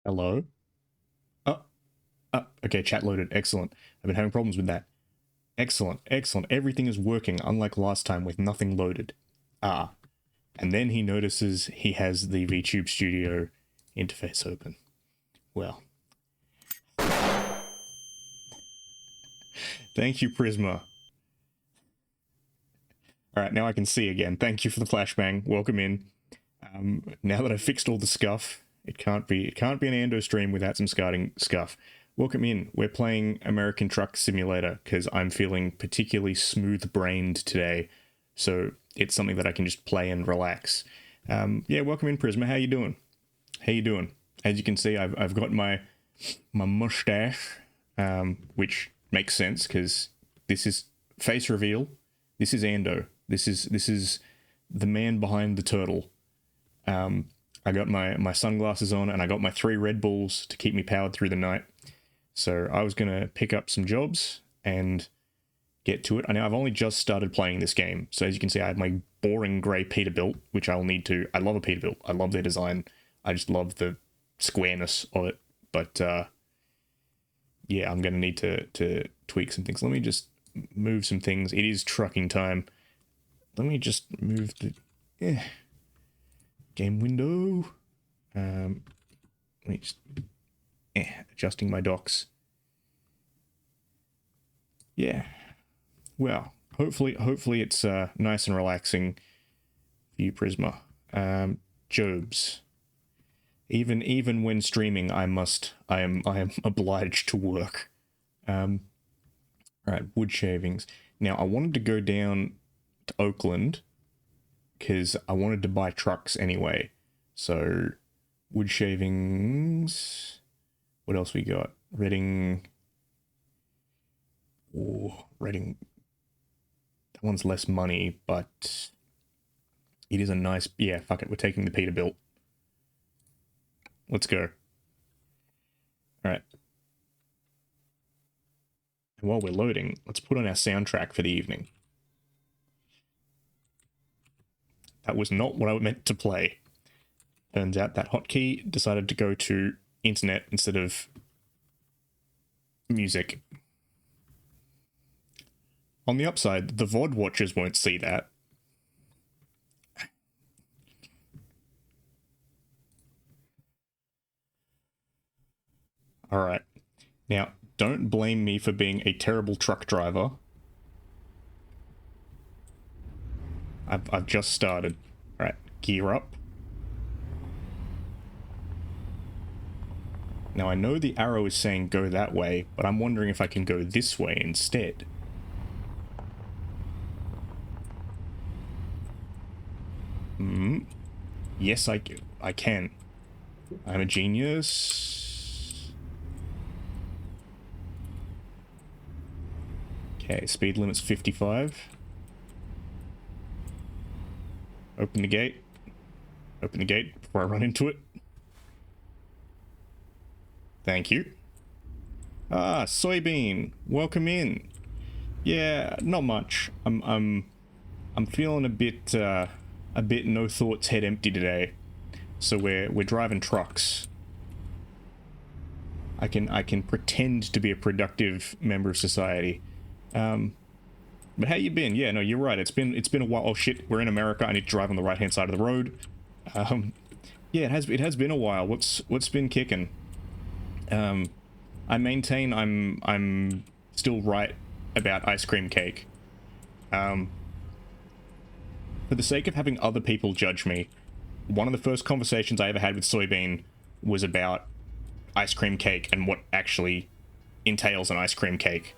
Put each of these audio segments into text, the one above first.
Hello? Oh, okay, chat loaded. Excellent. I've been having problems with that. Excellent, excellent. Everything is working, unlike last time with nothing loaded. Ah. And then he notices he has the VTube Studio interface open. Well. Thank you, Prisma. Alright, now I can see again. Thank you for the flashbang. Welcome in. Now that I've fixed all the scuff, it can't be an Ando stream without some scuff. Welcome in. We're playing American Truck Simulator because I'm feeling particularly smooth-brained today, so it's something that I can just play and relax. Yeah, welcome in, Prisma. How you doing? How you doing? As you can see, I've got my mustache, which makes sense because this is face reveal. This is Ando. This is the man behind the turtle. I got my sunglasses on and I got my 3 Red Bulls to keep me powered through the night. So I was going to pick up some jobs and get to it. I know I've only just started playing this game. So as you can see, I have my boring grey Peterbilt, which I'll need to... I love a Peterbilt. I love their design. I just love the squareness of it. But yeah, I'm going to need to tweak some things. Let me just move some things. It is trucking time. Let me just move the... game window. Let me just... adjusting my docks. Yeah. Well, hopefully it's nice and relaxing for you, Prisma. Jobs. Even when streaming, I am obliged to work. Alright, wood shavings. Now, I wanted to go down to Oakland because I wanted to buy trucks anyway. So, wood shavings. What else we got? Reading. Oh, Reading. That one's less money, but it is a nice... Yeah, fuck it. We're taking the Peterbilt. Let's go. Alright. And while we're loading, let's put on our soundtrack for the evening. That was not what I meant to play. Turns out that hotkey decided to go to internet instead of music. On the upside, the VOD watchers won't see that. Alright. Now, don't blame me for being a terrible truck driver. I've just started. Alright, gear up. Now, I know the arrow is saying go that way, but I'm wondering if I can go this way instead. Yes, I can. I'm a genius. Okay, speed limit's 55. Open the gate. Open the gate before I run into it. Thank you. Ah, Soybean, welcome in. Yeah, not much. I'm feeling a bit no thoughts head empty today. So we're driving trucks. I can pretend to be a productive member of society. But how you been? Yeah, no, you're right. It's been a while. Oh shit, we're in America. I need to drive on the right hand side of the road. Yeah, it has been a while. What's been kicking? I maintain I'm still right about ice cream cake. For the sake of having other people judge me, one of the first conversations I ever had with Soybean was about ice cream cake and what actually entails an ice cream cake.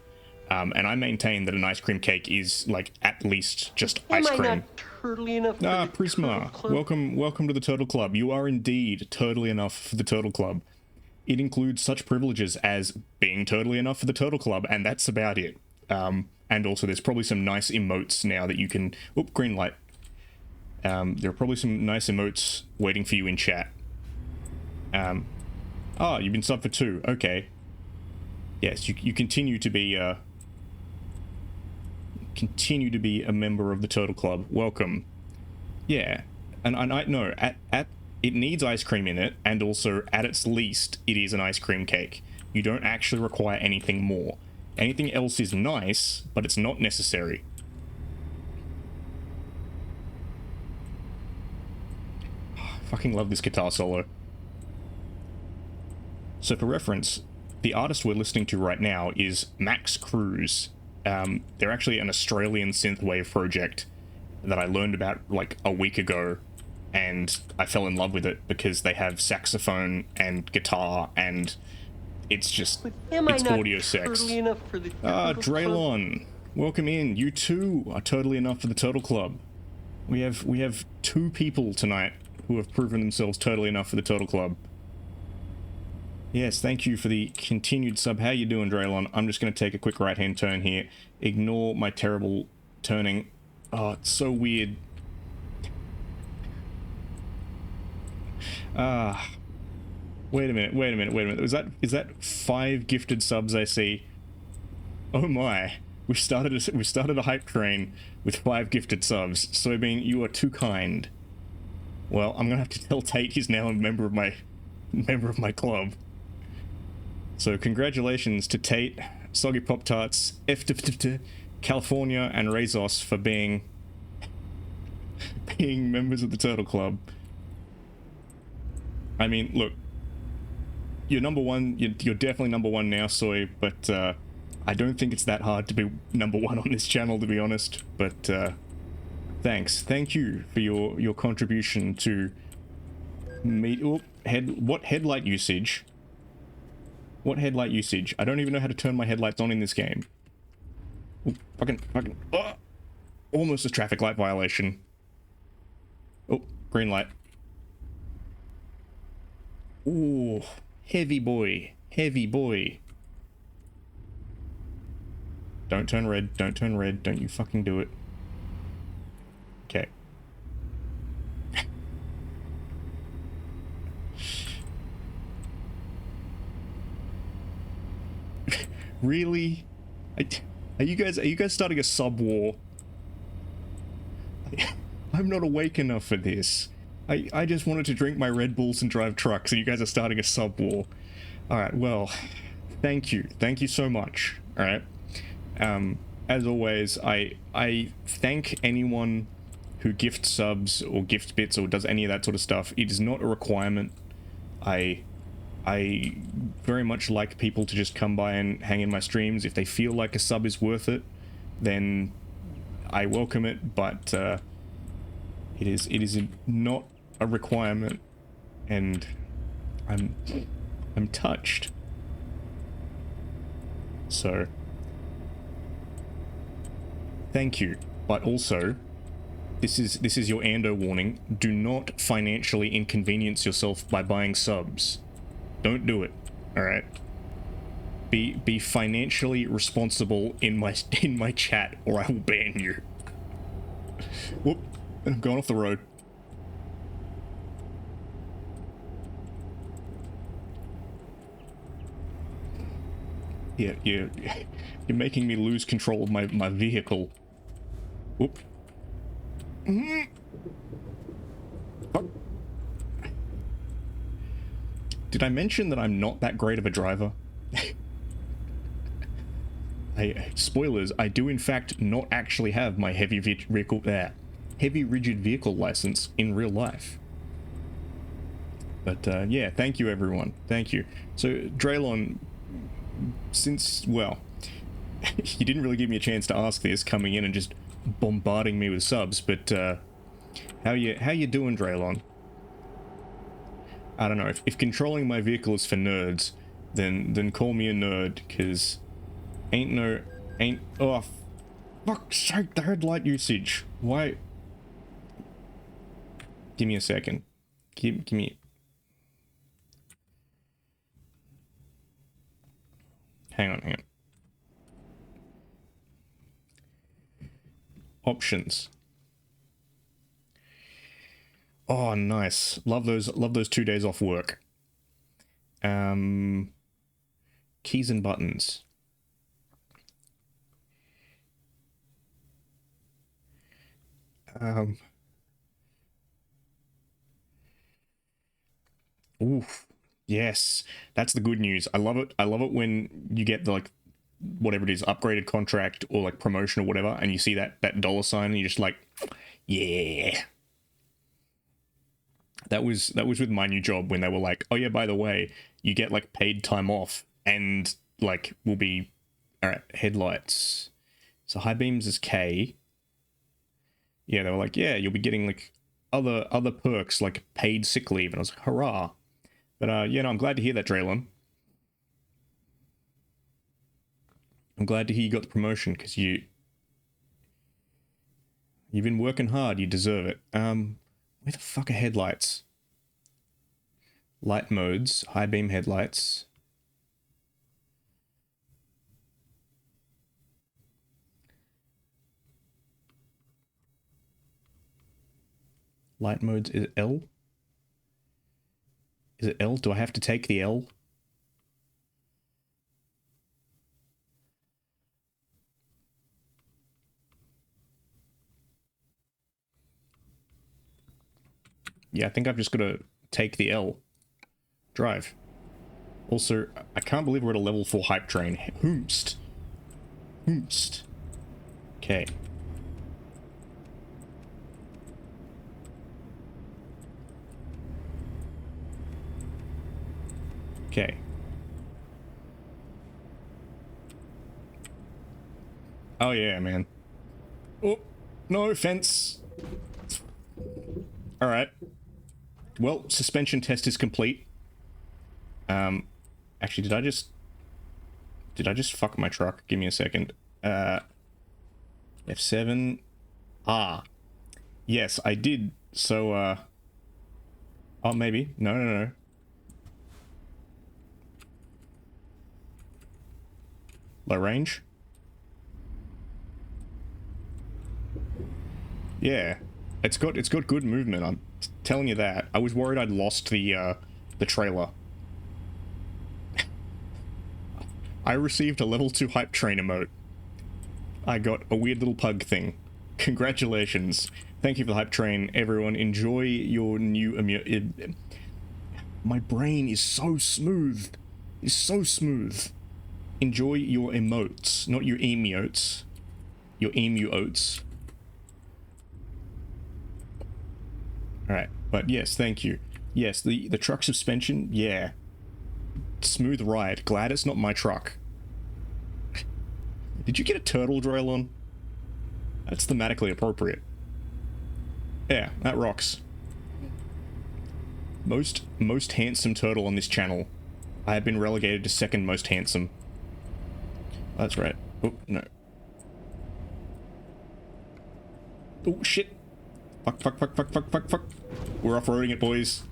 And I maintain that an ice cream cake is, like, at least just ice cream. Am I not turtly enough for the Prisma, Turtle Club? welcome to the Turtle Club. You are indeed totally enough for the Turtle Club. It includes such privileges as being totally enough for the Turtle Club, and that's about it. And also, there's probably some nice emotes now that you can... Oop, green light. There are probably some nice emotes waiting for you in chat. Oh, you've been subbed for 2. Okay. Yes, you continue to be a member of the Turtle Club. Welcome. Yeah, and I know at it needs ice cream in it, and also, at its least, it is an ice cream cake. You don't actually require anything more. Anything else is nice, but it's not necessary. I fucking love this guitar solo. So for reference, the artist we're listening to right now is Max Cruz. They're actually an Australian synthwave project that I learned about like a week ago, and I fell in love with it because they have saxophone and guitar, and it's just, it's audio sex. Draylon, welcome in. You too are totally enough for the Turtle Club. We have 2 people tonight who have proven themselves totally enough for the Turtle Club. Yes, thank you for the continued sub. How you doing, Draylon? I'm just going to take a quick right-hand turn here. Ignore my terrible turning. Oh, it's so weird. Wait a minute. Is that 5 gifted subs I see? Oh my. We've started a hype train with 5 gifted subs. Soybean, you are too kind. Well, I'm gonna have to tell Tate he's now a member of my club. So congratulations to Tate, Soggy Pop Tarts, California, and Razos for being members of the Turtle Club. I mean, look, you're number one. You're definitely number one now, Soy. But I don't think it's that hard to be number one on this channel, to be honest. But thank you for your contribution to meet. Oh, what headlight usage? What headlight usage? I don't even know how to turn my headlights on in this game. Ooh, fucking. Oh, almost a traffic light violation. Oh, green light. Ooh, heavy boy. Don't turn red, don't you fucking do it. Okay. Really? Are you guys starting a sub war? I'm not awake enough for this. I just wanted to drink my Red Bulls and drive trucks, and you guys are starting a sub war. Alright, well, thank you so much. Alright. As always, I thank anyone who gifts subs or gifts bits or does any of that sort of stuff. It is not a requirement. I very much like people to just come by and hang in my streams. If they feel like a sub is worth it, then I welcome it, but it is not a requirement, and I'm touched. So thank you, but also this is your Ando warning. Do not financially inconvenience yourself by buying subs. Don't do it. All right. Be financially responsible in my chat, or I will ban you. Whoop! I'm going off the road. Yeah, you're making me lose control of my vehicle. Whoop. Fuck. Did I mention that I'm not that great of a driver? Spoilers, I do in fact not actually have my heavy rigid vehicle license in real life. But yeah, thank you everyone. Thank you. So Draylon, since, well, you didn't really give me a chance to ask this coming in and just bombarding me with subs, but how you doing, Draylon? I don't know, if controlling my vehicle is for nerds, then call me a nerd, because oh, fuck's sake, the headlight usage. Why? Give me a second. Give me. Hang on. Options. Oh, nice. Love those 2 days off work. Keys and buttons. Oof. Yes, that's the good news. I love it. I love it when you get the like whatever it is, upgraded contract or like promotion or whatever, and you see that dollar sign and you're just like, yeah. That was with my new job when they were like, oh yeah, by the way, you get like paid time off and like will be all right, headlights. So high beams is K. Yeah, they were like, yeah, you'll be getting like other perks like paid sick leave, and I was like, hurrah. But yeah, no, I'm glad to hear that, Draylon. I'm glad to hear you got the promotion because you've been working hard. You deserve it. Where the fuck are headlights? Light modes, high beam headlights. Light modes is it L? Is it L? Do I have to take the L? Yeah, I think I've just got to take the L. Drive. Also, I can't believe we're at a level 4 hype train. Hoomst. Hoomst. Okay. Okay. Oh yeah, man. Oh, no fence. Alright. Well, suspension test is complete. Actually, did I just fuck my truck? Give me a second. F7. Ah. Yes, I did. So, oh, maybe. No, no, no. Low range? Yeah. It's got good movement, I'm telling you that. I was worried I'd lost the trailer. I received a level 2 hype train emote. I got a weird little pug thing. Congratulations. Thank you for the hype train, everyone. Enjoy your new emote. My brain is so smooth. It's so smooth. Enjoy your emotes, not your emotes. Your emu oats. Alright, but yes, thank you. Yes, the truck suspension, yeah. Smooth ride. Glad it's not my truck. Did you get a turtle, Draylon? That's thematically appropriate. Yeah, that rocks. Most handsome turtle on this channel. I have been relegated to second most handsome. That's right. Oh, no. Oh, shit. Fuck, fuck, fuck, fuck, fuck, fuck, fuck. We're off-roading it, boys.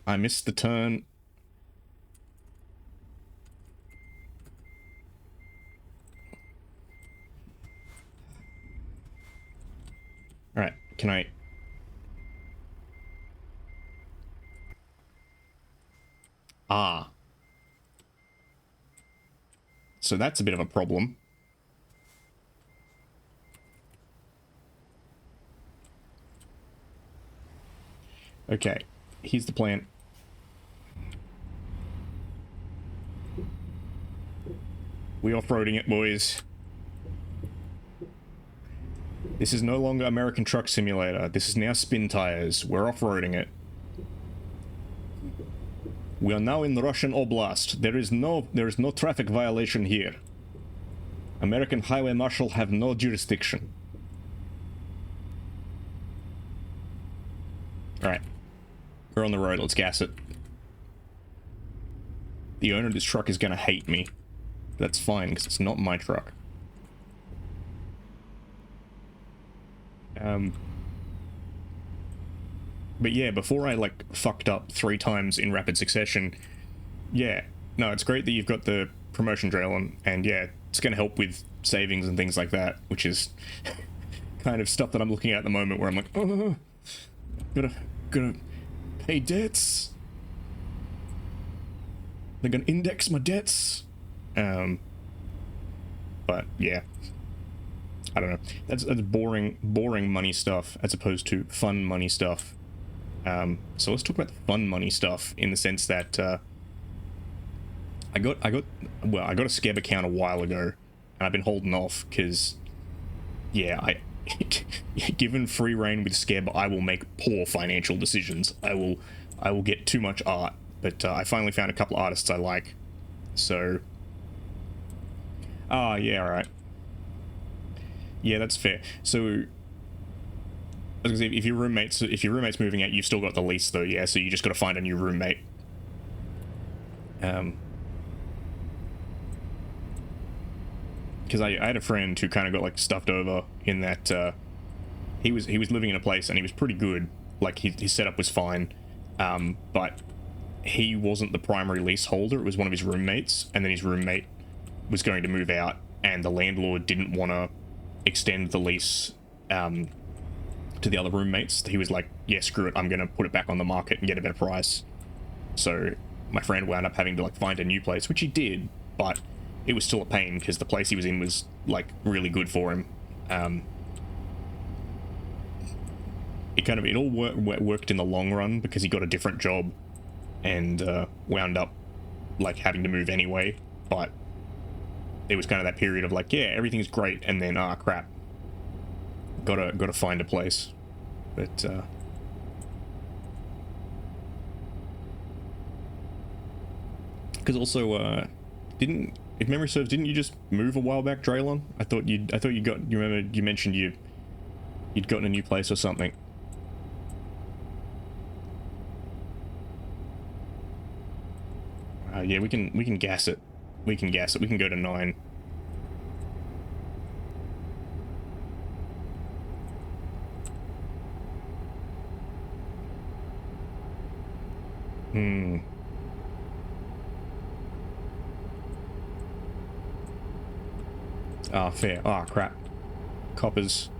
I missed the turn. Alright, can I... Ah. So that's a bit of a problem. Okay, here's the plan. We off-roading it, boys. This is no longer American Truck Simulator. This is now Spin Tires. We're off-roading it. We are now in the Russian Oblast. There is no traffic violation here. American Highway Marshal have no jurisdiction. Alright. We're on the road, let's gas it. The owner of this truck is gonna hate me. That's fine, because it's not my truck. But yeah, before I, like, fucked up 3 times in rapid succession, yeah, no, it's great that you've got the promotion drill and yeah, it's gonna help with savings and things like that, which is kind of stuff that I'm looking at the moment where I'm like, oh, gonna pay debts. They're gonna index my debts. But yeah, I don't know. That's boring money stuff as opposed to fun money stuff. So let's talk about the fun money stuff in the sense that I got a Skeb account a while ago, and I've been holding off because, yeah, given free reign with Skeb, I will make poor financial decisions. I will get too much art, but I finally found a couple of artists I like. So, yeah, all right. Yeah, that's fair. So, I was gonna say, if your roommate's moving out, you've still got the lease though, yeah. So you just got to find a new roommate. Because I had a friend who kind of got like stuffed over in that he was living in a place and he was pretty good. Like his setup was fine, but he wasn't the primary leaseholder. It was one of his roommates, and then his roommate was going to move out, and the landlord didn't want to extend the lease to the other roommates. He was like, yeah, screw it, I'm gonna put it back on the market and get a better price. So my friend wound up having to like find a new place, which he did, but it was still a pain because the place he was in was like really good for him. It all worked in the long run because he got a different job and wound up like having to move anyway. But it was kind of that period of like, yeah, everything's great, and then crap, gotta find a place. But because also if memory serves, didn't you just move a while back, Draylon? I thought you mentioned you'd gotten a new place or something. Yeah, we can gas it. We can go to 9. Fair. Crap. Coppers.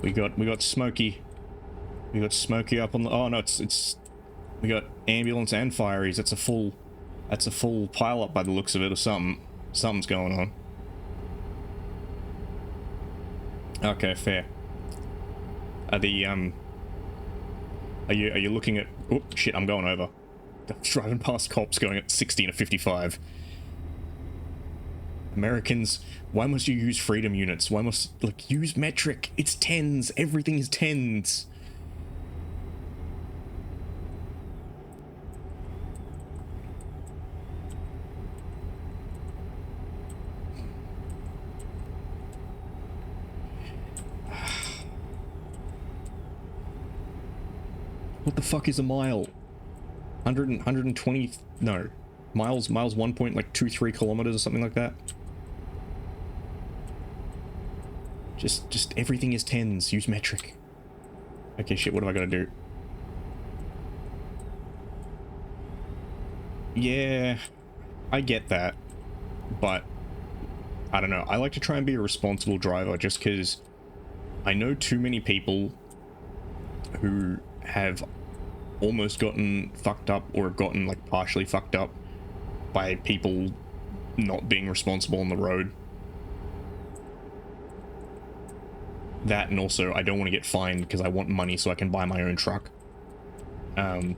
We got Smokey. We got Smokey up on the... Oh, no, it's... We got ambulance and fireys. That's a full pile up by the looks of it, or something. Something's going on. Okay, fair. Are you looking at... Oh, shit, I'm going over. Driving past cops going at 60 and a 55. Americans, why must you use freedom units? Why must, like, use metric? It's tens. Everything is tens. What the fuck is a mile? 120... No. Miles 1.23 kilometers or something like that. Just everything is tens. Use metric. Okay, shit, what have I got to do? Yeah, I get that. But, I don't know. I like to try and be a responsible driver just because I know too many people who have almost gotten fucked up or gotten, like, partially fucked up by people not being responsible on the road. That, and also I don't want to get fined because I want money so I can buy my own truck. Because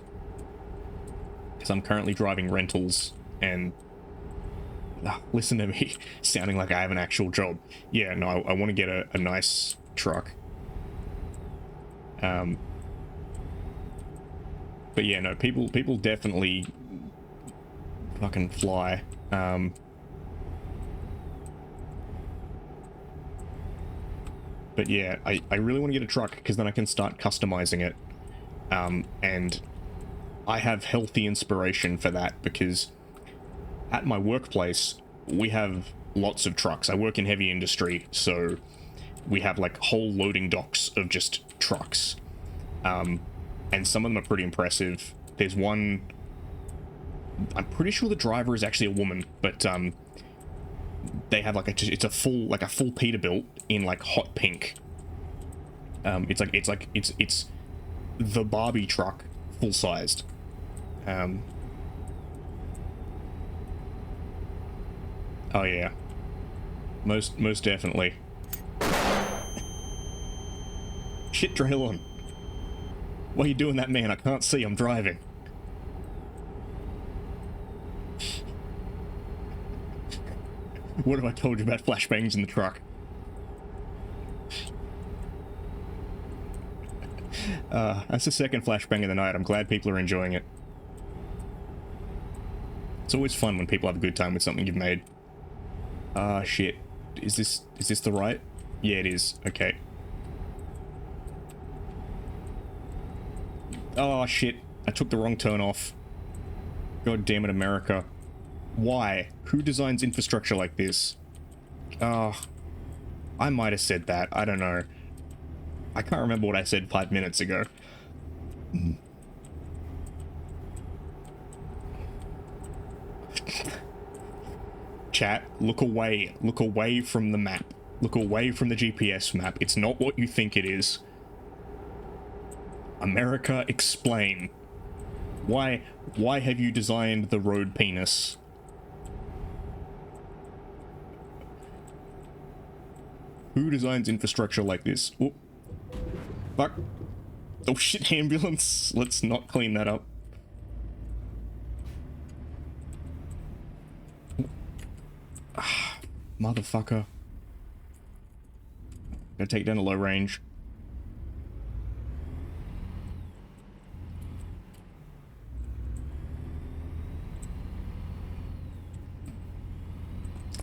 I'm currently driving rentals and listen to me sounding like I have an actual job. Yeah, no, I want to get a nice truck. But yeah, no, people definitely fucking fly. But yeah, I really want to get a truck because then I can start customizing it. And I have healthy inspiration for that because at my workplace, we have lots of trucks. I work in heavy industry, so we have like whole loading docks of just trucks. And some of them are pretty impressive. There's one... I'm pretty sure the driver is actually a woman, but they have like it's a full Peterbilt in like hot pink. It's the Barbie truck, full sized. Oh yeah, most definitely. shit, Draylon. What are you doing that, man? I can't see, I'm driving. What have I told you about flashbangs in the truck? That's the second flashbang of the night. I'm glad people are enjoying it. It's always fun when people have a good time with something you've made. Ah, shit. Is this the right? Yeah, it is. Okay. Oh, shit. I took the wrong turn off. God damn it, America. Why? Who designs infrastructure like this? I might have said that. I don't know. I can't remember what I said 5 minutes ago. Chat, look away. Look away from the map. Look away from the GPS map. It's not what you think it is. America, explain. Why have you designed the road penis? Who designs infrastructure like this? Oh, fuck. Oh shit, ambulance. Let's not clean that up. Ah, motherfucker. Gonna take down a low range.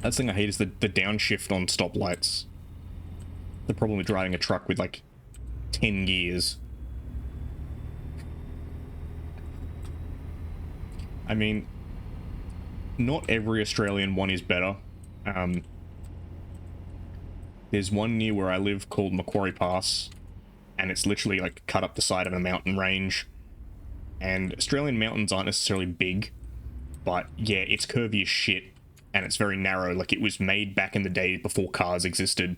That's the thing I hate is the downshift on stoplights. The problem with driving a truck with like 10 gears. I mean, not every Australian one is better. There's one near where I live called Macquarie Pass, and it's literally like cut up the side of a mountain range. And Australian mountains aren't necessarily big, but yeah, it's curvy as shit, and it's very narrow. Like, it was made back in the day before cars existed.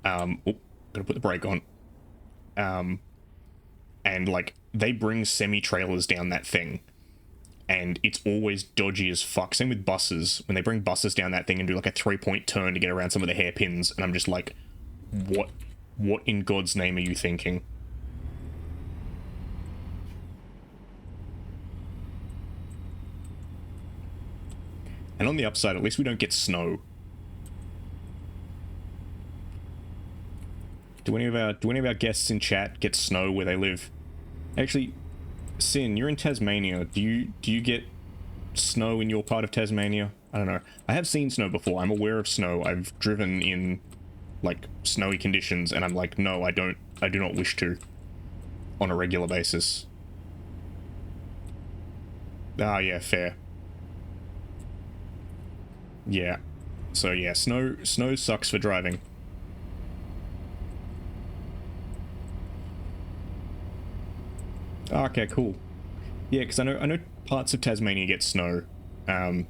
Oh, gotta put the brake on. And like, they bring semi-trailers down that thing, and it's always dodgy as fuck. Same with buses. When they bring buses down that thing and do like a 3-point turn to get around some of the hairpins, and I'm just like, what in God's name are you thinking? And on the upside, at least we don't get snow. Do any of our guests in chat get snow where they live? Actually, Sin, you're in Tasmania. Do you get snow in your part of Tasmania? I don't know. I have seen snow before. I'm aware of snow. I've driven in like snowy conditions, and I'm like, no, I do not wish to on a regular basis. Ah, yeah, fair. Yeah. So yeah, snow sucks for driving. Okay, cool. Yeah, because I know parts of Tasmania get snow, and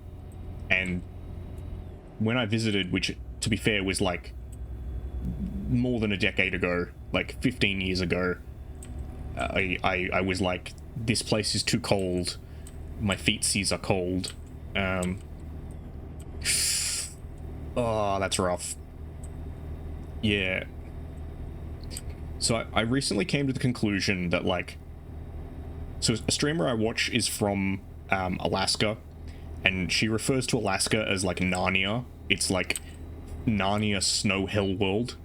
when I visited, which to be fair was like more than a decade ago, like 15 years ago, I was like, this place is too cold. My feetsies are cold. Oh, that's rough. Yeah. So I recently came to the conclusion that like, so a streamer I watch is from Alaska, and she refers to Alaska as like Narnia. It's like Narnia Snow Hell World.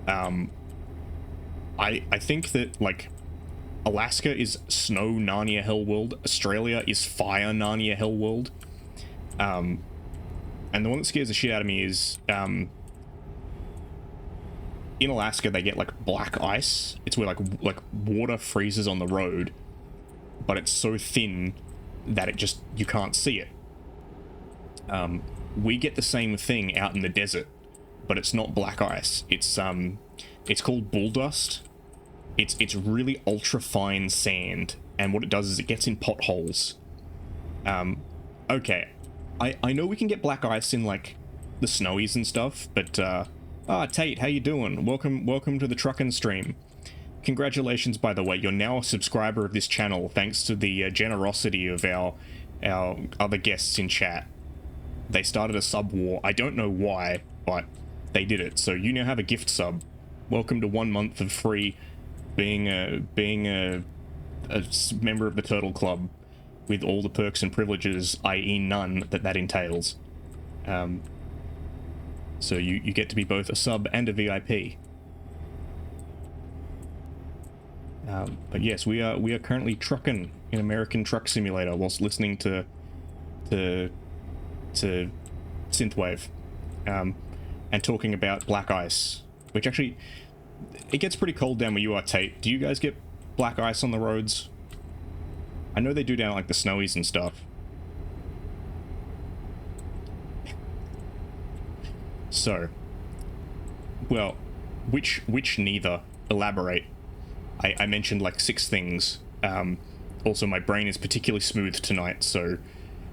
I think that like Alaska is Snow Narnia Hell World, Australia is Fire Narnia Hell World. And the one that scares the shit out of me is in Alaska they get like black ice. It's where like water freezes on the road, but it's so thin that it just, you can't see it. We get the same thing out in the desert, but it's not black ice. It's called bull dust. It's really ultra fine sand, and what it does is it gets in potholes. Okay, I know we can get black ice in like the snowies and stuff, but Tate, how you doing? Welcome to the truckin' stream. Congratulations, by the way, you're now a subscriber of this channel thanks to the generosity of our other guests in chat. They started a sub war. I don't know why, but they did it. So you now have a gift sub. welcome to 1 month of free being a member of the Turtle Club with all the perks and privileges, i.e. none, that entails. So you get to be both a sub and a VIP. But yes, we are currently trucking in American Truck Simulator whilst listening to synthwave, and talking about black ice, which actually, it gets pretty cold down where you are, Tate. Do you guys get black ice on the roads? I know they do down like the snowies and stuff. So, well, which neither? Elaborate. I mentioned like 6 things. Also, my brain is particularly smooth tonight, so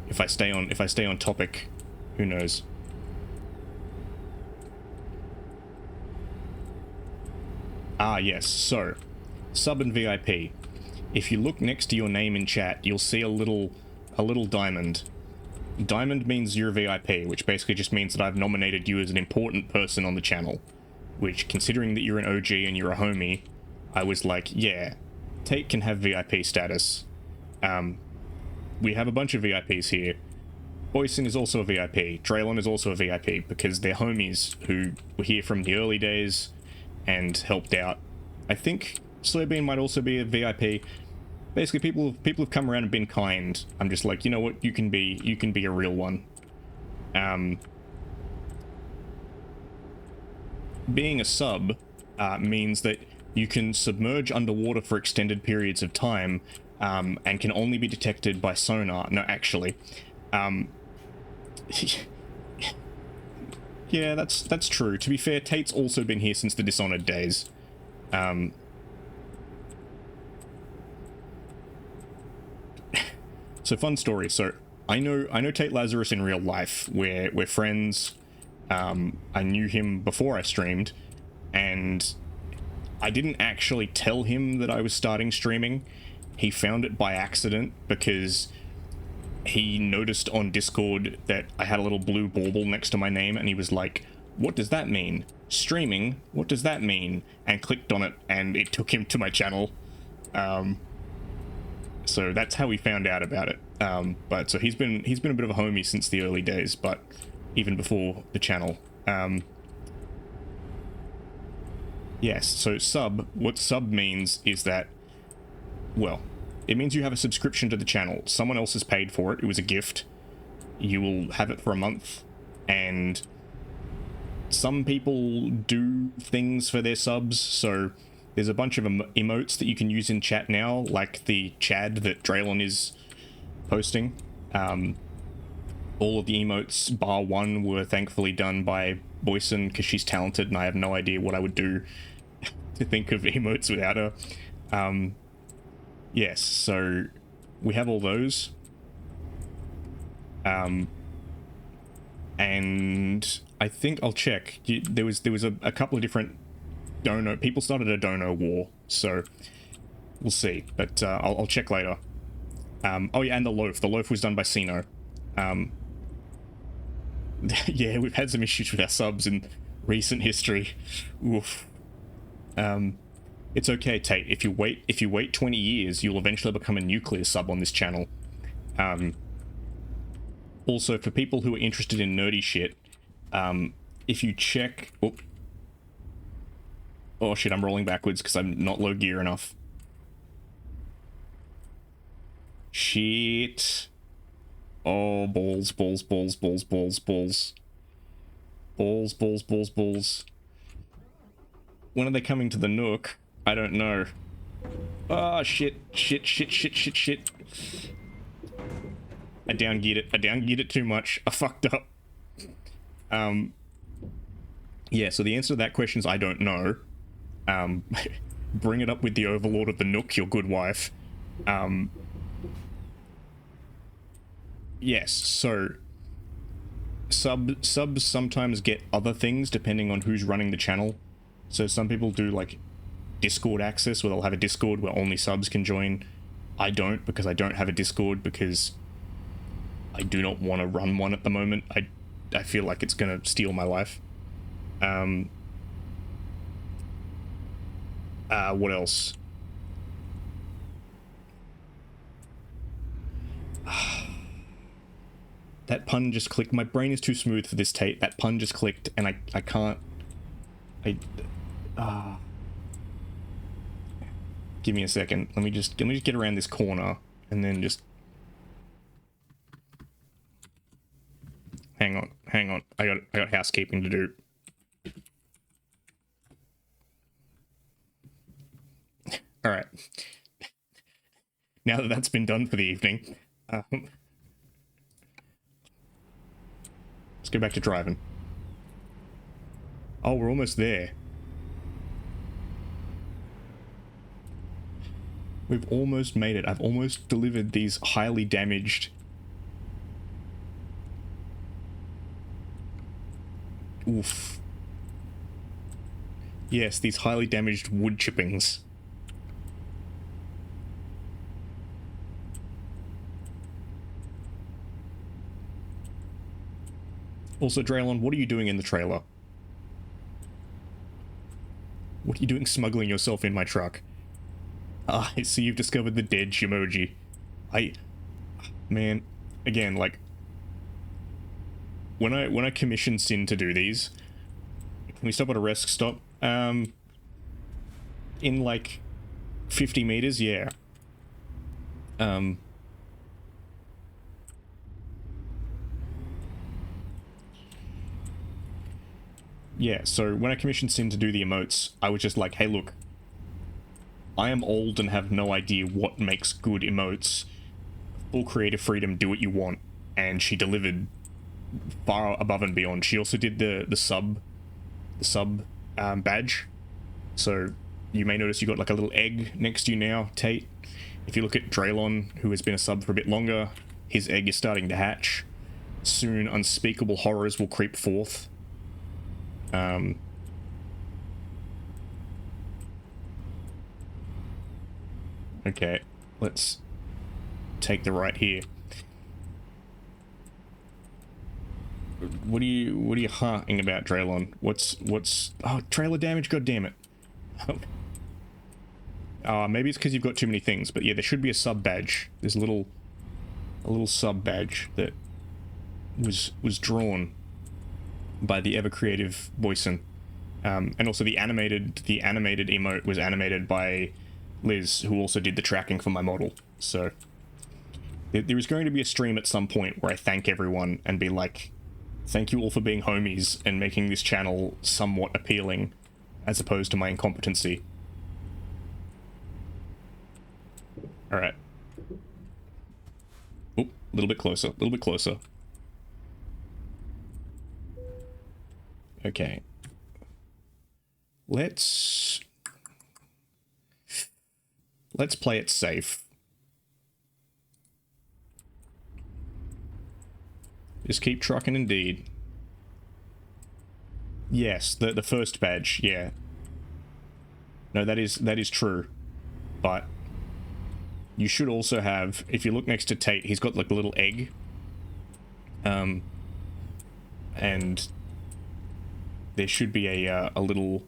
if I stay on topic, who knows? Ah, yes. So, sub and VIP. If you look next to your name in chat, you'll see a little diamond. Diamond means you're a VIP, which basically just means that I've nominated you as an important person on the channel. Which, considering that you're an OG and you're a homie, I was like, yeah, Tate can have VIP status. We have a bunch of VIPs here. Boyson is also a VIP. Draylon is also a VIP, because they're homies who were here from the early days and helped out. I think Slurbean might also be a VIP. Basically, people have come around and been kind. I'm just like, you know what, you can be a real one. Being a sub means that you can submerge underwater for extended periods of time, and can only be detected by sonar. No, actually, yeah, that's true. To be fair, Tate's also been here since the Dishonored days. So fun story. So I know Tate Lazarus in real life. We're friends. I knew him before I streamed, and I didn't actually tell him that I was starting streaming. He found it by accident because he noticed on Discord that I had a little blue bauble next to my name, and he was like, "What does that mean? Streaming? What does that mean?" And clicked on it, and it took him to my channel. So that's how we found out about it. But so he's been a bit of a homie since the early days, but even before the channel. Yes, so what sub means is that, well, it means you have a subscription to the channel. Someone else has paid for it. It was a gift. You will have it for a month, and some people do things for their subs, so there's a bunch of emotes that you can use in chat now, like the Chad that Draylon is posting. All of the emotes, bar one, were thankfully done by Boyson, because she's talented, and I have no idea what I would do to think of emotes without her. Yes, so we have all those. And I think I'll check. There was a couple of different dono. People started a dono war, so we'll see. But I'll check later. Oh yeah, and the loaf. The loaf was done by Sino. Yeah, we've had some issues with our subs in recent history. Oof. It's okay, Tate. If you wait 20 years, you'll eventually become a nuclear sub on this channel. Also, for people who are interested in nerdy shit, if you check... Oh shit, I'm rolling backwards because I'm not low gear enough. Shit. Oh, balls. Balls. When are they coming to the Nook? I don't know. Oh, shit. I down-geared it too much. I fucked up. Yeah, so the answer to that question is I don't know. Bring it up with the Overlord of the Nook, your good wife. Yes, so subs sometimes get other things depending on who's running the channel. So some people do like Discord access, where they'll have a Discord where only subs can join. I don't, because I don't have a Discord, because I do not want to run one at the moment. I feel like it's gonna steal my life. What else? That pun just clicked. My brain is too smooth for this tape. That pun just clicked, and I can't. Give me a second. Let me just get around this corner, and then just. Hang on. I got housekeeping to do. All right. Now that that's been done for the evening, let's go back to driving. Oh, we're almost there. We've almost made it. I've almost delivered these highly damaged... Oof. Yes, these highly damaged wood chippings. Also, Draylon, what are you doing in the trailer? What are you doing smuggling yourself in my truck? Ah, I see you've discovered the dead Shimoji. Man, again, like... When I commission Sin to do these... Can we stop at a rest stop? In like 50 meters, yeah. Yeah, so when I commissioned Sin to do the emotes, I was just like, hey look, I am old and have no idea what makes good emotes. Full creative freedom, do what you want. And she delivered far above and beyond. She also did the sub badge. So you may notice you got like a little egg next to you now, Tate. If you look at Draylon, who has been a sub for a bit longer, his egg is starting to hatch. Soon unspeakable horrors will creep forth. Okay, let's take the right here. What are you harking about, Draylon? What's oh, trailer damage, god damn it. Maybe it's because you've got too many things, but yeah, there should be a sub badge. There's a little sub badge that was drawn by the ever creative Boyson. And also the animated emote was animated by Liz, who also did the tracking for my model. So there is going to be a stream at some point where I thank everyone and be like, thank you all for being homies and making this channel somewhat appealing as opposed to my incompetency. Alright. Oop, a little bit closer, Okay. Let's play it safe. Just keep trucking indeed. Yes, the first badge, yeah. No, that is true. But you should also have, if you look next to Tate, he's got like a little egg. And there should be a little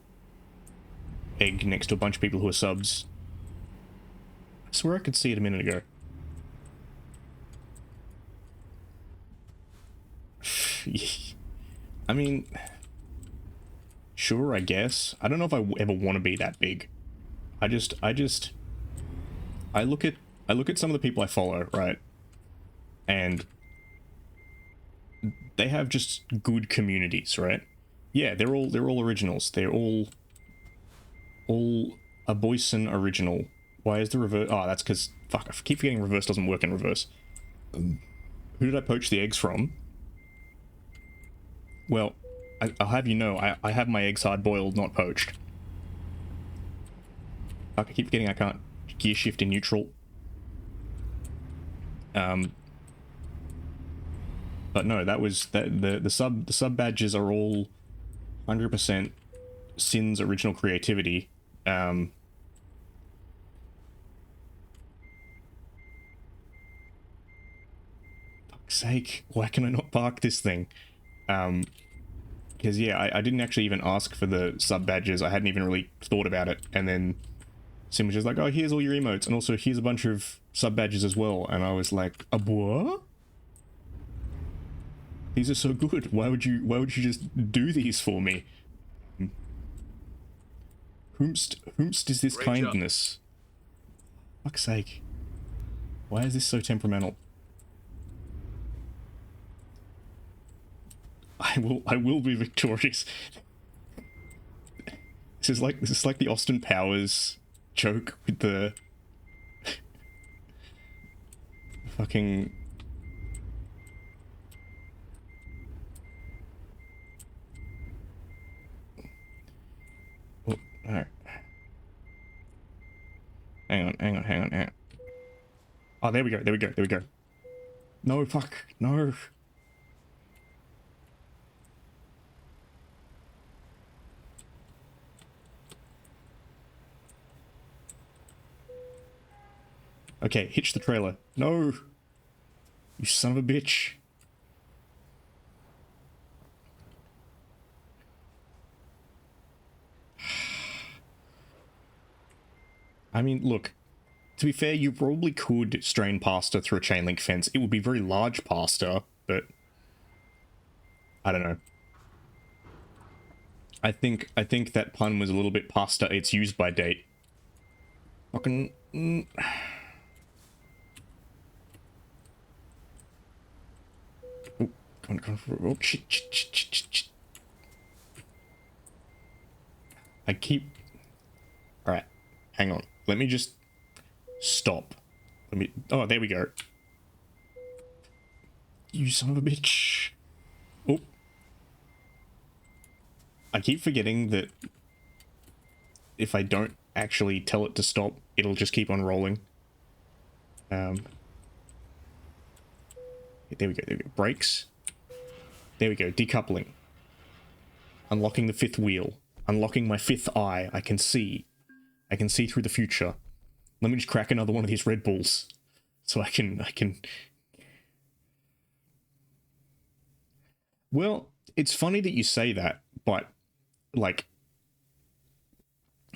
egg next to a bunch of people who are subs. I swear I could see it a minute ago. I mean, sure, I guess. I don't know if I ever want to be that big. I look at some of the people I follow, right? And they have just good communities, right? Yeah, they're all originals. They're all a Boyson original. Why is the reverse? Oh, that's because fuck. I keep forgetting reverse doesn't work in reverse. Who did I poach the eggs from? Well, I'll have you know, I have my eggs hard boiled, not poached. Fuck, I keep forgetting I can't gear shift in neutral. But no, that was the sub badges are all 100% Sin's original creativity. Fuck's sake, why can I not park this thing? Because yeah, I didn't actually even ask for the sub badges. I hadn't even really thought about it, and then Sim was just like, oh, here's all your emotes, and also here's a bunch of sub badges as well. And I was like, a what? These are so good. Why would you just do these for me? Whomst is this kindness? Fuck's sake. Why is this so temperamental? I will be victorious. This is like the Austin Powers joke with the fucking oh, no. Hang on. Oh, there we go. No, fuck, no. Okay, hitch the trailer. No! You son of a bitch. I mean, look, to be fair, you probably could strain pasta through a chain link fence. It would be very large pasta, but I don't know. I think that pun was a little bit past its used by date. Fucking... Oh, shit. I keep... Alright, hang on. Let me just... Stop. Let me... Oh, there we go. You son of a bitch. Oh. I keep forgetting that if I don't actually tell it to stop, it'll just keep on rolling. There we go. Brakes. There we go. Decoupling. Unlocking the fifth wheel. Unlocking my fifth eye. I can see through the future. Let me just crack another one of these Red Bulls. So I can... Well, it's funny that you say that, but, like,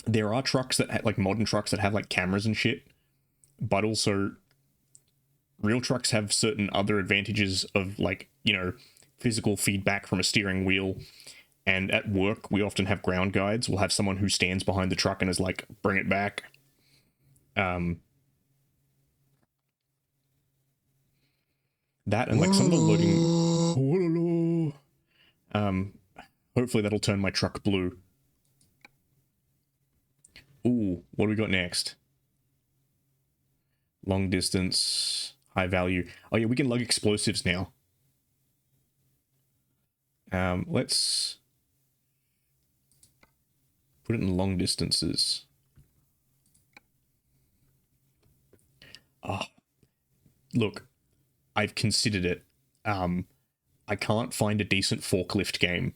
there are trucks that have, like, modern trucks that have, like, cameras and shit, but also real trucks have certain other advantages of, like, you know, physical feedback from a steering wheel. And at work, we often have ground guides. We'll have someone who stands behind the truck and is like, bring it back. That and, like, some of the loading... hopefully that'll turn my truck blue. Ooh, what do we got next? Long distance, high value. Oh yeah, we can lug explosives now. Let's put it in long distances. Look, I've considered it. I can't find a decent forklift game.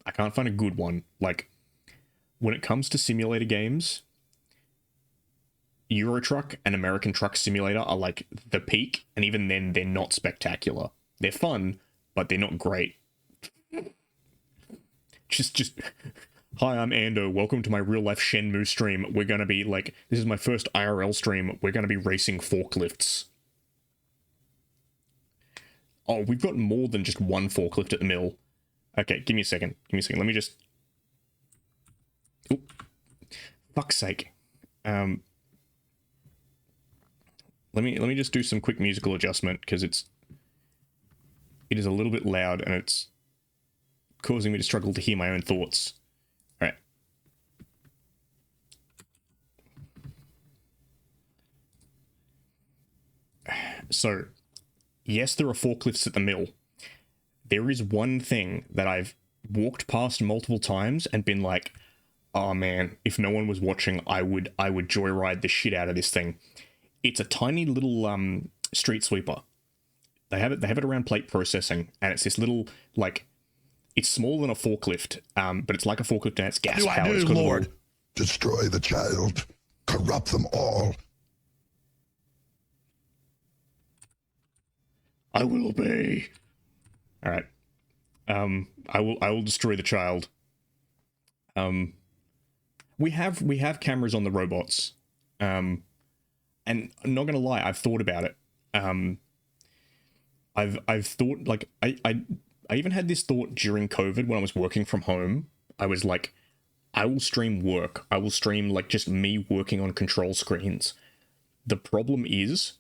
I can't find a good one. Like, when it comes to simulator games, Euro Truck and American Truck Simulator are like the peak, and even then they're not spectacular. They're fun, but they're not great. Just hi, I'm Ando. Welcome to my real life Shenmue stream. We're gonna be like, this is my first IRL stream. We're gonna be racing forklifts. Oh, we've got more than just one forklift at the mill. Okay, give me a second. Let me just... Oop. Fuck's sake. Let me just do some quick musical adjustment, because it is a little bit loud, and it's causing me to struggle to hear my own thoughts. Alright. So, yes, there are forklifts at the mill. There is one thing that I've walked past multiple times and been like, oh man, if no one was watching, I would joyride the shit out of this thing. It's a tiny little street sweeper. They have it around plate processing, and it's this little, like, it's smaller than a forklift, but it's like a forklift and it's gas powered. Do I do, Lord? Destroy the child, corrupt them all. I will obey. All right. I will destroy the child. We have cameras on the robots. And I'm not gonna lie, I've thought about it. I've thought, like, I even had this thought during COVID when I was working from home. I was like, I will stream work. I will stream like just me working on control screens. The problem is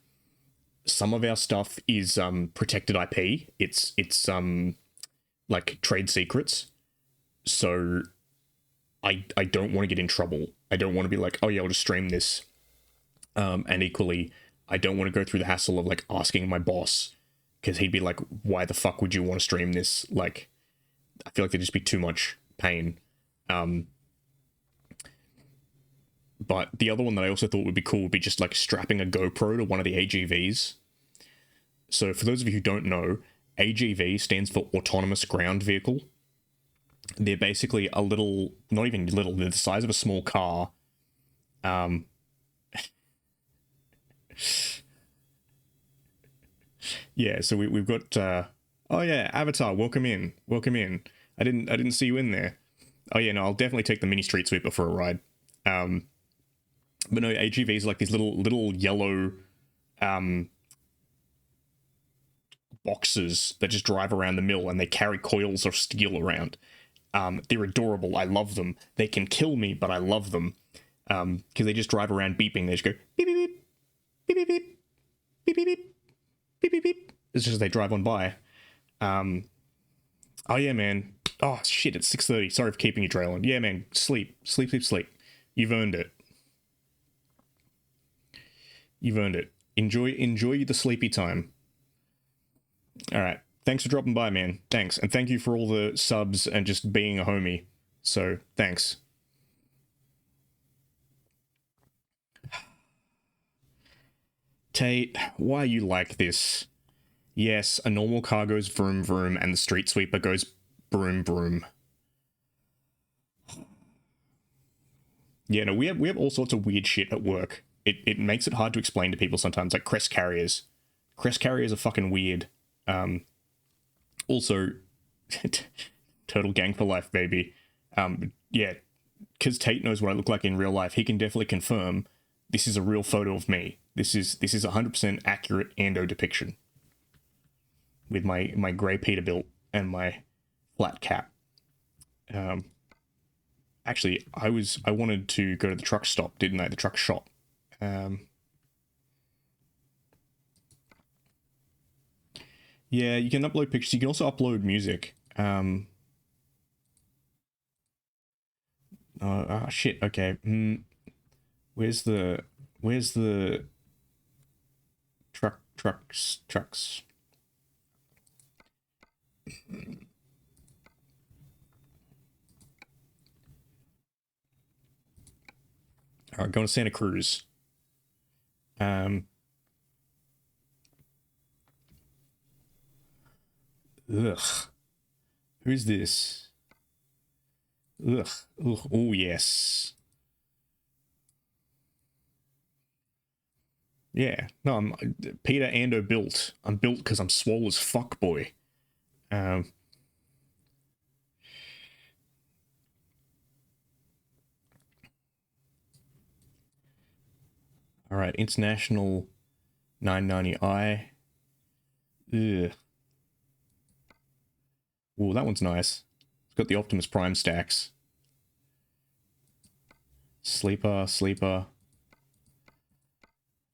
some of our stuff is protected IP. It's like trade secrets. So I don't want to get in trouble. I don't want to be like, oh yeah, I'll just stream this. And equally, I don't want to go through the hassle of like asking my boss, because he'd be like, why the fuck would you want to stream this? Like, I feel like there'd just be too much pain. But the other one that I also thought would be cool would be just like strapping a GoPro to one of the AGVs. So for those of you who don't know, AGV stands for Autonomous Ground Vehicle. They're basically a little, not even little, they're the size of a small car. Yeah, so we've got oh yeah, Avatar, welcome in. Welcome in. I didn't see you in there. Oh yeah, no, I'll definitely take the mini street sweeper for a ride. But no, AGVs are like these little yellow boxes that just drive around the mill, and they carry coils of steel around. They're adorable. I love them. They can kill me, but I love them. Because they just drive around beeping. They just go beep beep beep beep beep beep beep beep beep beep beep beep. It's just as they drive on by. Oh yeah, man. Oh shit, it's 6:30. Sorry for keeping you trailing. Yeah, man. Sleep. You've earned it. You've earned it. Enjoy the sleepy time. All right. Thanks for dropping by, man. Thanks. And thank you for all the subs and just being a homie. So, thanks. Tate, why are you like this? Yes, a normal car goes vroom vroom and the street sweeper goes broom broom. Yeah, no, we have all sorts of weird shit at work. It makes it hard to explain to people sometimes, like crest carriers. Crest carriers are fucking weird. Also, total gang for life, baby. Yeah, because Tate knows what I look like in real life, he can definitely confirm this is a real photo of me. This is 100% accurate Ando depiction. With my grey Peterbilt and my flat cap. Actually, I wanted to go to the truck stop, didn't I? The truck shop. Yeah, you can upload pictures. You can also upload music. Shit. Okay. Where's the trucks? All right, going to Santa Cruz. Ugh. Who's this? Ugh. Oh, yes. Yeah. No, I'm Peter Ando built. I'm built because I'm swole as fuck, boy. All right, International 990i. Ugh. Ooh, that one's nice. It's got the Optimus Prime stacks. Sleeper. I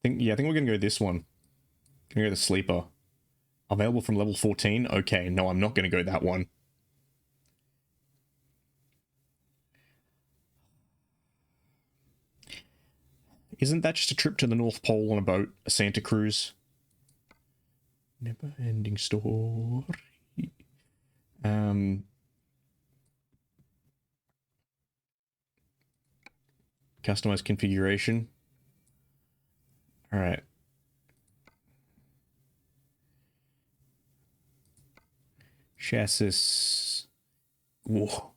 think we're gonna go this one. Gonna go the sleeper. Available from level 14? Okay, no, I'm not gonna go that one. Isn't that just a trip to the North Pole on a boat? A Santa Cruz? Never-ending story. Customize configuration. All right. Chassis. Whoa.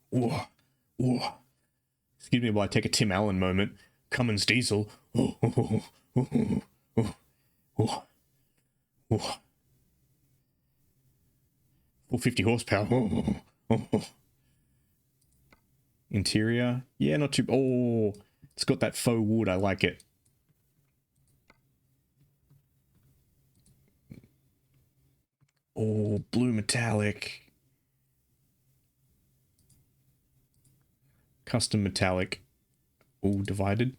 Excuse me while I take a Tim Allen moment. Cummins diesel. 450 horsepower. Interior. Yeah, not too... Oh, it's got that faux wood. I like it. Oh, blue metallic. Custom metallic. Oh, divided.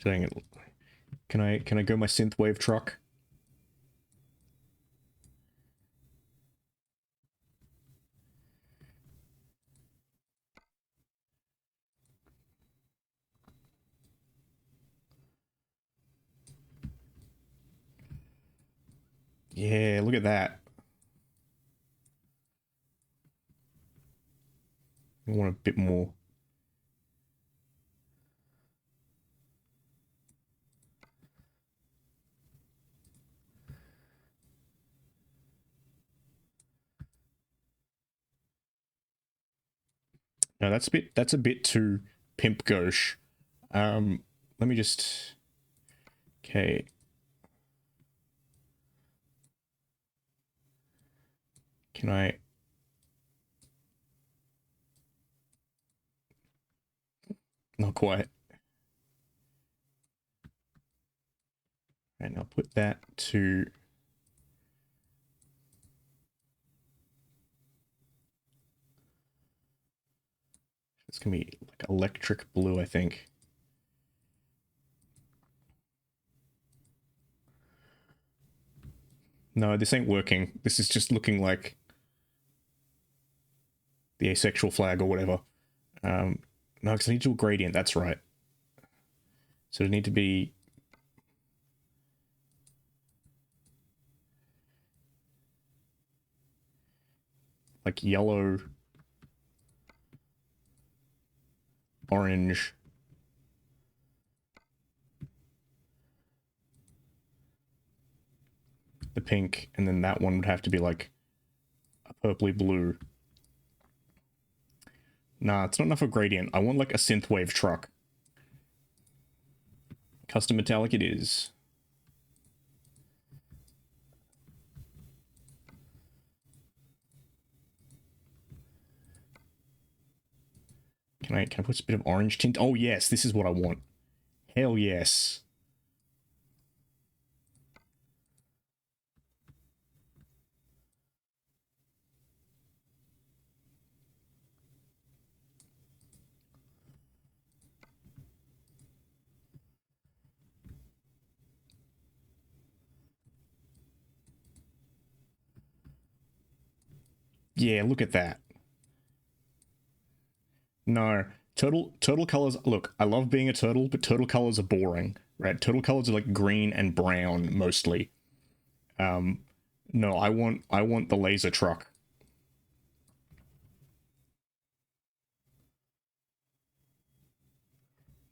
Can I go my synthwave truck? Yeah, look at that. I want a bit more. No, that's a bit too pimp gauche. Let me just. Okay. Can I? Not quite. And I'll put that to. It's gonna be like electric blue, I think. No, this ain't working. This is just looking like the asexual flag or whatever. No, because I need to do a gradient. That's right. So it need to be like yellow, orange, the pink, and then that one would have to be like a purpley blue. Nah, it's not enough of a gradient. I want like a synthwave truck. Custom metallic it is. Can I put a bit of orange tint? Oh yes, this is what I want. Hell yes. Yeah, look at that. No, turtle colors. Look, I love being a turtle, but turtle colors are boring, right? Turtle colors are like green and brown mostly. No, I want the laser truck.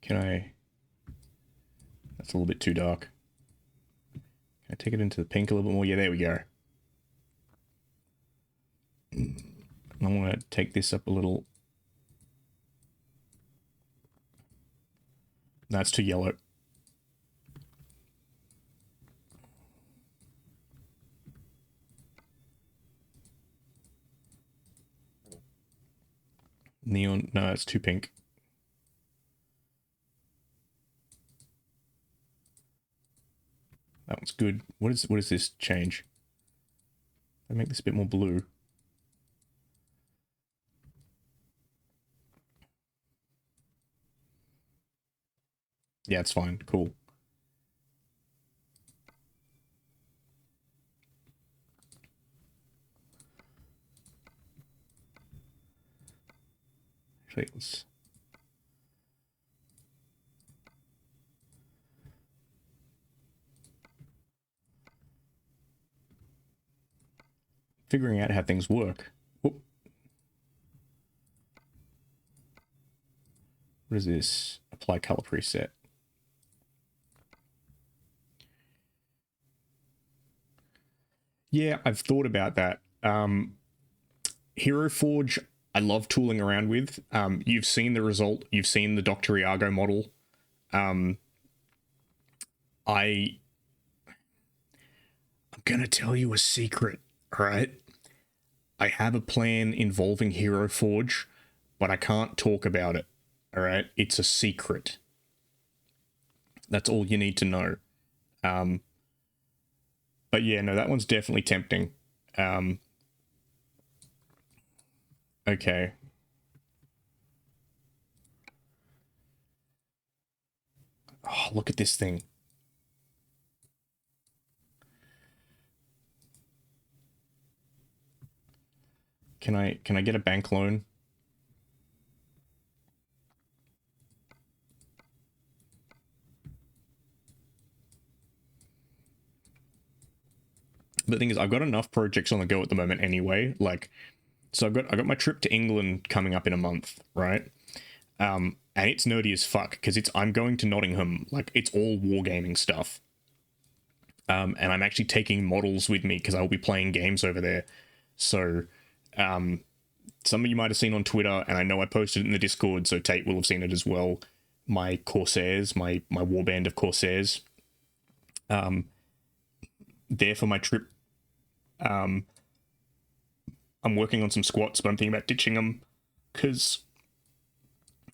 Can I? That's a little bit too dark. Can I take it into the pink a little bit more? Yeah, there we go. I want to take this up a little. That's too yellow. Neon. No, it's too pink. That one's good. What is this change? I make this a bit more blue. Yeah, it's fine. Cool. Actually, let's. Figuring out how things work. Whoop. What is this? Apply color preset. Yeah, I've thought about that. Hero Forge, I love tooling around with. You've seen the result. You've seen the Dr. Iago model. I'm gonna tell you a secret, all right? I have a plan involving Hero Forge, but I can't talk about it. All right, it's a secret. That's all you need to know. But yeah, no, that one's definitely tempting. Okay. Oh, look at this thing. Can I get a bank loan? The thing is, I've got enough projects on the go at the moment anyway. Like, so I got my trip to England coming up in a month, right? And it's nerdy as fuck because I'm going to Nottingham. Like, it's all wargaming stuff. And I'm actually taking models with me because I will be playing games over there. So, some of you might have seen on Twitter, and I know I posted it in the Discord, so Tate will have seen it as well. My Corsairs, my warband of Corsairs. There for my trip. I'm working on some squats, but I'm thinking about ditching them because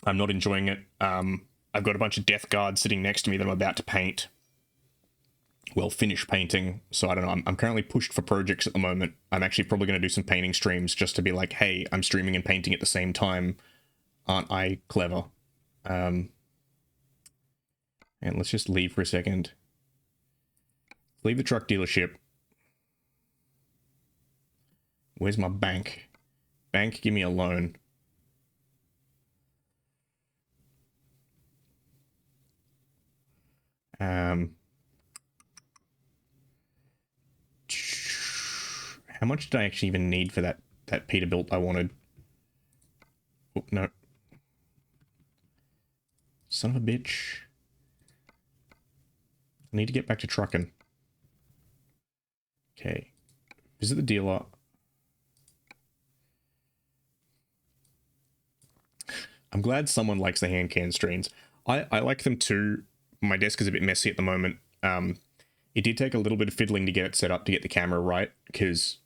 I'm not enjoying it. I've got a bunch of Death Guards sitting next to me that I'm about to paint. Well, finish painting. So I don't know. I'm currently pushed for projects at the moment. I'm actually probably going to do some painting streams just to be like, hey, I'm streaming and painting at the same time. Aren't I clever? And let's just leave for a second. Leave the truck dealership. Where's my bank? Bank, give me a loan. How much did I actually even need for that Peterbilt I wanted? Oh, no. Son of a bitch. I need to get back to trucking. Okay. Visit the dealer. I'm glad someone likes the hand can streams. I like them too. My desk is a bit messy at the moment. It did take a little bit of fiddling to get it set up to get the camera right, because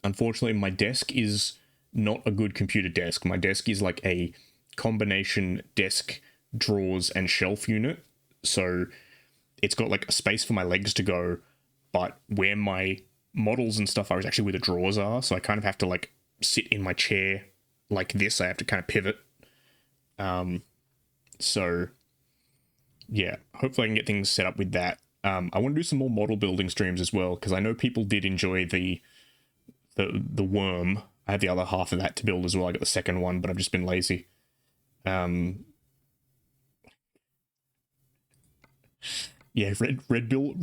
unfortunately my desk is not a good computer desk. My desk is like a combination desk, drawers, and shelf unit. So it's got like a space for my legs to go, but where my models and stuff are is actually where the drawers are. So I kind of have to like sit in my chair like this. I have to kind of pivot. So yeah, hopefully I can get things set up with that. I want to do some more model building streams as well, because I know people did enjoy the worm. I had the other half of that to build as well. I got the second one, but I've just been lazy. Yeah, red bill.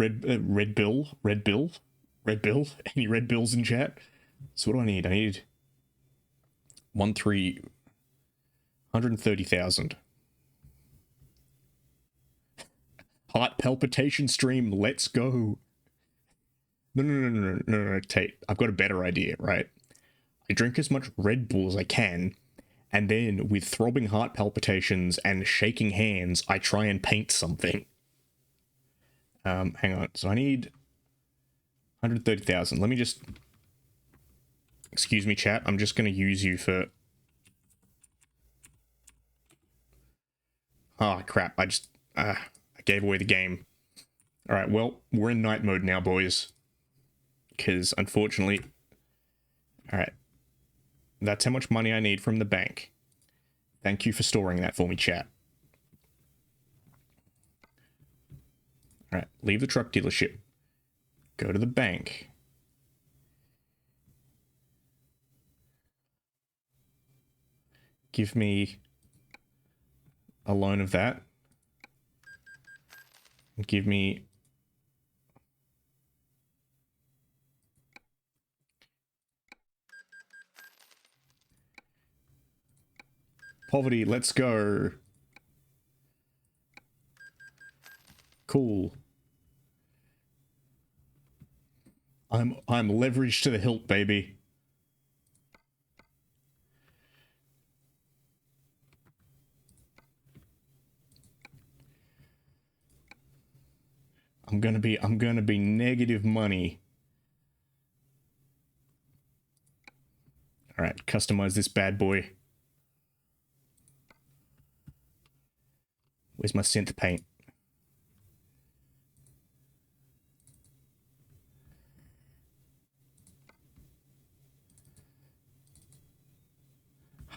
Any red bills in chat? So what do I need? I need 130,000. Heart palpitation stream. Let's go. No, Tate. I've got a better idea, right? I drink as much Red Bull as I can, and then with throbbing heart palpitations and shaking hands, I try and paint something. Hang on. So I need 130,000. Let me just... Excuse me, chat. I'm just going to use you for... Oh, crap. I gave away the game. Alright, well, we're in night mode now, boys. Because, unfortunately... Alright. That's how much money I need from the bank. Thank you for storing that for me, chat. Alright, leave the truck dealership. Go to the bank. Give me a loan of that. Give me... Poverty, let's go. Cool. I'm leveraged to the hilt, baby. I'm gonna be negative money. Alright, customize this bad boy. Where's my synth paint?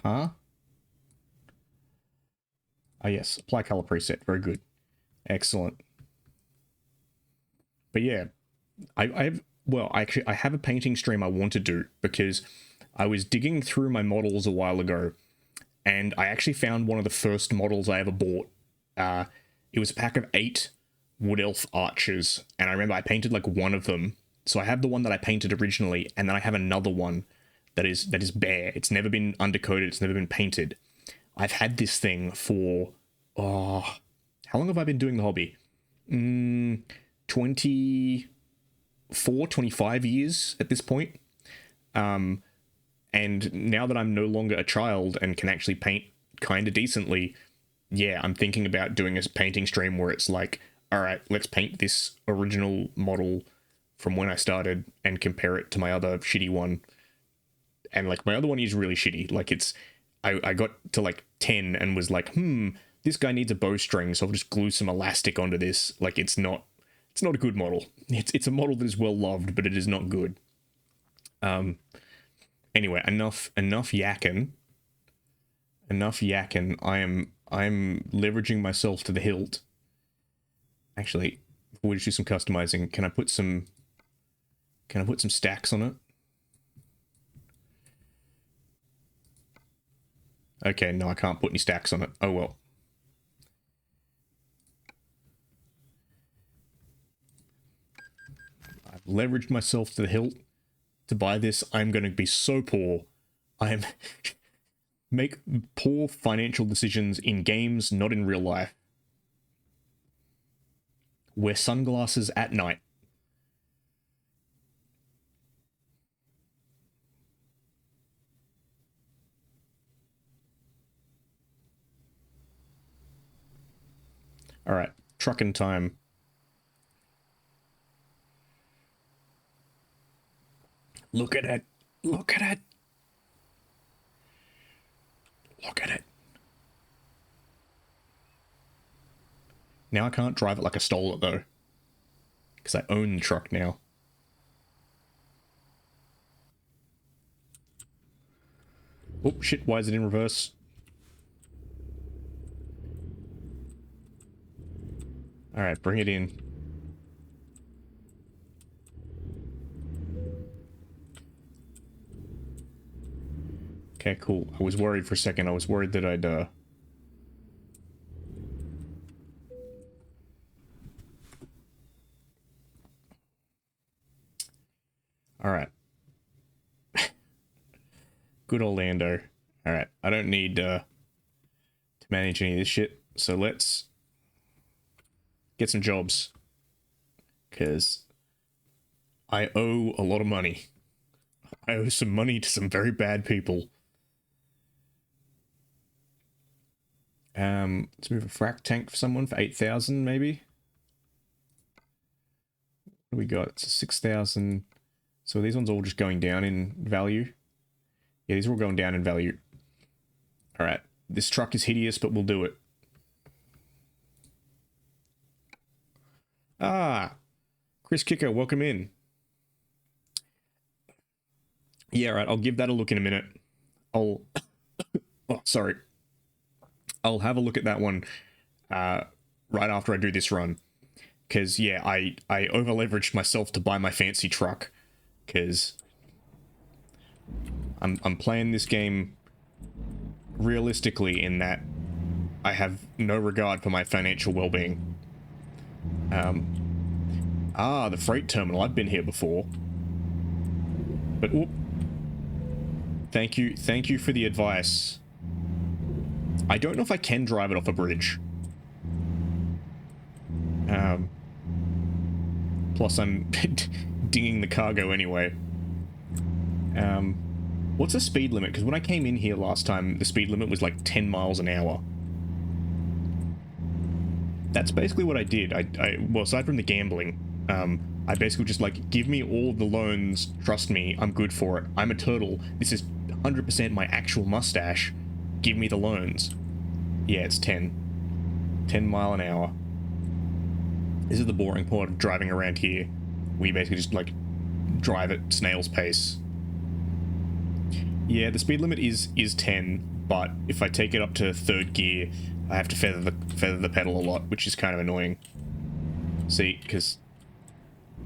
Huh? Oh yes, apply color preset. Very good. Excellent. But yeah, I have a painting stream I want to do because I was digging through my models a while ago, and I actually found one of the first models I ever bought. It was a pack of 8 Wood Elf archers, and I remember I painted like one of them. So I have the one that I painted originally, and then I have another one that is bare. It's never been undercoated. It's never been painted. I've had this thing for how long have I been doing the hobby? 25 years at this point. And now that I'm no longer a child and can actually paint kind of decently, yeah, I'm thinking about doing a painting stream where it's like, all right, let's paint this original model from when I started and compare it to my other shitty one. And like my other one is really shitty. Like I got to like 10 and was like, this guy needs a bowstring, so I'll just glue some elastic onto this. Like it's not a good model. It's a model that is well loved, but it is not good. Anyway, enough yakking. Enough yakking. I'm leveraging myself to the hilt. Actually, before we just do some customizing, can I put some stacks on it? Okay, no, I can't put any stacks on it. Oh well. I've leveraged myself to the hilt to buy this. I'm going to be so poor. Make poor financial decisions in games, not in real life. Wear sunglasses at night. All right, trucking time. Look at it. Look at it. Look at it. Now I can't drive it like I stole it, though. Because I own the truck now. Oh, shit. Why is it in reverse? Alright, bring it in. Okay, cool. I was worried for a second. I was worried that I'd, Alright. Good old Lando. Alright, I don't need, to manage any of this shit. So let's get some jobs. Because I owe a lot of money. I owe some money to some very bad people. Let's move a frack tank for someone for 8,000, maybe. What do we got? It's a 6,000. So these ones all just going down in value. Yeah, these are all going down in value. All right, this truck is hideous, but we'll do it. Ah, Chris Kicker, welcome in. Yeah, right, I'll give that a look in a minute. Oh, sorry. I'll have a look at that one right after I do this run. Because, yeah, I over-leveraged myself to buy my fancy truck. Because I'm playing this game realistically in that I have no regard for my financial well-being. The freight terminal. I've been here before. But, whoop. Thank you for the advice. I don't know if I can drive it off a bridge. Plus I'm dinging the cargo anyway. What's the speed limit? Because when I came in here last time, the speed limit was like 10 miles an hour. That's basically what I did. Well, aside from the gambling, I basically just like, give me all the loans, trust me, I'm good for it. I'm a turtle. This is 100% my actual mustache. Give me the loans. Yeah, it's 10. 10 mile an hour. This is the boring part of driving around here. We basically just like drive at snail's pace. Yeah, the speed limit is 10, but if I take it up to third gear, I have to feather the pedal a lot, which is kind of annoying. See, because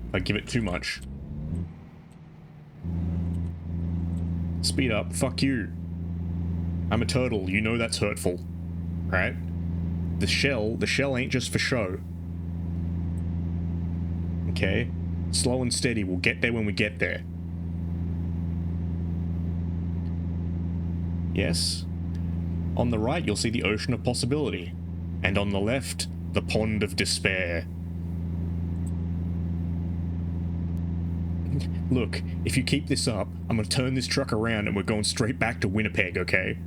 if I give it too much, speed up, fuck you. I'm a turtle, you know that's hurtful, right? The shell ain't just for show. Okay? Slow and steady, we'll get there when we get there. Yes. On the right, you'll see the ocean of possibility. And on the left, the pond of despair. Look, if you keep this up, I'm gonna turn this truck around and we're going straight back to Winnipeg, okay?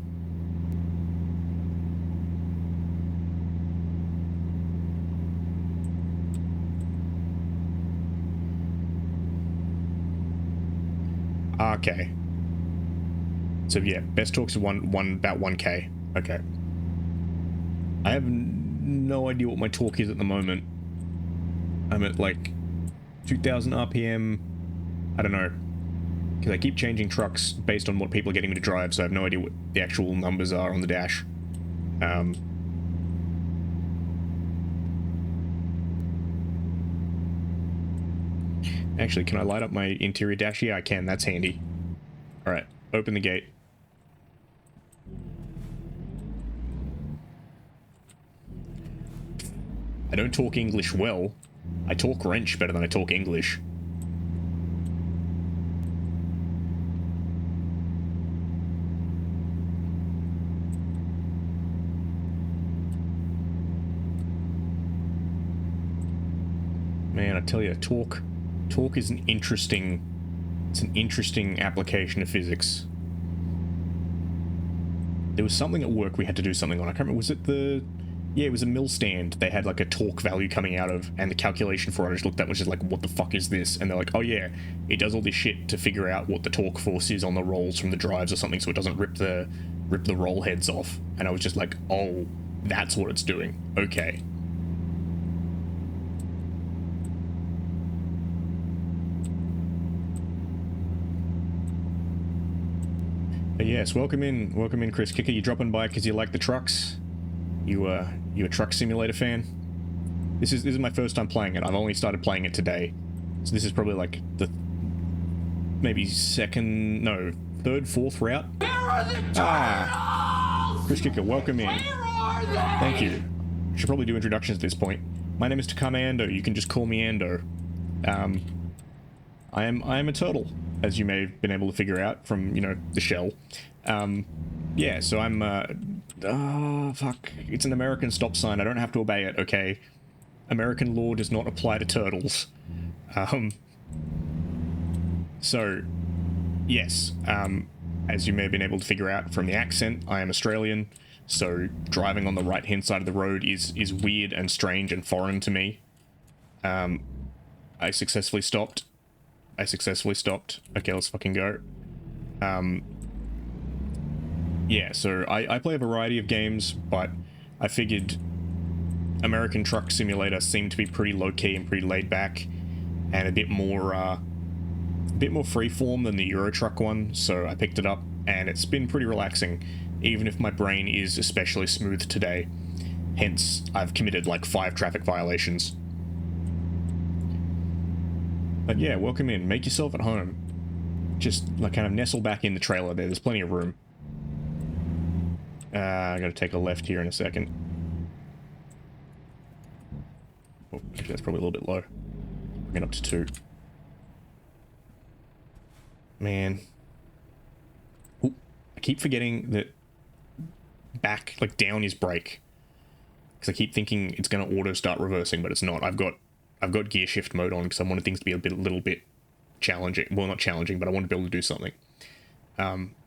Okay. So yeah, best torque's about 1k. Okay. I have no idea what my torque is at the moment. I'm at like 2000 RPM. I don't know. Because I keep changing trucks based on what people are getting me to drive, so I have no idea what the actual numbers are on the dash. Actually, can I light up my interior dash? Yeah, I can. That's handy. Alright, open the gate. I don't talk English well. I talk wrench better than I talk English. Man, I tell you, talk is an interesting application of physics. There was something at work we had to do something on. I can't remember, was it the... Yeah, it was a mill stand. They had like a torque value coming out of, and the calculation for it I just looked at was just like, what the fuck is this? And they're like, oh yeah, it does all this shit to figure out what the torque force is on the rolls from the drives or something, so it doesn't rip the roll heads off. And I was just like, oh, that's what it's doing. Okay. But yes, welcome in, Chris Kicker. You dropping by because you like the trucks? You a truck simulator fan? This is my first time playing it. I've only started playing it today, so this is probably like the maybe third, fourth route. Where are the turtles? Chris Kicker, welcome in. Where are they? Thank you. Should probably do introductions at this point. My name is Takama Ando. You can just call me Ando. I am a turtle, as you may have been able to figure out from, you know, the shell. Yeah, so I'm, fuck. It's an American stop sign. I don't have to obey it, okay? American law does not apply to turtles. So, yes, as you may have been able to figure out from the accent, I am Australian, so driving on the right-hand side of the road is weird and strange and foreign to me. I successfully stopped. Okay, let's fucking go. Yeah, so I play a variety of games, but I figured American Truck Simulator seemed to be pretty low-key and pretty laid-back, and a bit more freeform than the Euro Truck one, so I picked it up, and it's been pretty relaxing, even if my brain is especially smooth today. Hence, I've committed like 5 traffic violations. But yeah, welcome in. Make yourself at home. Just like kind of nestle back in the trailer there. There's plenty of room. I gotta take a left here in a second. Oh, actually, that's probably a little bit low. Bring it up to 2. Man. Ooh, I keep forgetting that back, like down is brake. Because I keep thinking it's gonna auto start reversing, but it's not. I've got gear shift mode on because I wanted things to be a little bit challenging. Well, not challenging, but I want to be able to do something.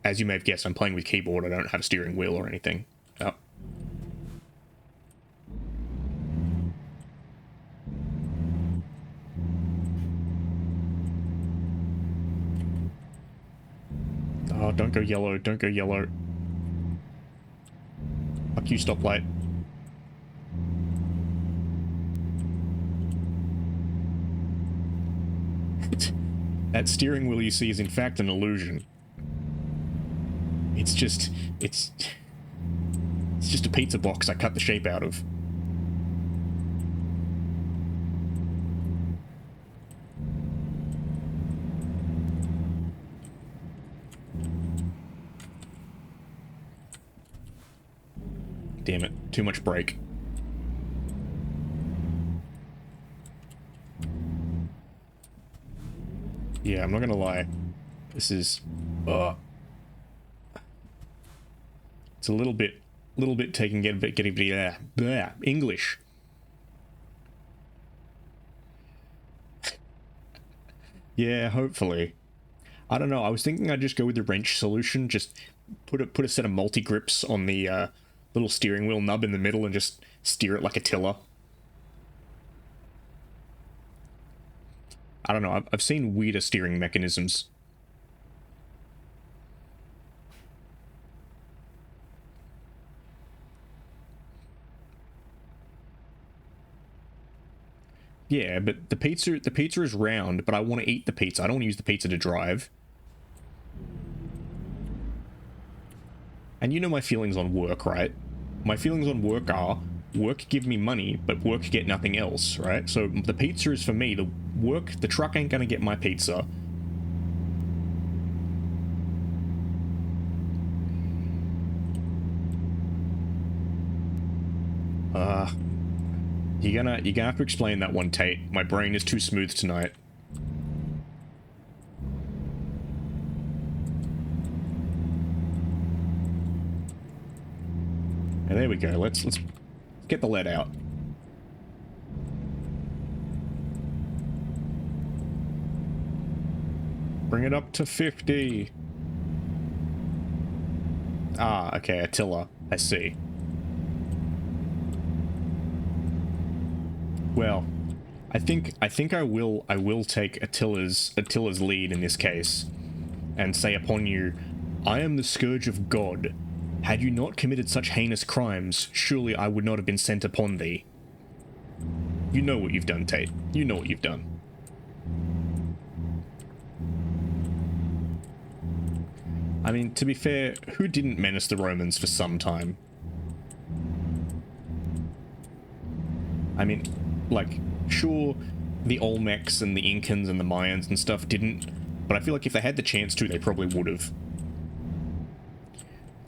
As you may have guessed, I'm playing with keyboard. I don't have a steering wheel or anything. Oh. Oh, don't go yellow. Don't go yellow. Fuck you, stoplight. That steering wheel you see is in fact an illusion. It's just a pizza box I cut the shape out of. Damn it, too much brake. Yeah, I'm not gonna lie. This is... it's a little bit taking getting English. Yeah, hopefully. I don't know, I was thinking I'd just go with the wrench solution, just put a set of multi-grips on the little steering wheel nub in the middle and just steer it like a tiller. I don't know, I've seen weirder steering mechanisms. Yeah, but the pizza is round, but I want to eat the pizza. I don't want to use the pizza to drive. And you know my feelings on work, right? My feelings on work are, work give me money, but work get nothing else, right? So the pizza is for me, the truck ain't gonna get my pizza. You're gonna have to explain that one, Tate. My brain is too smooth tonight. And there we go. Let's get the lead out. Bring it up to 50. Ah, okay, Attila. I see. Well, I think I will take Attila's lead in this case, and say upon you, I am the scourge of God. Had you not committed such heinous crimes, surely I would not have been sent upon thee. You know what you've done, Tate. You know what you've done. I mean, to be fair, who didn't menace the Romans for some time? I mean, like, sure, the Olmecs and the Incans and the Mayans and stuff didn't, but I feel like if they had the chance to, they probably would have.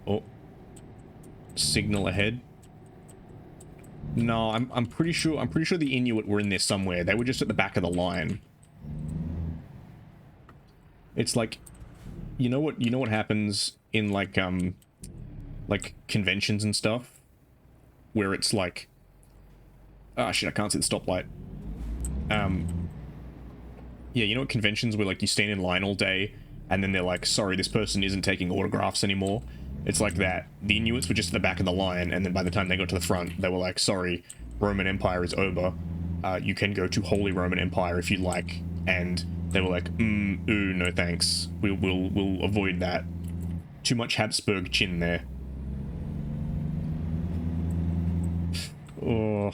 Oh. Signal ahead. No, I'm pretty sure the Inuit were in there somewhere. They were just at the back of the line. It's like, you know what happens in like conventions and stuff, where it's like, ah, shit, I can't see the stoplight. Yeah, you know what conventions where like you stand in line all day and then they're like, sorry, this person isn't taking autographs anymore. It's like that. The Inuits were just at the back of the line, and then by the time they got to the front, they were like, sorry, Roman Empire is over. You can go to Holy Roman Empire if you like. And they were like, ooh, no thanks. We'll avoid that. Too much Habsburg chin there. Oh.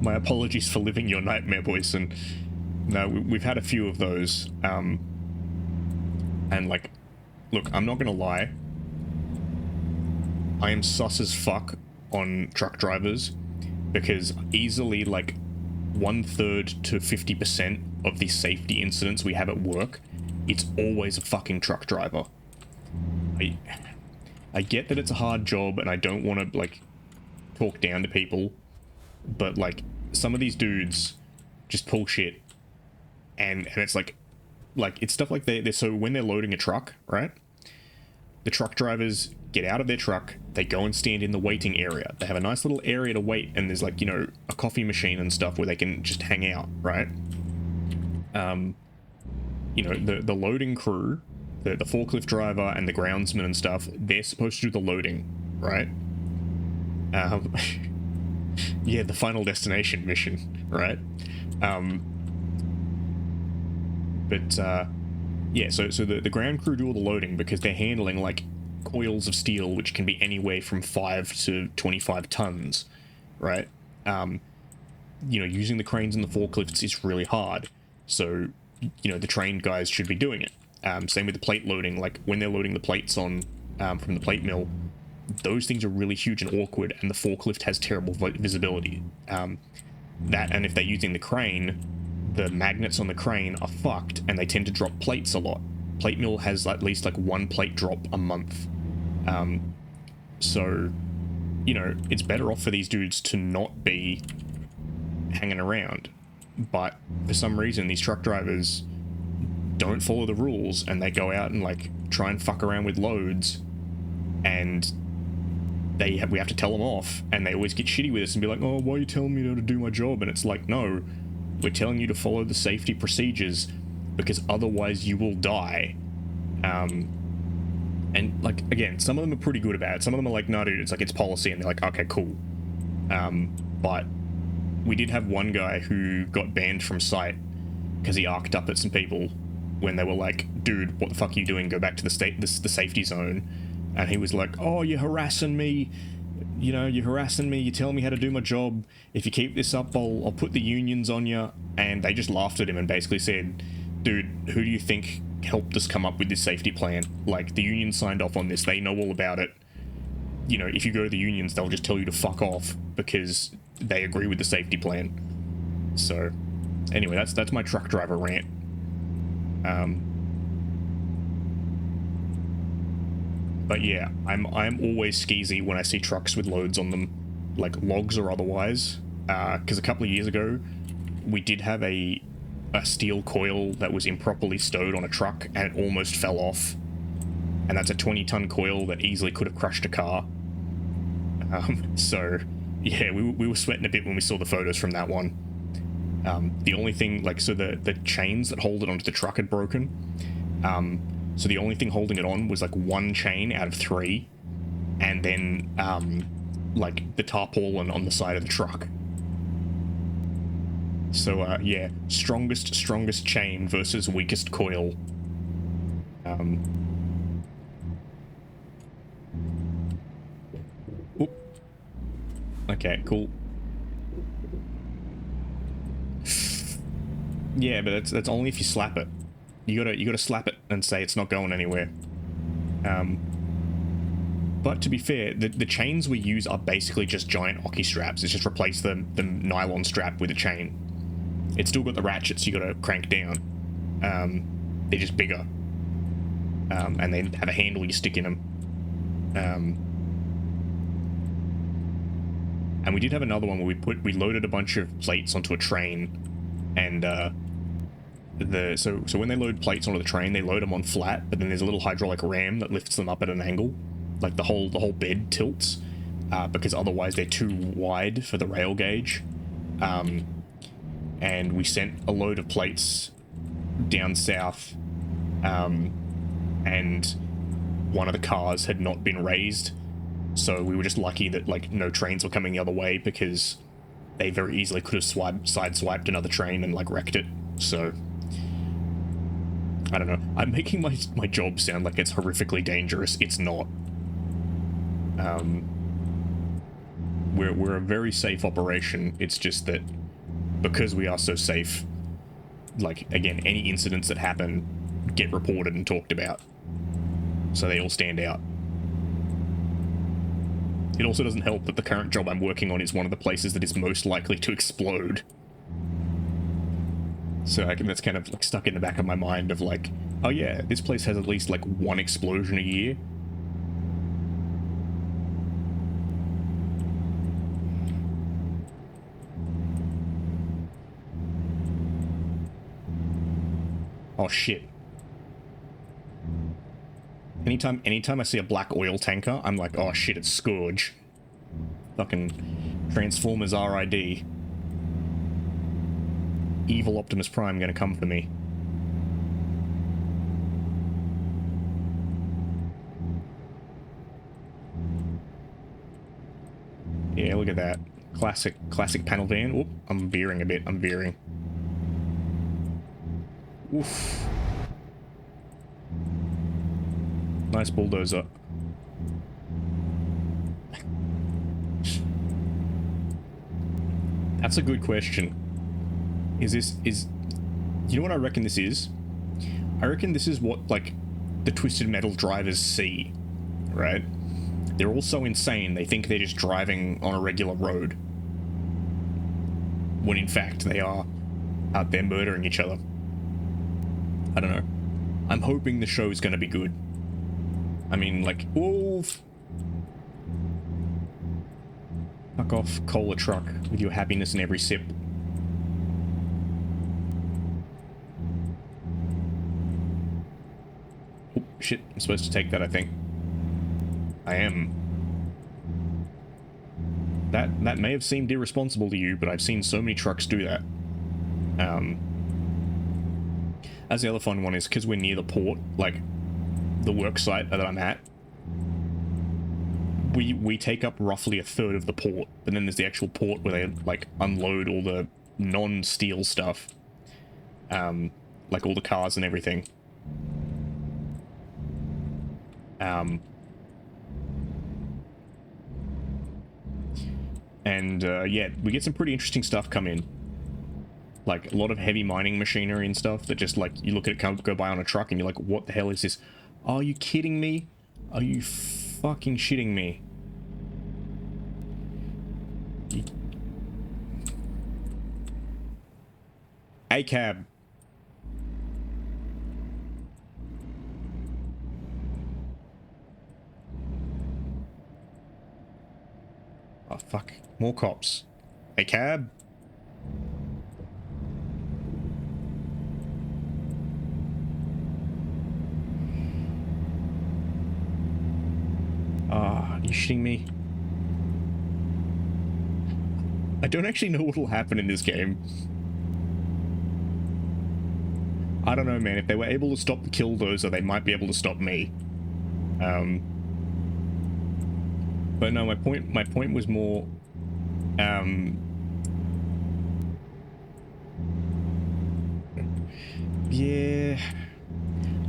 My apologies for living your nightmare, Boyson. No, we've had a few of those. And like, look, I'm not gonna lie. I am sus as fuck on truck drivers, because easily like 1/3 to 50% of the safety incidents we have at work, it's always a fucking truck driver. I get that it's a hard job and I don't want to like talk down to people, but like some of these dudes just pull shit, and it's like it's stuff like they're so when they're loading a truck, right? The truck drivers get out of their truck, they go and stand in the waiting area. They have a nice little area to wait, and there's like, you know, a coffee machine and stuff where they can just hang out, right? You know, the loading crew, the forklift driver and the groundsman and stuff, they're supposed to do the loading, right? Yeah, the Final Destination mission, right? Yeah, so the ground crew do all the loading because they're handling like coils of steel which can be anywhere from 5 to 25 tons, right? You know, using the cranes and the forklifts is really hard, so you know the trained guys should be doing it. Same with the plate loading. Like when they're loading the plates on from the plate mill, those things are really huge and awkward, and the forklift has terrible visibility. That, and if they're using the crane, the magnets on the crane are fucked, and they tend to drop plates a lot. Plate mill has at least like one plate drop a month. So, you know, it's better off for these dudes to not be hanging around. But for some reason, these truck drivers don't follow the rules, and they go out and like try and fuck around with loads, and we have to tell them off, and they always get shitty with us and be like, oh, why are you telling me to do my job? And it's like, no, we're telling you to follow the safety procedures, because otherwise you will die. And like, again, some of them are pretty good about it. Some of them are like, no, dude, it's like, it's policy, and they're like, okay, cool. But we did have one guy who got banned from site because he arced up at some people when they were like, dude, what the fuck are you doing? Go back to the safety zone. And he was like, oh, you're harassing me. You know, you're harassing me. You're telling me how to do my job. If you keep this up, I'll put the unions on you. And they just laughed at him and basically said, dude, who do you think helped us come up with this safety plan? Like, the union signed off on this. They know all about it. You know, if you go to the unions, they'll just tell you to fuck off because they agree with the safety plan. So, anyway, that's my truck driver rant. But yeah, I'm always skeezy when I see trucks with loads on them, like logs or otherwise. Because a couple of years ago, we did have a steel coil that was improperly stowed on a truck, and it almost fell off. And that's a 20-ton coil that easily could have crushed a car. So yeah, we were sweating a bit when we saw the photos from that one. The only thing, like, so the chains that hold it onto the truck had broken. So the only thing holding it on was like one chain out of 3, and then like the tarpaulin on the side of the truck. So yeah, strongest chain versus weakest coil. Oop. Okay, cool. Yeah, but that's only if you slap it. You gotta slap it and say it's not going anywhere. But to be fair, the chains we use are basically just giant hockey straps. It's just replace the nylon strap with a chain. It's still got the ratchets you gotta crank down. They're just bigger. And they have a handle you stick in them. And we did have another one where we loaded a bunch of plates onto a train, and so when they load plates onto the train, they load them on flat, but then there's a little hydraulic ram that lifts them up at an angle, like the whole bed tilts, because otherwise they're too wide for the rail gauge. And we sent a load of plates down south, and one of the cars had not been raised, so we were just lucky that like no trains were coming the other way, because they very easily could have sideswiped another train and like wrecked it. So I don't know. I'm making my job sound like it's horrifically dangerous. It's not. We're a very safe operation. It's just that because we are so safe, like, again, any incidents that happen get reported and talked about, so they all stand out. It also doesn't help that the current job I'm working on is one of the places that is most likely to explode. So that's kind of like stuck in the back of my mind of like, oh yeah, this place has at least like one explosion a year. Oh shit. Anytime I see a black oil tanker, I'm like, oh shit, it's Scourge. Fucking Transformers RID. Evil Optimus Prime gonna come for me. Yeah, look at that. Classic panel van. Oop, I'm veering a bit. I'm veering. Oof. Nice bulldozer. That's a good question. You know what I reckon this is? I reckon this is what, like, the Twisted Metal drivers see, right? They're all so insane, they think they're just driving on a regular road. When in fact, they are out there murdering each other. I don't know. I'm hoping the show is going to be good. I mean, like, wolf. Fuck off, cola truck, with your happiness in every sip. Oh, shit, I'm supposed to take that, I think. I am. That may have seemed irresponsible to you, but I've seen so many trucks do that. As the other fun one is, because we're near the port, like, the work site that I'm at, we take up roughly a third of the port, but then there's the actual port where they, like, unload all the non-steel stuff. Like all the cars and everything. Yeah, we get some pretty interesting stuff come in. Like, a lot of heavy mining machinery and stuff that just, like, you look at it go by on a truck and you're like, what the hell is this? Are you kidding me? Are you fucking shitting me? A cab. Oh, fuck. More cops. A cab. Ah, are you shitting me? I don't actually know what will happen in this game. I don't know, man. If they were able to stop the Killdozer, they might be able to stop me. But no, my point was more, yeah,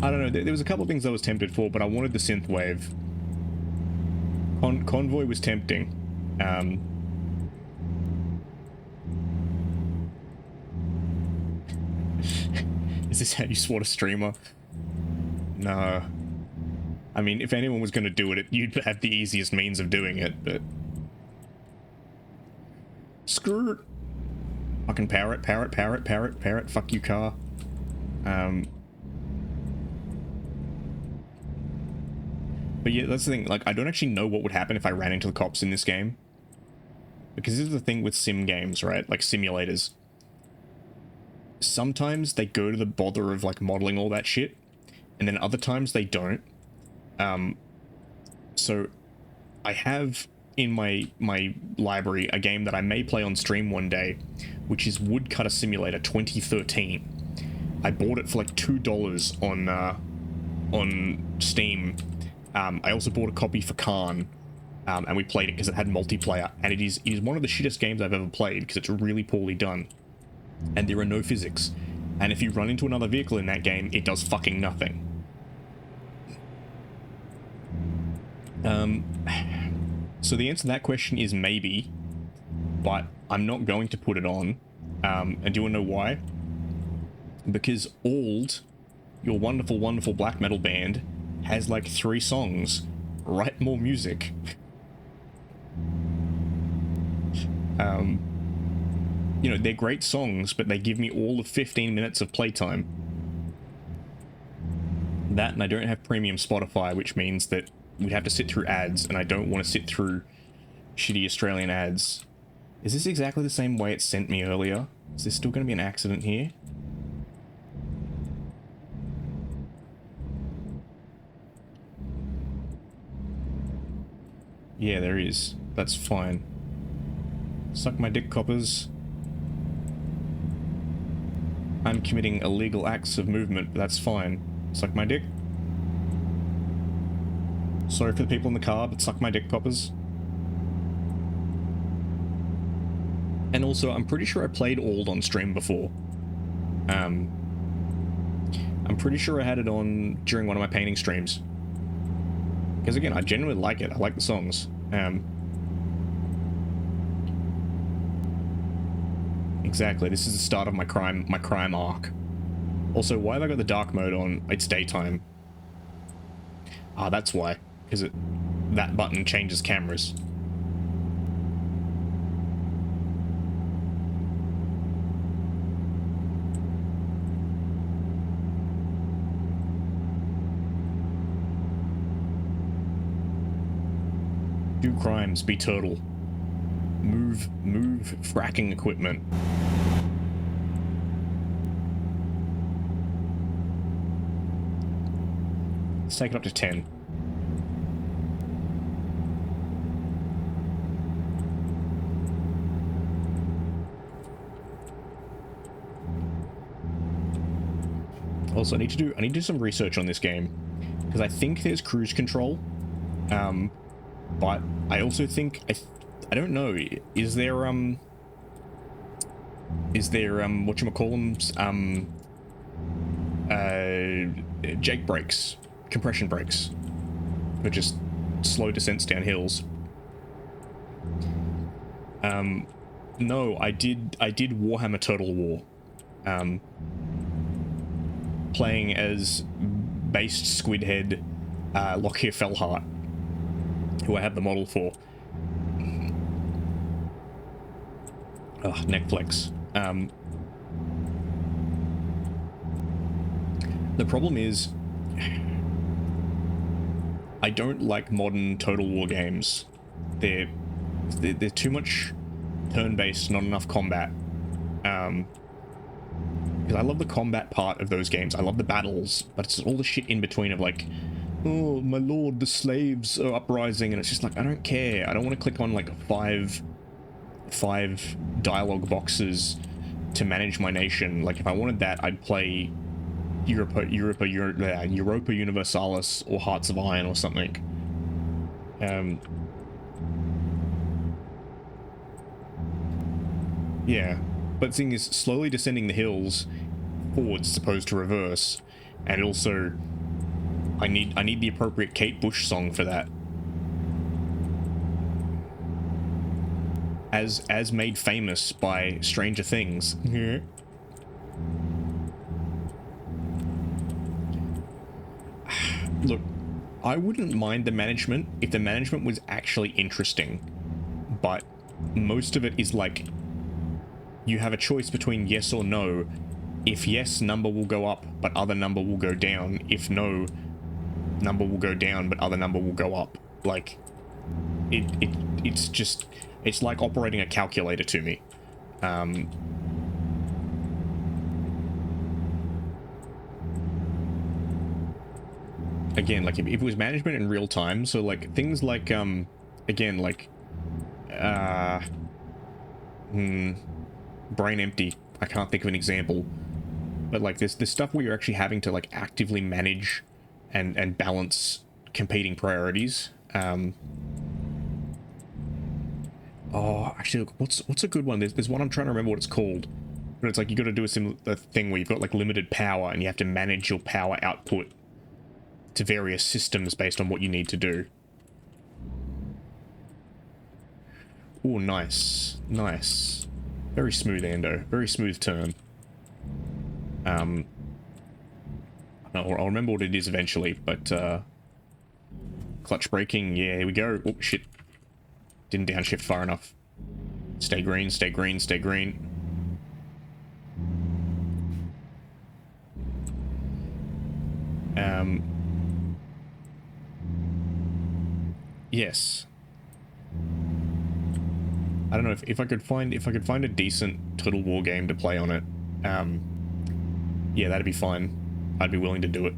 I don't know. There was a couple of things I was tempted for, but I wanted the synthwave. Convoy was tempting. Is this how you swat a streamer? No. I mean, if anyone was going to do it, you'd have the easiest means of doing it, but... Screw it. Fucking parrot, parrot, parrot, parrot, parrot, fuck you, car. But yeah, that's the thing, like, I don't actually know what would happen if I ran into the cops in this game. Because this is the thing with sim games, right? Like, simulators. Sometimes they go to the bother of, like, modeling all that shit, and then other times they don't. So I have in my library a game that I may play on stream one day, which is Woodcutter Simulator 2013. I bought it for like $2 on Steam. I also bought a copy for Khan, and we played it because it had multiplayer, and it is one of the shittest games I've ever played because it's really poorly done, and there are no physics, and if you run into another vehicle in that game, it does fucking nothing. So the answer to that question is maybe, but I'm not going to put it on. And do you want to know why? Because Ald, your wonderful, wonderful black metal band, has like 3 songs. Write more music. You know, they're great songs, but they give me all of 15 minutes of playtime. That, and I don't have premium Spotify, which means that we'd have to sit through ads, and I don't want to sit through shitty Australian ads. Is this exactly the same way it sent me earlier? Is there still going to be an accident here? Yeah, there is. That's fine. Suck my dick, coppers. I'm committing illegal acts of movement, but that's fine. Suck my dick. Sorry for the people in the car, but suck my dick, coppers. And also, I'm pretty sure I played Ald on stream before. I'm pretty sure I had it on during one of my painting streams. Because again, I genuinely like it. I like the songs. Exactly. This is the start of my crime arc. Also, why have I got the dark mode on? It's daytime. Ah, that's why. Because that button changes cameras. Do crimes, be turtle. Move fracking equipment. Let's take it up to 10. Also, I need to do some research on this game, because I think there's cruise control, but I also think I don't know. Is there whatchamacallums, Jake brakes, compression brakes, for just slow descents down hills? No, I did Warhammer Total War, playing as based Squidhead, Lockheed Fellhart, who I have the model for. Oh, Netflix. The problem is, I don't like modern Total War games. They're too much turn-based, not enough combat. Because I love the combat part of those games. I love the battles, but it's all the shit in between of like, oh my lord, the slaves are uprising, and it's just like, I don't care. I don't want to click on like five dialogue boxes to manage my nation. Like, if I wanted that, I'd play Europa Universalis or Hearts of Iron or something. Yeah, but the thing is, slowly descending the hills forwards as opposed to reverse, and also I need the appropriate Kate Bush song for that. As made famous by Stranger Things. Look, I wouldn't mind the management if the management was actually interesting, but most of it is like, you have a choice between yes or no. If yes, number will go up, but other number will go down. If no, number will go down, but other number will go up. Like, it's just, it's like operating a calculator to me. Again, like, if it was management in real time, so like things like again, like brain empty, I can't think of an example, but like this stuff where you're actually having to like actively manage and balance competing priorities. Oh, actually, look, what's a good one? There's one, I'm trying to remember what it's called, but it's like you got to do a similar thing where you've got like limited power and you have to manage your power output to various systems based on what you need to do. Oh, nice, nice, very smooth, Ando, very smooth turn. I'll remember what it is eventually, but clutch braking, yeah, here we go. Oh shit, didn't downshift far enough. Stay green, stay green, stay green. Yes. I don't know if I could find a decent Total War game to play on it. Yeah, that'd be fine. I'd be willing to do it.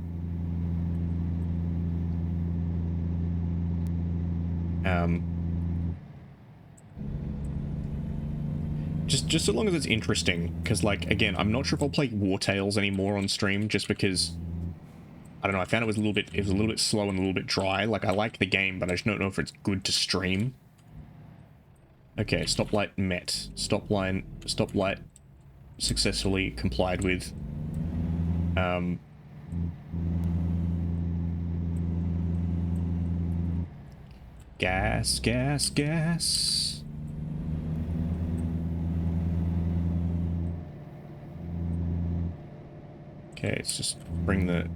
Just so long as it's interesting, because like, again, I'm not sure if I'll play War Tales anymore on stream, just because I don't know, I found it was a little bit slow and a little bit dry. Like, I like the game, but I just don't know if it's good to stream. Okay, stoplight met. Stoplight successfully complied with. Gas, gas, gas. Okay, let's just bring the...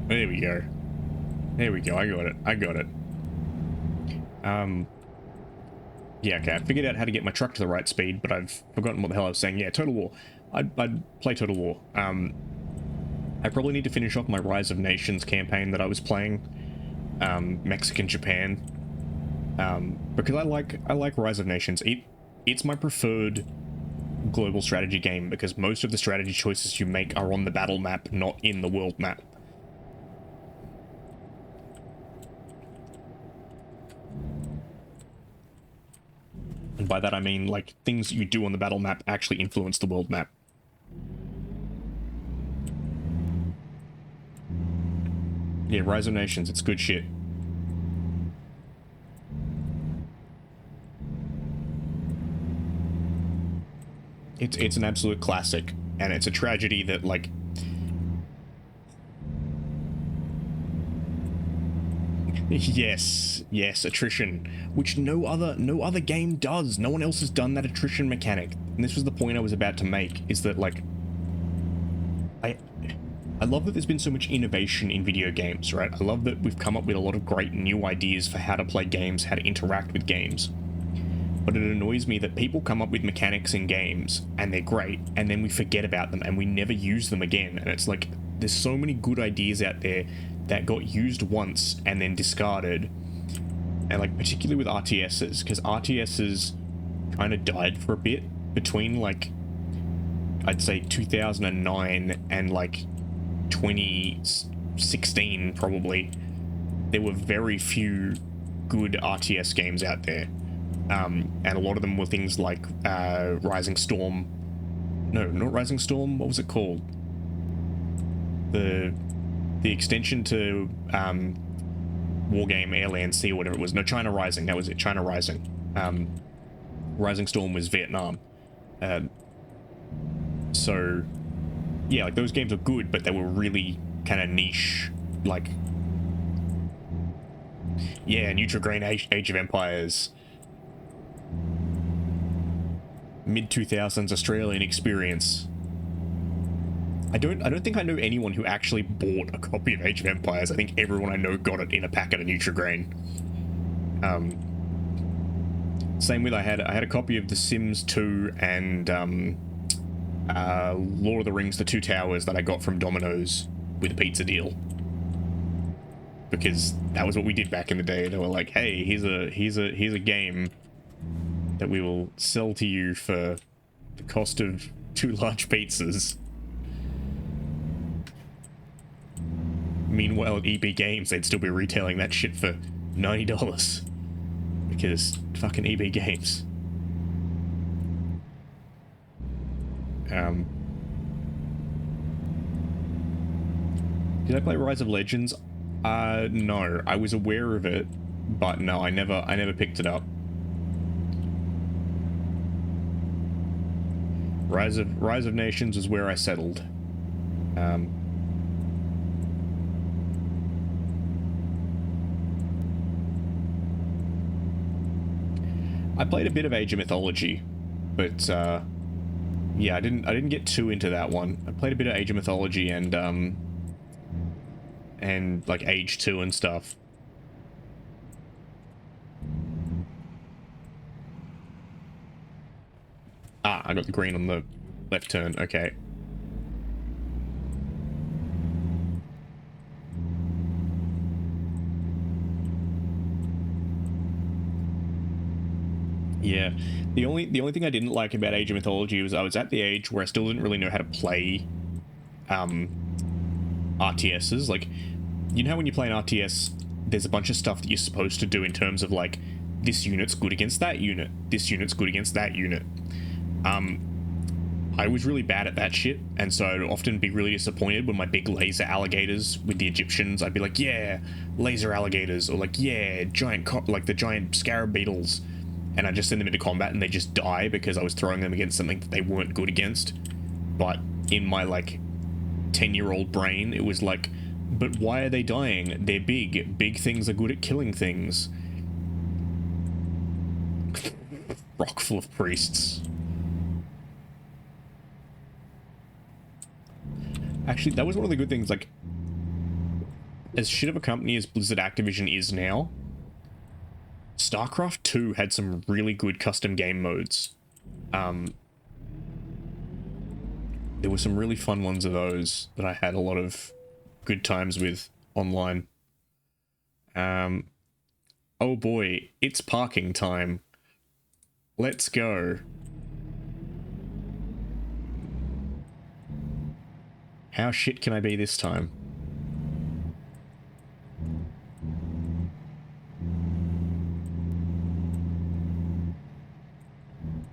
There we go. There we go. I got it. I got it. Yeah, okay. I figured out how to get my truck to the right speed, but I've forgotten what the hell I was saying. Yeah, Total War. I'd play Total War. I probably need to finish off my Rise of Nations campaign that I was playing. Mexican Japan. Because I like Rise of Nations. It's my preferred global strategy game because most of the strategy choices you make are on the battle map, not in the world map. And by that I mean, like, things you do on the battle map actually influence the world map. Yeah, Rise of Nations, it's good shit. It's an absolute classic, and it's a tragedy that, like... Yes, attrition, which no other game does. No one else has done that attrition mechanic. And this was the point I was about to make, is that, like, I love that there's been so much innovation in video games, right? I love that we've come up with a lot of great new ideas for how to play games, how to interact with games. But it annoys me that people come up with mechanics in games, and they're great, and then we forget about them, and we never use them again. And it's like, there's so many good ideas out there that got used once and then discarded. And, like, particularly with RTSs, because RTSs kind of died for a bit between, like, I'd say 2009 and, like, 2016, probably. There were very few good RTS games out there. And a lot of them were things like Rising Storm. No, not Rising Storm. What was it called? The extension to Wargame Airland Sea or whatever it was. No, China Rising. That was it. China Rising. Rising Storm was Vietnam. So, yeah, like, those games are good, but they were really kind of niche. Like, yeah, Nutrigrain Age of Empires. Mid-2000s Australian experience. I don't think I know anyone who actually bought a copy of Age of Empires. I think everyone I know got it in a packet of Nutrigrain. Same with I had a copy of The Sims 2 and Lord of the Rings: The Two Towers that I got from Domino's with a pizza deal. Because that was what we did back in the day. They were like, "Hey, here's a game that we will sell to you for the cost of 2 large pizzas." Meanwhile, at EB Games, they'd still be retailing that shit for $90. Because fucking EB Games. Did I play Rise of Legends? No. I was aware of it, but no, I never picked it up. Rise of Nations is where I settled. I played a bit of Age of Mythology, but yeah, I didn't get too into that one. I played a bit of Age of Mythology and like Age 2 and stuff. Ah, I got the green on the left turn. Okay. Yeah, the only thing I didn't like about Age of Mythology was I was at the age where I still didn't really know how to play RTSs. Like, you know how when you play an RTS, there's a bunch of stuff that you're supposed to do in terms of, like, this unit's good against that unit, this unit's good against that unit. I was really bad at that shit, and so I'd often be really disappointed when my big laser alligators with the Egyptians, I'd be like, yeah, laser alligators, or like, yeah, like the giant scarab beetles. And I just send them into combat and they just die because I was throwing them against something that they weren't good against. But in my like 10-year-old brain. It was like, but why are they dying? They're big. Big things are good at killing things. Rock full of priests. Actually, that was one of the good things, like, as shit of a company as Blizzard Activision is now, StarCraft 2 had some really good custom game modes. There were some really fun ones of those that I had a lot of good times with online. Oh boy, it's parking time. Let's go. How shit can I be this time?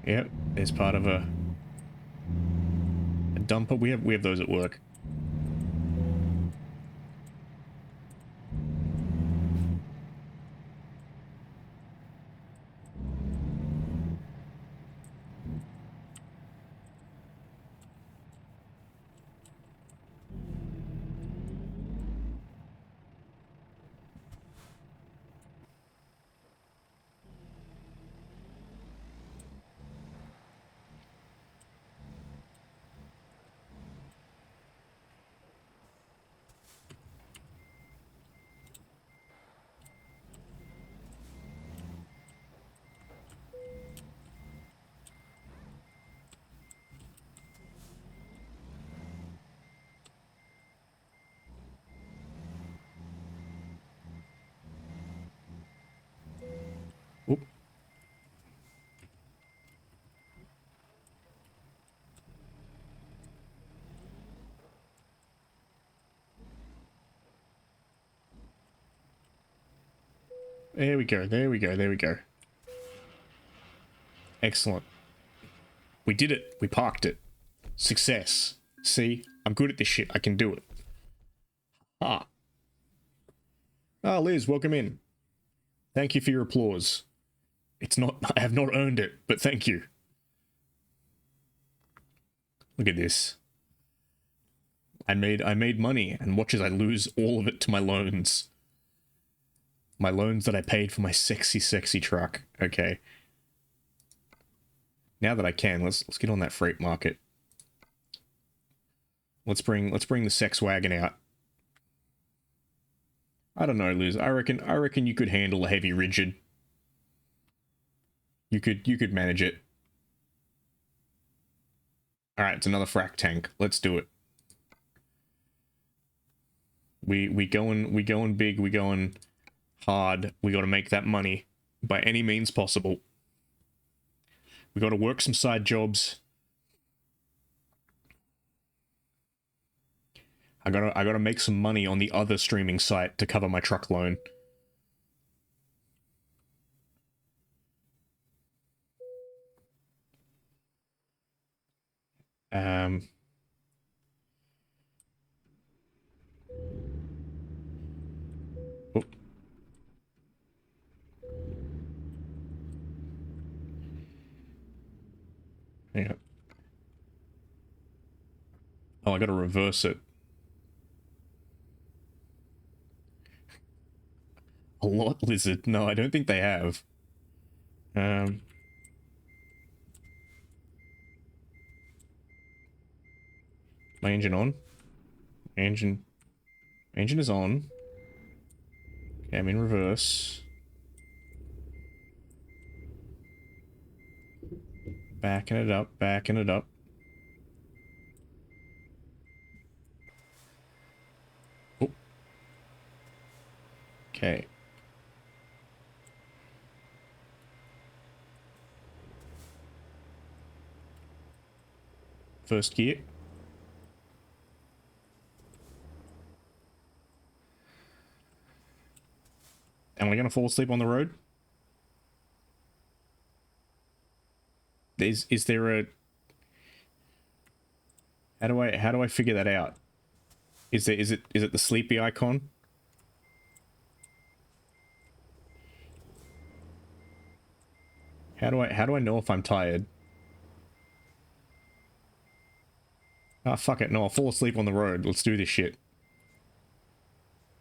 Yep, there's part of a dumper. We have those at work. Oop. There we go, there we go, there we go. Excellent. We did it. We parked it. Success. See? I'm good at this shit. I can do it. Ah. Ah, Liz, welcome in. Thank you for your applause. It's not... I have not earned it, but thank you. Look at this. I made money, and watch as I lose all of it to my loans. My loans that I paid for my sexy, sexy truck. Okay. Now that I can, let's get on that freight market. Let's bring the sex wagon out. I don't know, Liz. I reckon you could handle a heavy rigid. You could manage it. All right, it's another frack tank. Let's do it. We going big. We going hard. We got to make that money by any means possible. We got to work some side jobs. I gotta make some money on the other streaming site to cover my truck loan. Oh. Yeah. Oh, I gotta reverse it. A lot, Lizard. No, I don't think they have. My engine on? Engine is on. Okay, I'm in reverse. Backing it up, backing it up. Oh. Okay. First gear. Am I gonna fall asleep on the road? Is there a... How do I figure that out? Is it the sleepy icon? How do I know if I'm tired? Ah, fuck it. No, I'll fall asleep on the road. Let's do this shit.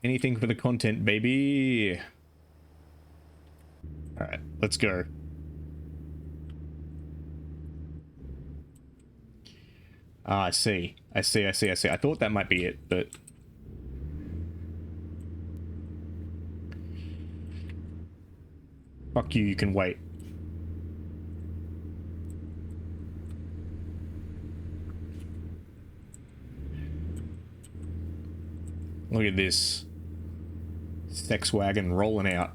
Anything for the content, baby. Alright, let's go. Ah, I see. I thought that might be it, but... Fuck you, you can wait. Look at this. Sex wagon rolling out.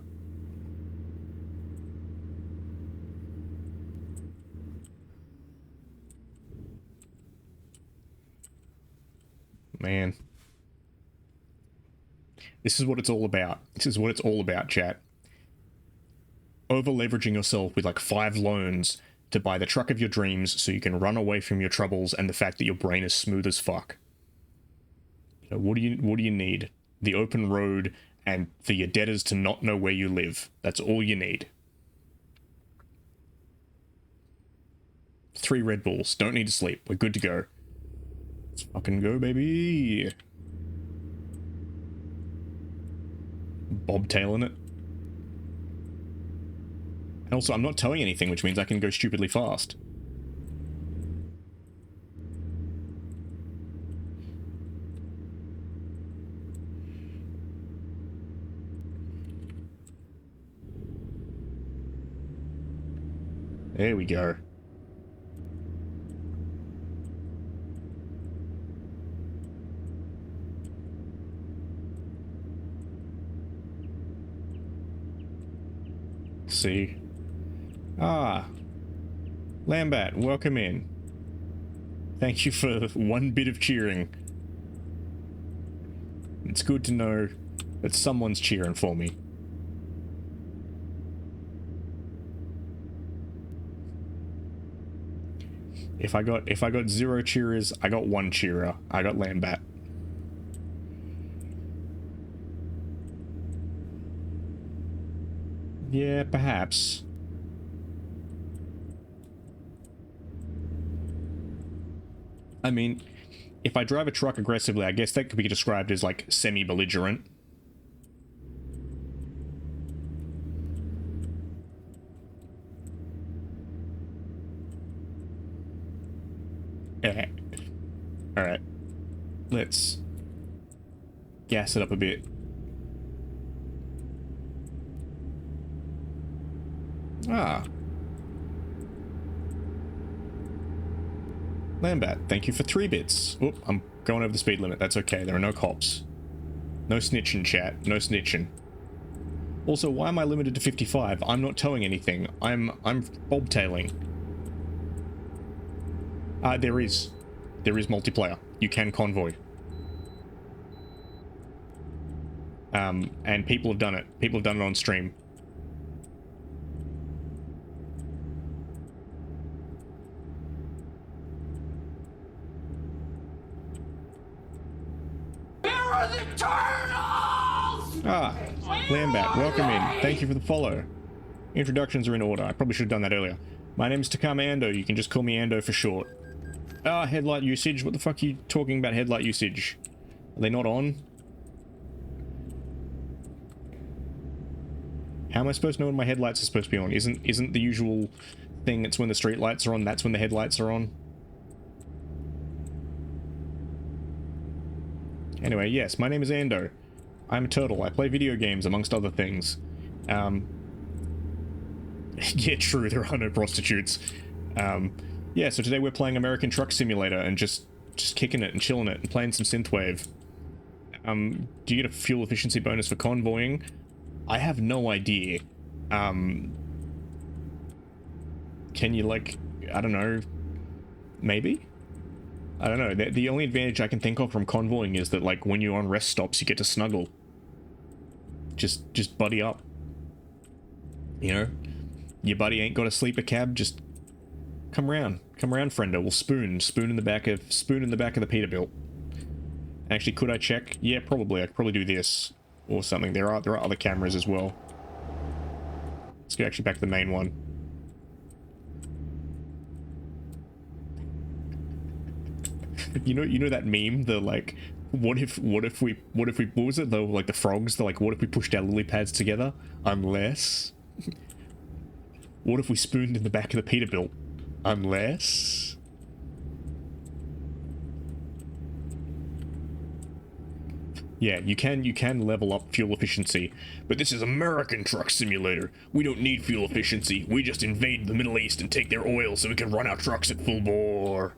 Man. This is what it's all about. This is what it's all about, chat. Over-leveraging yourself with like 5 loans to buy the truck of your dreams so you can run away from your troubles and the fact that your brain is smooth as fuck. You know, what do you need? The open road and for your debtors to not know where you live. That's all you need. 3 Red Bulls. Don't need to sleep. We're good to go. Let's fucking go, baby. Bobtailing it. And also, I'm not towing anything, which means I can go stupidly fast. There we go. See. Ah. Lambat, welcome in. Thank you for 1 bit of cheering. It's good to know that someone's cheering for me. If I got 0 cheerers, I got 1 cheerer. I got Lambat. Yeah, perhaps. I mean, if I drive a truck aggressively, I guess that could be described as like semi-belligerent. Alright. Let's gas it up a bit. Ah. Lambat, thank you for 3 bits. Oop, I'm going over the speed limit. That's okay. There are no cops. No snitching, chat. No snitching. Also, why am I limited to 55? I'm not towing anything. I'm bobtailing. There is multiplayer. You can convoy. And people have done it. People have done it on stream. Where are the turtles? Ah, Lambat, welcome in. Thank you for the follow. Introductions are in order. I probably should have done that earlier. My name's Takama Ando. You can just call me Ando for short. Ah, headlight usage. What the fuck are you talking about headlight usage? Are they not on? How am I supposed to know when my headlights are supposed to be on? Isn't the usual thing it's when the street lights are on, that's when the headlights are on? Anyway, yes, my name is Ando. I'm a turtle. I play video games, amongst other things. Yeah, true, there are no prostitutes. Yeah, so today we're playing American Truck Simulator and just kicking it and chilling it and playing some synthwave. Do you get a fuel efficiency bonus for convoying? I have no idea. Can you, like, I don't know, maybe? I don't know. The only advantage I can think of from convoying is that, like, when you're on rest stops, you get to snuggle. Just buddy up. You know? Your buddy ain't got a sleeper cab, just come round, friendo. We'll spoon in the back of the Peterbilt. Actually, could I check? Yeah, probably. I could probably do this or something. There are other cameras as well. Let's go actually back to the main one. you know that meme, the like, what if we, what was it though, like the frogs, the like, what if we pushed our lily pads together, unless, what if we spooned in the back of the Peterbilt, unless. Yeah, you can level up fuel efficiency, but this is American Truck Simulator. We don't need fuel efficiency. We just invade the Middle East and take their oil so we can run our trucks at full bore.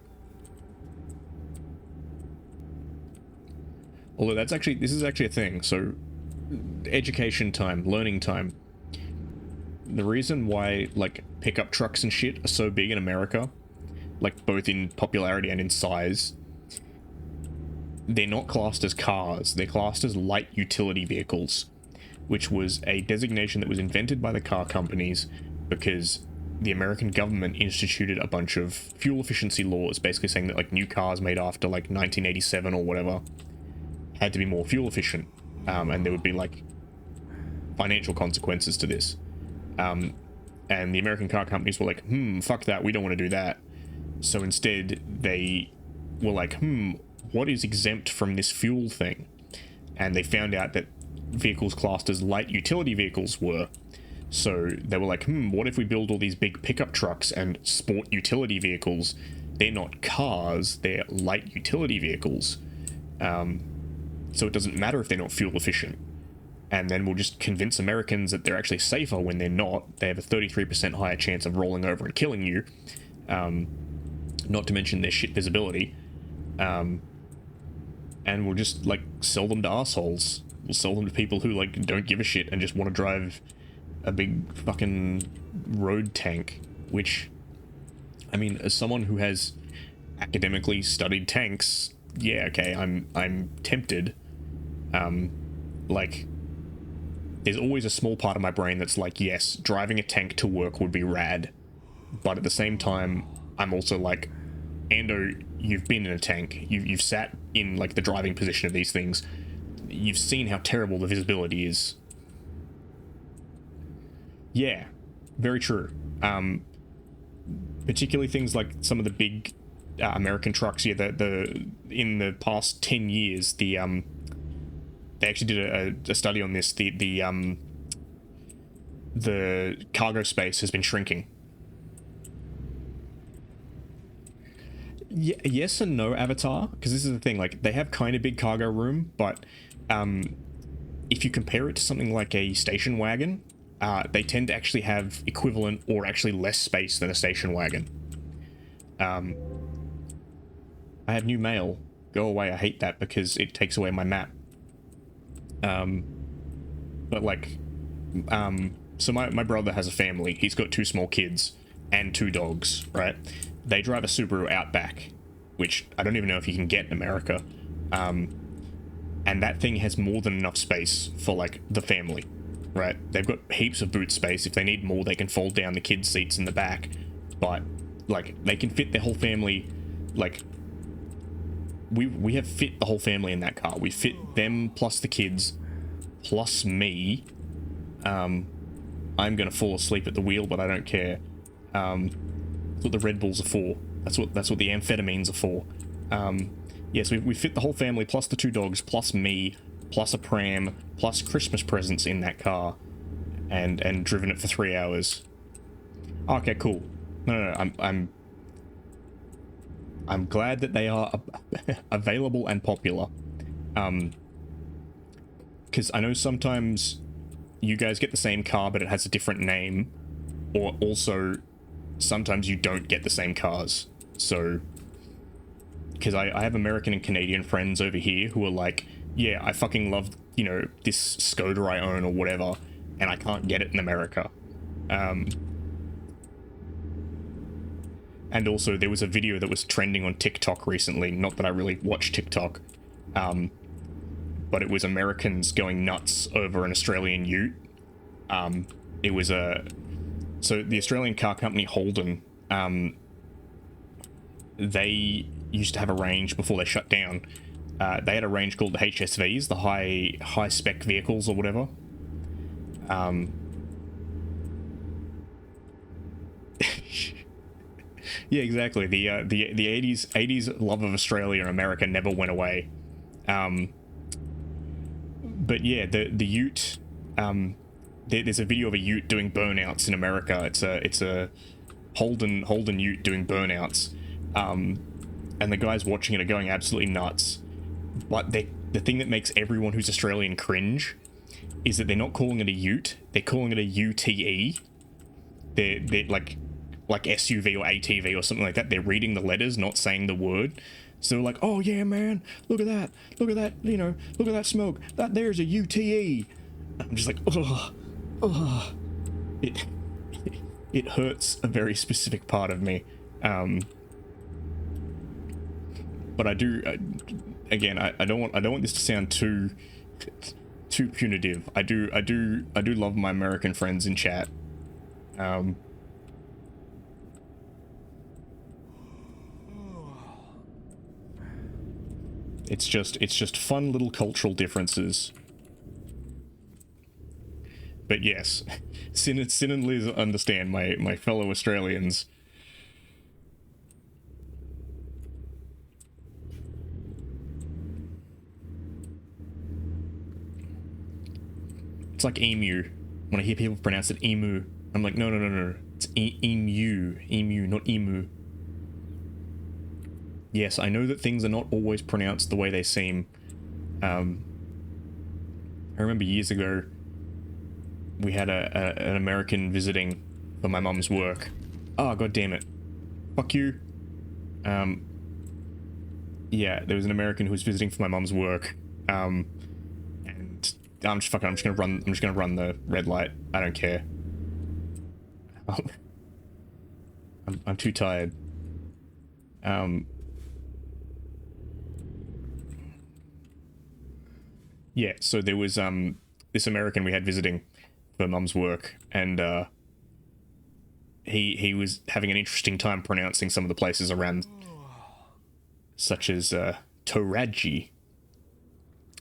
Although this is actually a thing. So, education time, learning time. The reason why like pickup trucks and shit are so big in America, like both in popularity and in size, they're not classed as cars, they're classed as light utility vehicles, which was a designation that was invented by the car companies because the American government instituted a bunch of fuel efficiency laws, basically saying that like new cars made after like 1987 or whatever had to be more fuel efficient, and there would be like financial consequences to this. And the American car companies were like, fuck that, we don't want to do that. So instead they were like, what is exempt from this fuel thing? And they found out that vehicles classed as light utility vehicles were. So they were like, what if we build all these big pickup trucks and sport utility vehicles? They're not cars, they're light utility vehicles. So it doesn't matter if they're not fuel efficient. And then we'll just convince Americans that they're actually safer when they're not. They have a 33% higher chance of rolling over and killing you. Not to mention their shit visibility. And we'll just like sell them to assholes. We'll sell them to people who like don't give a shit and just want to drive a big fucking road tank. Which, I mean, as someone who has academically studied tanks, yeah, okay, I'm tempted. Like, there's always a small part of my brain that's like, yes, driving a tank to work would be rad, but at the same time, I'm also like, Ando, you've been in a tank. You've sat in like the driving position of these things. You've seen how terrible the visibility is. Yeah, very true. Particularly things like some of the big American trucks. Yeah, the in the past 10 years, they actually did a study on this. The cargo space has been shrinking. Yeah, yes and no, Avatar, because this is the thing, like, they have kind of big cargo room, but if you compare it to something like a station wagon, they tend to actually have equivalent or actually less space than a station wagon. I have new mail. Go away, I hate that because it takes away my map. But like, so my brother has a family. He's got 2 small kids and 2 dogs, right? They drive a Subaru Outback, which I don't even know if you can get in America. And that thing has more than enough space for, like, the family, right? They've got heaps of boot space. If they need more, they can fold down the kids' seats in the back. But, like, they can fit their whole family, like... We have fit the whole family in that car. We fit them plus the kids plus me. I'm gonna fall asleep at the wheel, but I don't care. That's what the Red Bulls are for. That's what the amphetamines are for. Yes, we fit the whole family plus the 2 dogs plus me plus a pram plus Christmas presents in that car, and driven it for 3 hours. Okay, cool. No, I'm glad that they are available and popular. Because I know sometimes you guys get the same car, but it has a different name. Or also, sometimes you don't get the same cars. So, because I have American and Canadian friends over here who are like, yeah, I fucking love, you know, this Skoda I own or whatever, and I can't get it in America. And also, there was a video that was trending on TikTok recently. Not that I really watch TikTok. But it was Americans going nuts over an Australian ute. It was so the Australian car company Holden, they used to have a range before they shut down. They had a range called the HSVs, the high spec vehicles or whatever. Yeah, exactly. The 80s love of Australia and America never went away. But yeah, the Ute. There's a video of a Ute doing burnouts in America. It's a Holden Ute doing burnouts, and the guys watching it are going absolutely nuts. But the thing that makes everyone who's Australian cringe is that they're not calling it a Ute, they're calling it a UTE. They're like SUV or ATV or something like that. They're reading the letters, not saying the word. So they're like, oh yeah, man, look at that, look at that, look at that smoke. That there's a UTE. I'm just like, ugh. It hurts a very specific part of me. But I do, again, I don't want this to sound too punitive. I do love my American friends in chat. It's just fun little cultural differences. But yes, Sin and Liz understand, my fellow Australians. It's like emu. When I hear people pronounce it emu, I'm like, no. It's emu, not emu. Yes, I know that things are not always pronounced the way they seem. I remember years ago, we had an American visiting for my mum's work. Oh, god damn it. Fuck you. Yeah, there was an American who was visiting for my mum's work. And I'm just gonna run the red light. I don't care. I'm too tired. Yeah, so there was this American we had visiting for mum's work, and he was having an interesting time pronouncing some of the places around, such as Toradji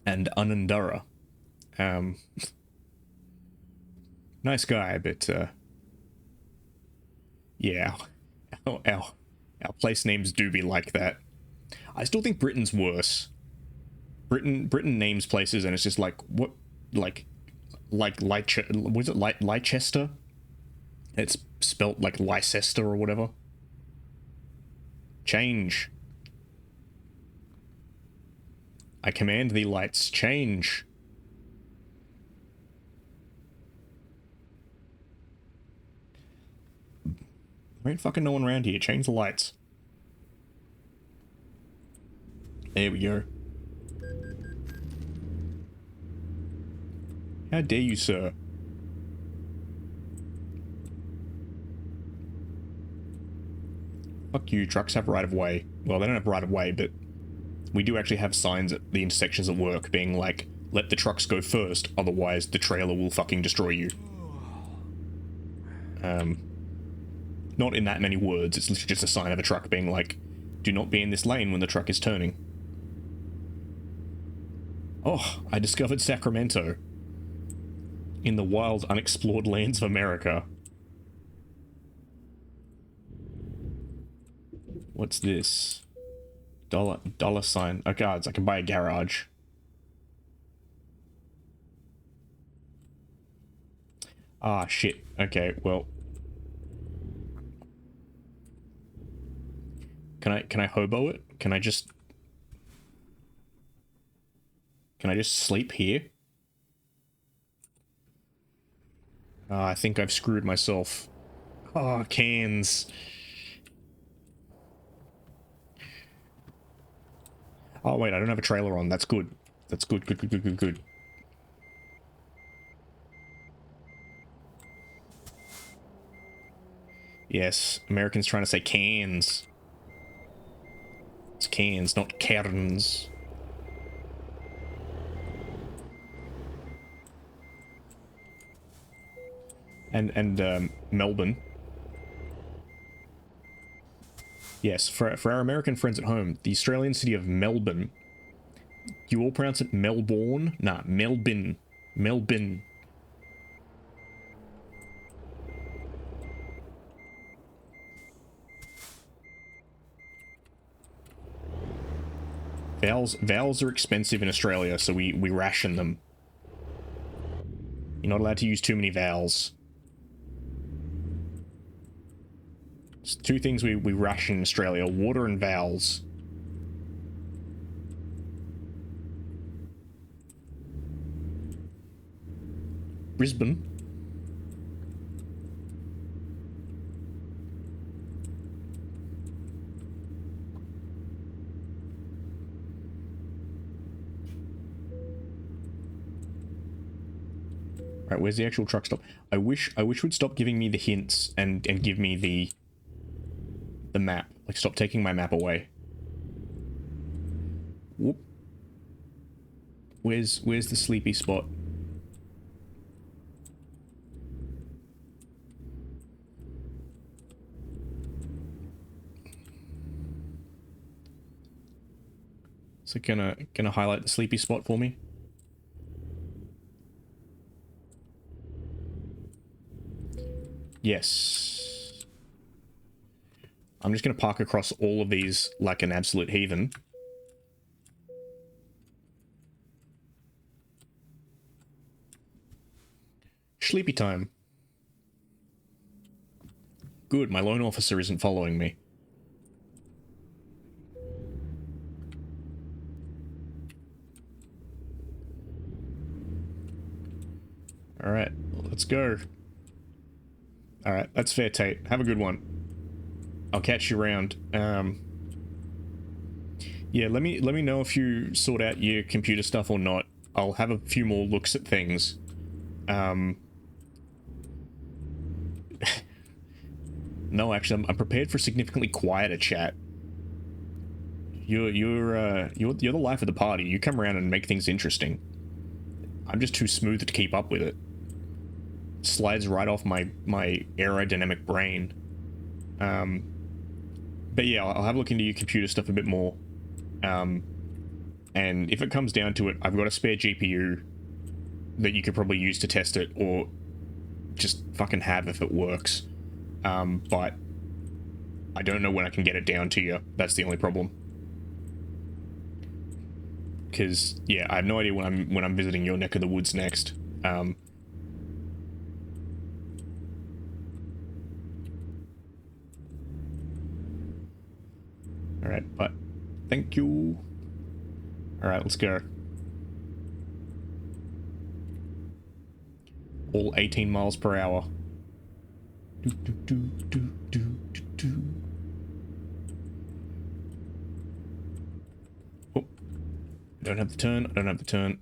and Unundurra. Nice guy, but yeah, our place names do be like that. I still think Britain's worse. Britain names places and it's just like, what, like was it Leicester? It's spelt like Leicester or whatever. Change. I command thee lights, change. There ain't fucking no one around here, change the lights. There we go. How dare you, sir? Fuck you, trucks have right of way. Well, they don't have right of way, but we do actually have signs at the intersections at work being like, let the trucks go first, otherwise the trailer will fucking destroy you. Not in that many words, it's literally just a sign of a truck being like, do not be in this lane when the truck is turning. Oh, I discovered Sacramento. In the wild, unexplored lands of America. What's this? Dollar sign. Oh, God, I can buy a garage. Ah, shit. Okay, well. Can I hobo it? Can I just sleep here? I think I've screwed myself. Oh, cans. Oh, wait, I don't have a trailer on. That's good. That's good, good. Yes, Americans trying to say cans. It's cans, not cairns. And Melbourne. Yes, for our American friends at home, the Australian city of Melbourne. You all pronounce it Melbourne? Nah, Melbourne. Melbourne. Vowels are expensive in Australia, so we ration them. You're not allowed to use too many vowels. It's two things we ration in Australia: water and vowels. Brisbane. Right, where's the actual truck stop? I wish would stop giving me the hints and give me the map. Like, stop taking my map away. Whoop. Where's the sleepy spot? Is it gonna highlight the sleepy spot for me? Yes. I'm just gonna park across all of these like an absolute heathen. Sleepy time. Good, my lone officer isn't following me. Alright, let's go. Alright, that's fair, Tate. Have a good one. I'll catch you around. Yeah, let me know if you sort out your computer stuff or not. I'll have a few more looks at things. No, actually, I'm prepared for significantly quieter chat. You're the life of the party. You come around and make things interesting. I'm just too smooth to keep up with it. Slides right off my aerodynamic brain. But yeah, I'll have a look into your computer stuff a bit more. And if it comes down to it, I've got a spare GPU that you could probably use to test it, or just fucking have if it works. But I don't know when I can get it down to you. That's the only problem. Because yeah, I have no idea when I'm visiting your neck of the woods next. Alright, but thank you. Alright, let's go. All 18 miles per hour. Do, do, do, do, do, do, do. Oh, I don't have the turn. I don't have the turn.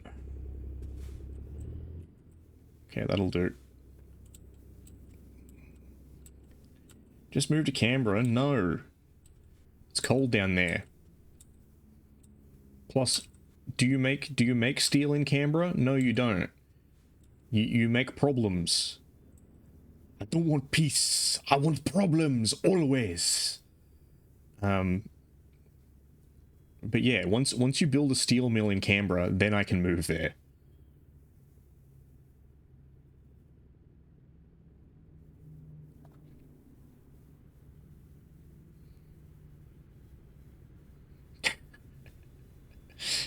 Okay, that'll do. Just move to Canberra? No. It's cold down there. Plus, do you make steel in Canberra? No, you don't. You make problems. I don't want peace. I want problems always. But yeah, once you build a steel mill in Canberra, then I can move there.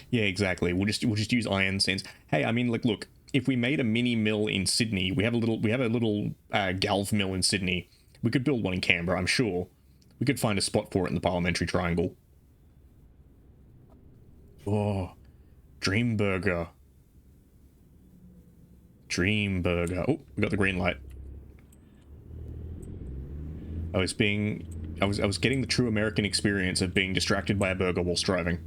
Yeah, exactly. We'll just use iron sands. Hey, I mean, like, look, if we made a mini mill in Sydney, we have a little galv mill in Sydney. We could build one in Canberra, I'm sure. We could find a spot for it in the Parliamentary Triangle. Oh, Dream Burger. Dream Burger. Oh, we got the green light. I was getting the true American experience of being distracted by a burger whilst driving.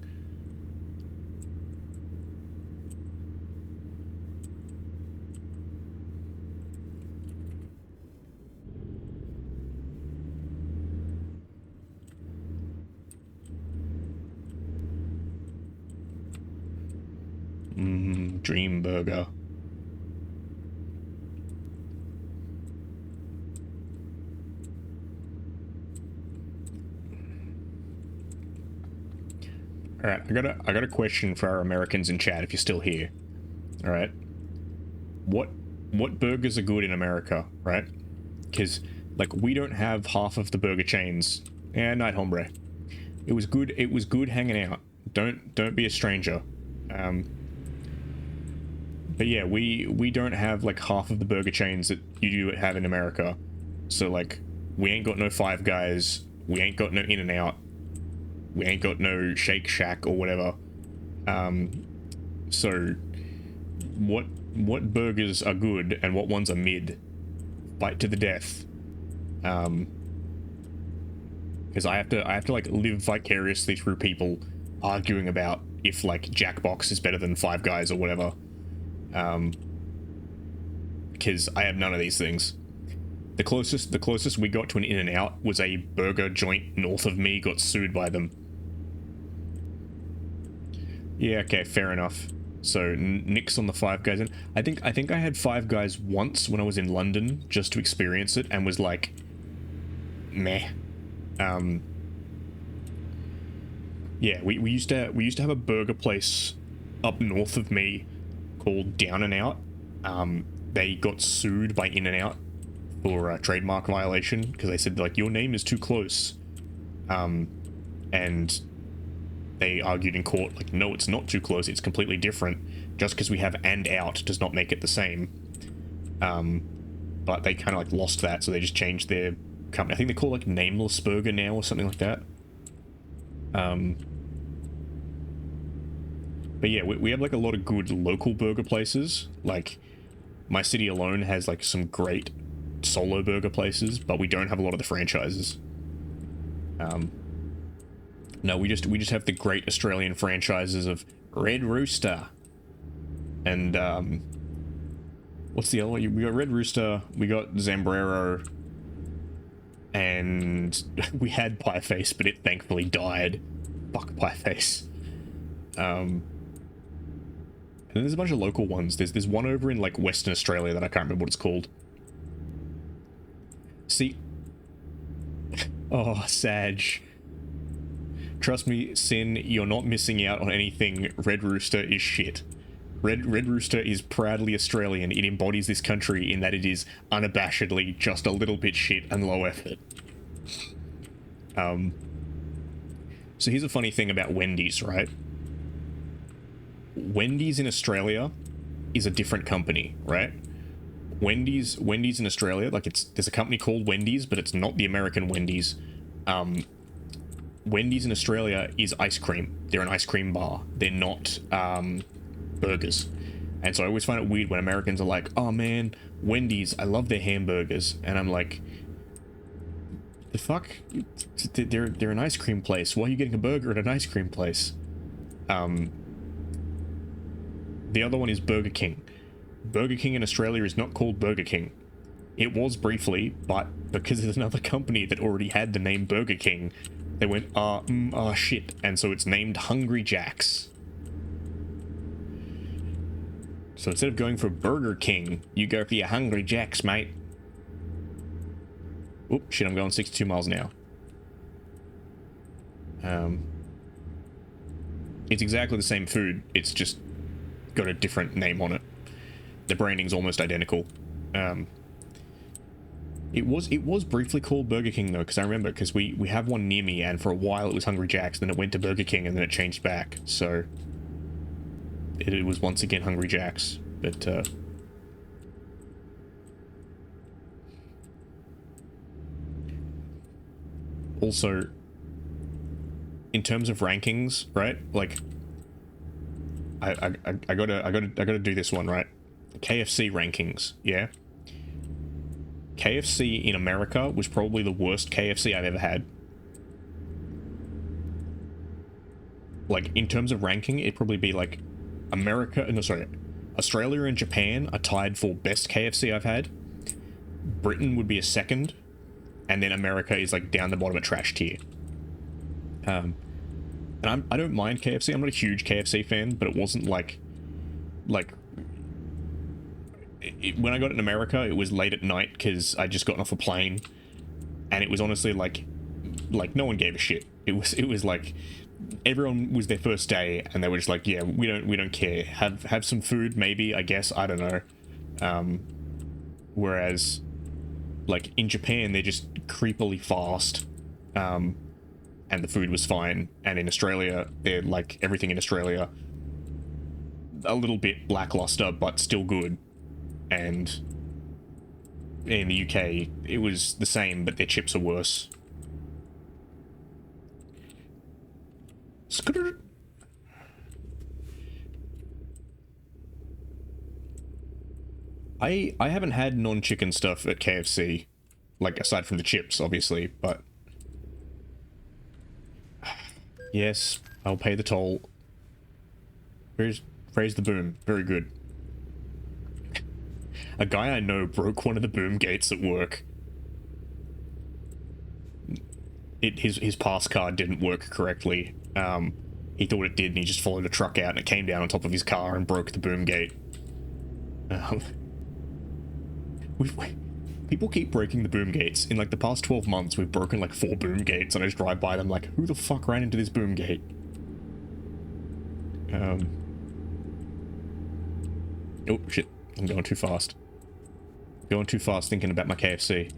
Dream Burger. Alright, I got a question for our Americans in chat if you're still here. Alright. What burgers are good in America, right? Because, like, we don't have half of the burger chains. Yeah, Night Hombre. It was good hanging out. don't be a stranger. But yeah, we don't have like half of the burger chains that you do have in America. So like, we ain't got no Five Guys, we ain't got no In-N-Out, we ain't got no Shake Shack or whatever. So what burgers are good and what ones are mid? Fight to the death. Because I have to like live vicariously through people arguing about if like Jackbox is better than Five Guys or whatever. Because I have none of these things. The closest we got to an In-N-Out was a burger joint north of me got sued by them. Yeah, okay, fair enough. So nix on the Five Guys. And I think I had Five Guys once when I was in London just to experience it and was like, meh. Yeah, we used to have a burger place up north of me called Down and Out. They got sued by In-N-Out for a trademark violation because they said like your name is too close, and they argued in court like no, it's not too close, it's completely different. Just because we have and out does not make it the same. But they kind of like lost that, so they just changed their company. I think they call it like Nameless Burger now or something like that. But yeah, we have like a lot of good local burger places. Like my city alone has like some great solo burger places, but we don't have a lot of the franchises. No, we just have the great Australian franchises of Red Rooster and what's the other one? We got Red Rooster, we got Zambrero, and we had Pie Face, but it thankfully died. Fuck Pie Face. And then there's a bunch of local ones. There's one over in like Western Australia that I can't remember what it's called. See, oh, Sag. Trust me, Sin, you're not missing out on anything. Red Rooster is shit. Red Rooster is proudly Australian. It embodies this country in that it is unabashedly just a little bit shit and low effort. So here's a funny thing about Wendy's, right? Wendy's in Australia is a different company, right? Wendy's in Australia, like there's a company called Wendy's, but it's not the American Wendy's. Wendy's in Australia is ice cream. They're an ice cream bar. They're not burgers. And so I always find it weird when Americans are like, oh man, Wendy's, I love their hamburgers. And I'm like, the fuck? They're an ice cream place. Why are you getting a burger at an ice cream place? The other one is Burger King. Burger King in Australia is not called Burger King. It was briefly, but because there's another company that already had the name Burger King, they went, shit. And so it's named Hungry Jack's. So instead of going for Burger King, you go for your Hungry Jack's, mate. Oop, shit, I'm going 62 miles an hour. It's exactly the same food. It's just got a different name on it. The branding's almost identical. It was briefly called Burger King though, because I remember, because we have one near me, and for a while it was Hungry Jack's, then it went to Burger King, and then it changed back. So it was once again Hungry Jack's, but also in terms of rankings, right? Like I gotta do this one, right? KFC rankings, yeah. KFC in America was probably the worst KFC I've ever had. Like, in terms of ranking, it'd probably be like Australia and Japan are tied for best KFC I've had. Britain would be a second, and then America is like down the bottom of trash tier. And I don't mind KFC. I'm not a huge KFC fan, but it wasn't like when I got it in America, it was late at night because I'd just gotten off a plane, and it was honestly like no one gave a shit. It was like everyone was their first day, and they were just like, yeah, we don't care. Have some food, maybe, I guess, I don't know. Whereas like in Japan, they're just creepily fast. and the food was fine. And in Australia, they're like everything in Australia, a little bit lackluster, but still good. And in the UK, it was the same, but their chips are worse. Scooter. I haven't had non-chicken stuff at KFC, like aside from the chips, obviously, but yes, I'll pay the toll. Praise the boom. Very good. A guy I know broke one of the boom gates at work. His pass card didn't work correctly. He thought it did, and he just followed a truck out, and it came down on top of his car and broke the boom gate. People keep breaking the boom gates. In like the past 12 months, we've broken like 4 boom gates, and I just drive by them like, who the fuck ran into this boom gate? Oh shit, I'm going too fast. Going too fast thinking about my KFC.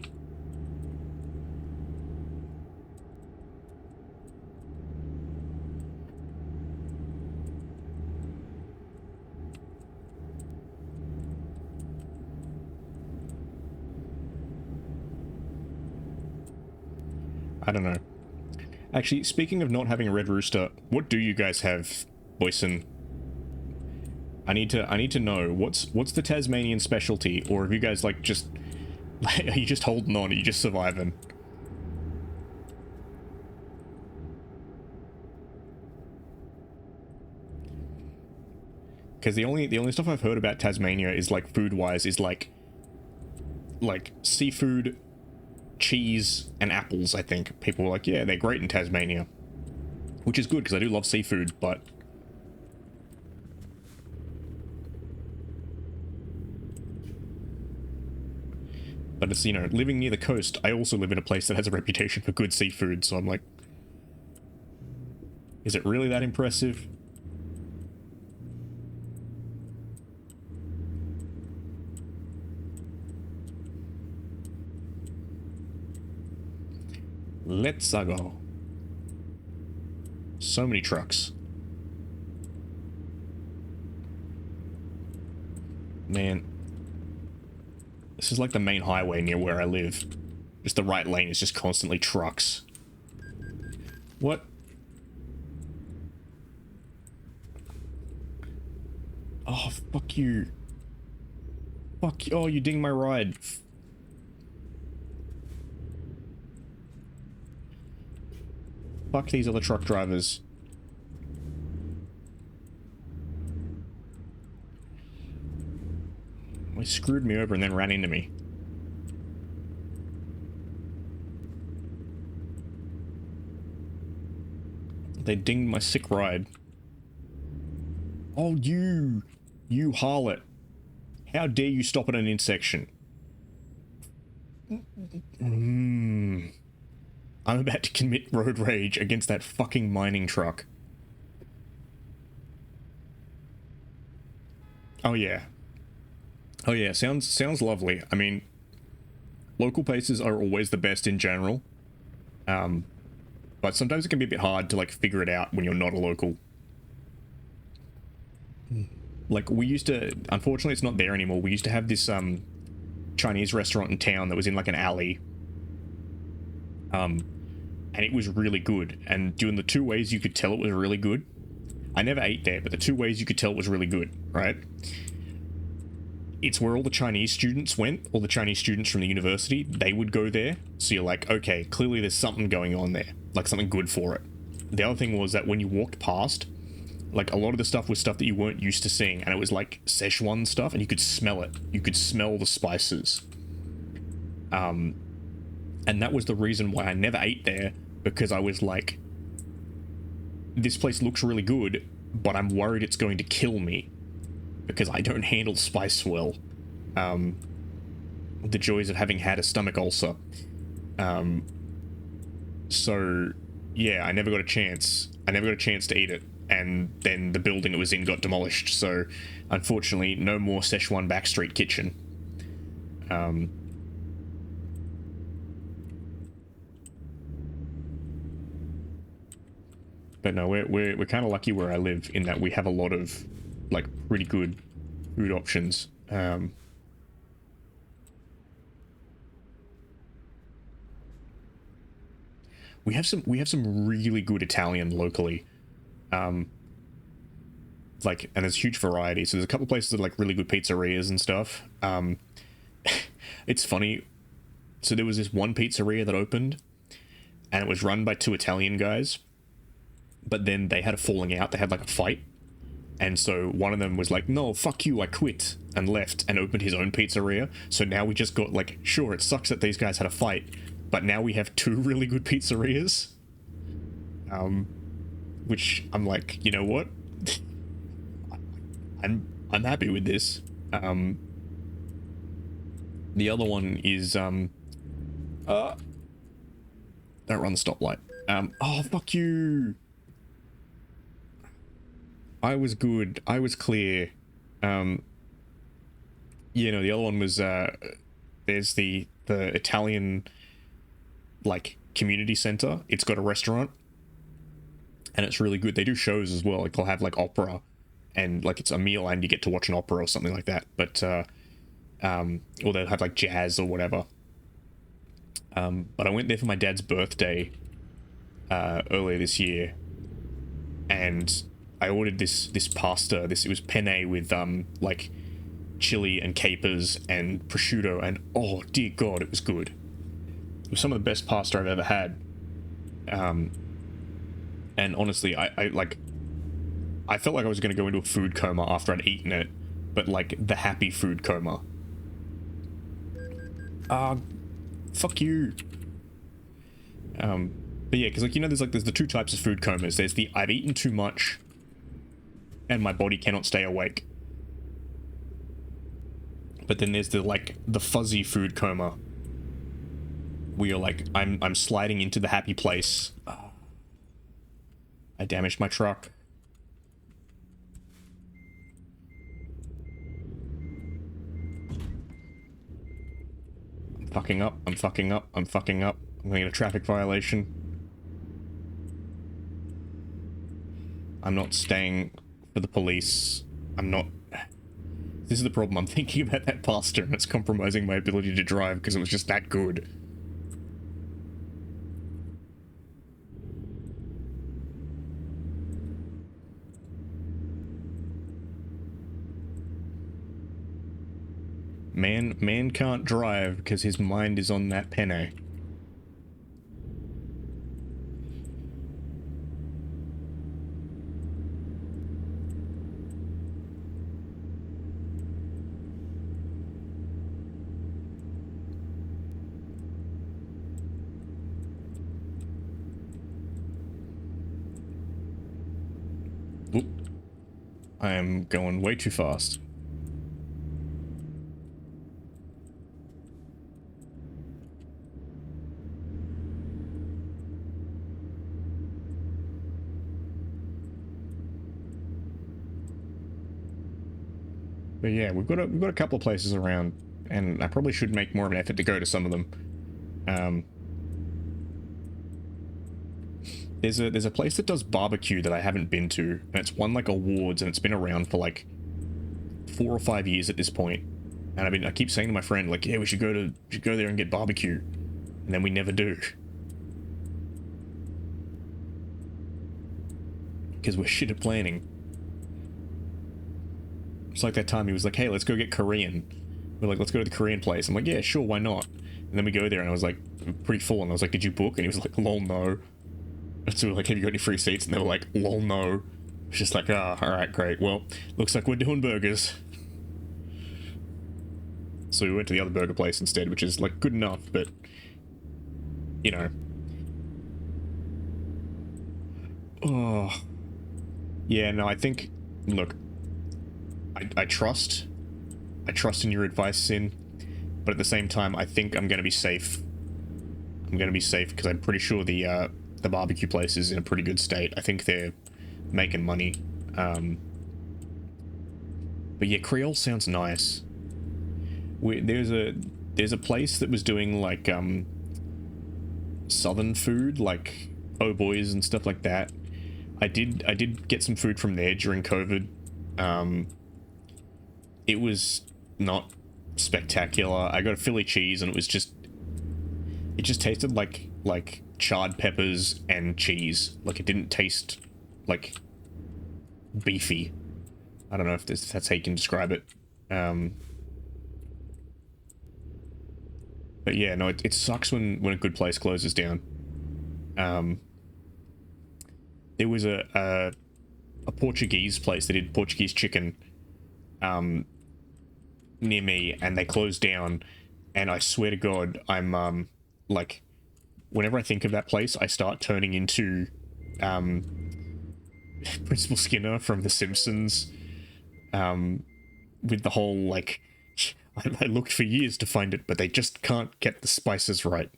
I don't know. Actually, speaking of not having a Red Rooster, what do you guys have, Boyson? I need to know what's the Tasmanian specialty, or have you guys like just are you just holding on? Are you just surviving? Because the only stuff I've heard about Tasmania is like food-wise is like seafood, cheese, and apples. I think people were like, yeah, they're great in Tasmania, which is good because I do love seafood, but it's, you know, living near the coast, I also live in a place that has a reputation for good seafood, so I'm like, is it really that impressive? Let's go. So many trucks. Man. This is like the main highway near where I live. Just the right lane is just constantly trucks. What? Oh, fuck you. Fuck you. Oh, you dinged my ride. Fuck these other truck drivers. They screwed me over and then ran into me. They dinged my sick ride. Oh, you harlot. How dare you stop at an intersection? I'm about to commit road rage against that fucking mining truck. Oh yeah. Oh yeah, sounds lovely. I mean, local places are always the best in general. But sometimes it can be a bit hard to like figure it out when you're not a local. Like we used to, unfortunately it's not there anymore. We used to have this Chinese restaurant in town that was in like an alley. And it was really good. And doing the 2 ways you could tell it was really good. I never ate there, but the 2 ways you could tell it was really good, right? It's where all the Chinese students went, all the Chinese students from the university, they would go there. So you're like, okay, clearly there's something going on there, like something good for it. The other thing was that when you walked past, like a lot of the stuff was stuff that you weren't used to seeing, and it was like Szechuan stuff, and you could smell it. You could smell the spices. And that was the reason why I never ate there, because I was like, this place looks really good, but I'm worried it's going to kill me. Because I don't handle spice well. The joys of having had a stomach ulcer. So, yeah, I never got a chance. I never got a chance to eat it. And then the building it was in got demolished. So, unfortunately, no more Szechuan Backstreet Kitchen. But no, we're kind of lucky where I live in that we have a lot of like pretty good food options. We have some really good Italian locally. Like, and there's huge variety. So there's a couple places that are like really good pizzerias and stuff. It's funny. So there was this one pizzeria that opened, and it was run by two Italian guys. But then they had a falling out. They had like a fight. And so one of them was like, no, fuck you, I quit, and left and opened his own pizzeria. So now we just got like, sure, it sucks that these guys had a fight, but now we have two really good pizzerias. Which I'm like, you know what? I'm happy with this. The other one is don't run the stoplight. Oh, fuck you. I was good. I was clear. You know, the other one was there's the Italian like community center. It's got a restaurant, and it's really good. They do shows as well. Like they'll have like opera, and like it's a meal and you get to watch an opera or something like that. But or they'll have like jazz or whatever. But I went there for my dad's birthday earlier this year, and I ordered this pasta. It was penne with like chili and capers and prosciutto, and oh dear God, it was good. It was some of the best pasta I've ever had. And honestly, I felt like I was going to go into a food coma after I'd eaten it, but like the happy food coma. Fuck you. But yeah, because like, you know, there's the two types of food comas. There's the I've eaten too much and my body cannot stay awake. But then there's the fuzzy food coma, where you're like, I'm sliding into the happy place. I damaged my truck. I'm fucking up. I'm gonna get a traffic violation. I'm not staying for the police. This is the problem. I'm thinking about that pasta and it's compromising my ability to drive because it was just that good. Man can't drive because his mind is on that penne. Oop. I am going way too fast. But yeah, we've got a couple of places around, and I probably should make more of an effort to go to some of them. There's a place that does barbecue that I haven't been to, and it's won like awards, and it's been around for like 4 or 5 years at this point. And I keep saying to my friend, like, yeah, we should go there and get barbecue, and then we never do, because we're shit at planning. It's like that time he was like, hey, let's go get Korean. We're like, let's go to the Korean place. I'm like, yeah, sure, why not? And then we go there and I was like, pretty full, and I was like, did you book? And he was like, lol, no. And so we were like, have you got any free seats? And they were like, lol, no. It's just like, alright, great. Well, looks like we're doing burgers. So we went to the other burger place instead, which is like good enough, but you know. Oh. Yeah, no, I think, look, I trust in your advice, Sin, but at the same time, I think I'm gonna be safe. I'm gonna be safe because I'm pretty sure the barbecue place is in a pretty good state. I think they're making money. But yeah, Creole sounds nice. There's a place that was doing like southern food, like po' boys and stuff like that. I did get some food from there during COVID. It was not spectacular. I got a Philly cheese and it just tasted like charred peppers and cheese. Like, it didn't taste like beefy. I don't know if that's how you can describe it. But yeah, no, it sucks when a good place closes down. There was a Portuguese place that did Portuguese chicken near me, and they closed down. And I swear to God, I'm like, whenever I think of that place, I start turning into Principal Skinner from The Simpsons, with the whole like, I looked for years to find it, but they just can't get the spices right.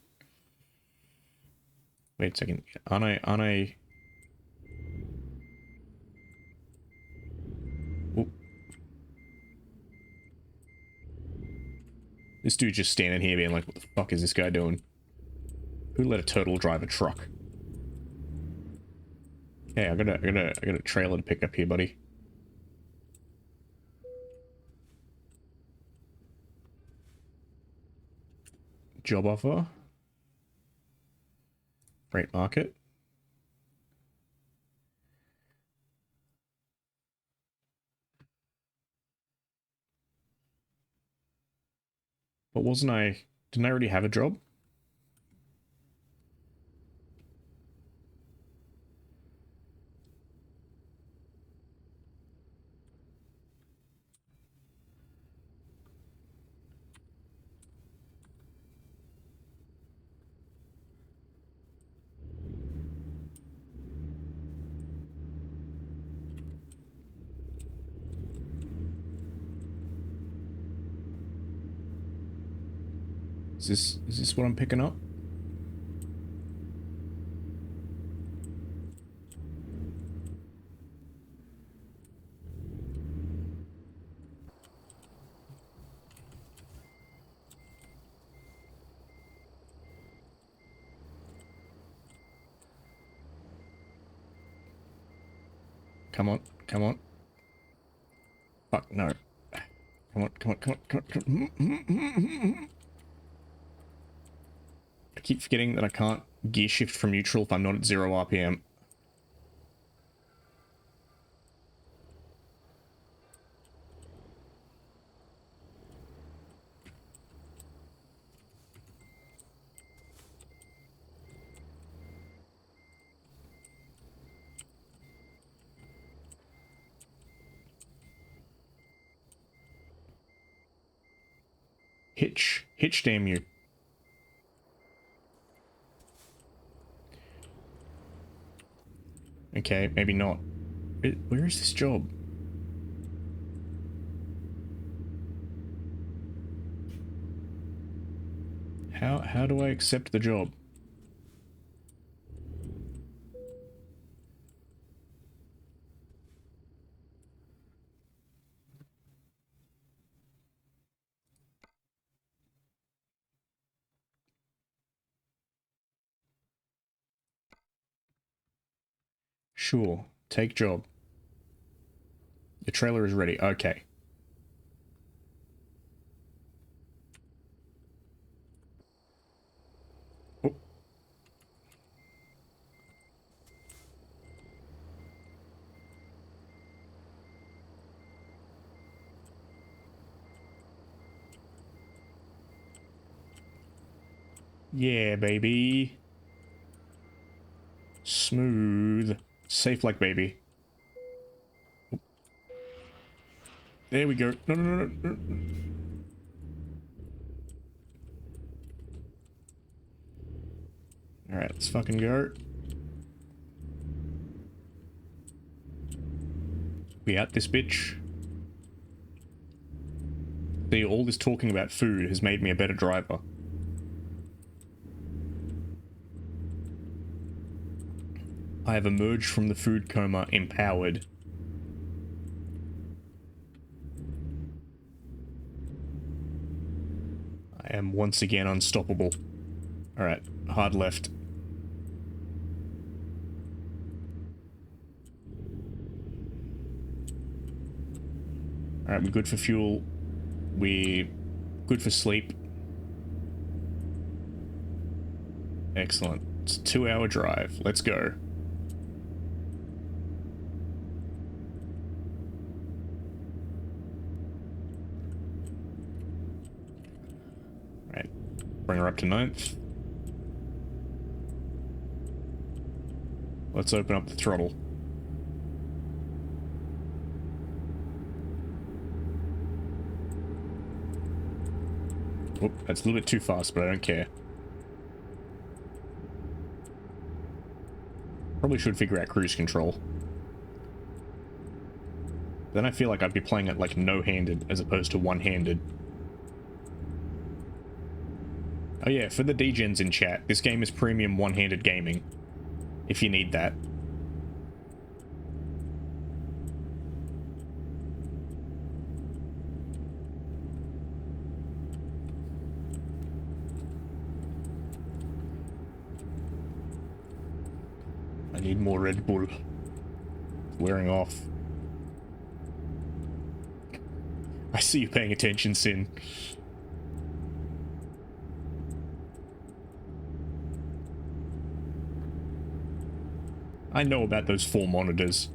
Wait a second, aren't I? Oh. This dude just standing here being like, what the fuck is this guy doing? Who let a turtle drive a truck? Hey, I got a trailer to pick up here, buddy. Job offer. Freight market. But didn't I already have a job? Is this what I'm picking up? Come on, come on. Fuck, no. Come on, come on, come on, come on, come on. I keep forgetting that I can't gear shift from neutral if I'm not at 0 RPM. Hitch, damn you. Okay, maybe not. Where is this job? How do I accept the job? Sure, take job. The trailer is ready. Okay. Oh. Yeah, baby. Smooth. Safe like baby. Oh. There we go. No, no, no, no, no. Alright, let's fucking go. We out this bitch. See, all this talking about food has made me a better driver. I have emerged from the food coma empowered. I am once again unstoppable. Alright, hard left. Alright, we're good for fuel. We're good for sleep. Excellent. It's a 2-hour drive. Let's go. Alright. Bring her up to 9th. Let's open up the throttle. Oop, that's a little bit too fast, but I don't care. Probably should figure out cruise control. Then I feel like I'd be playing it like no-handed as opposed to one-handed. Oh yeah, for the degens in chat, this game is premium one-handed gaming. If you need that. I need more Red Bull. It's wearing off. I see you paying attention, Sin. I know about those 4 monitors.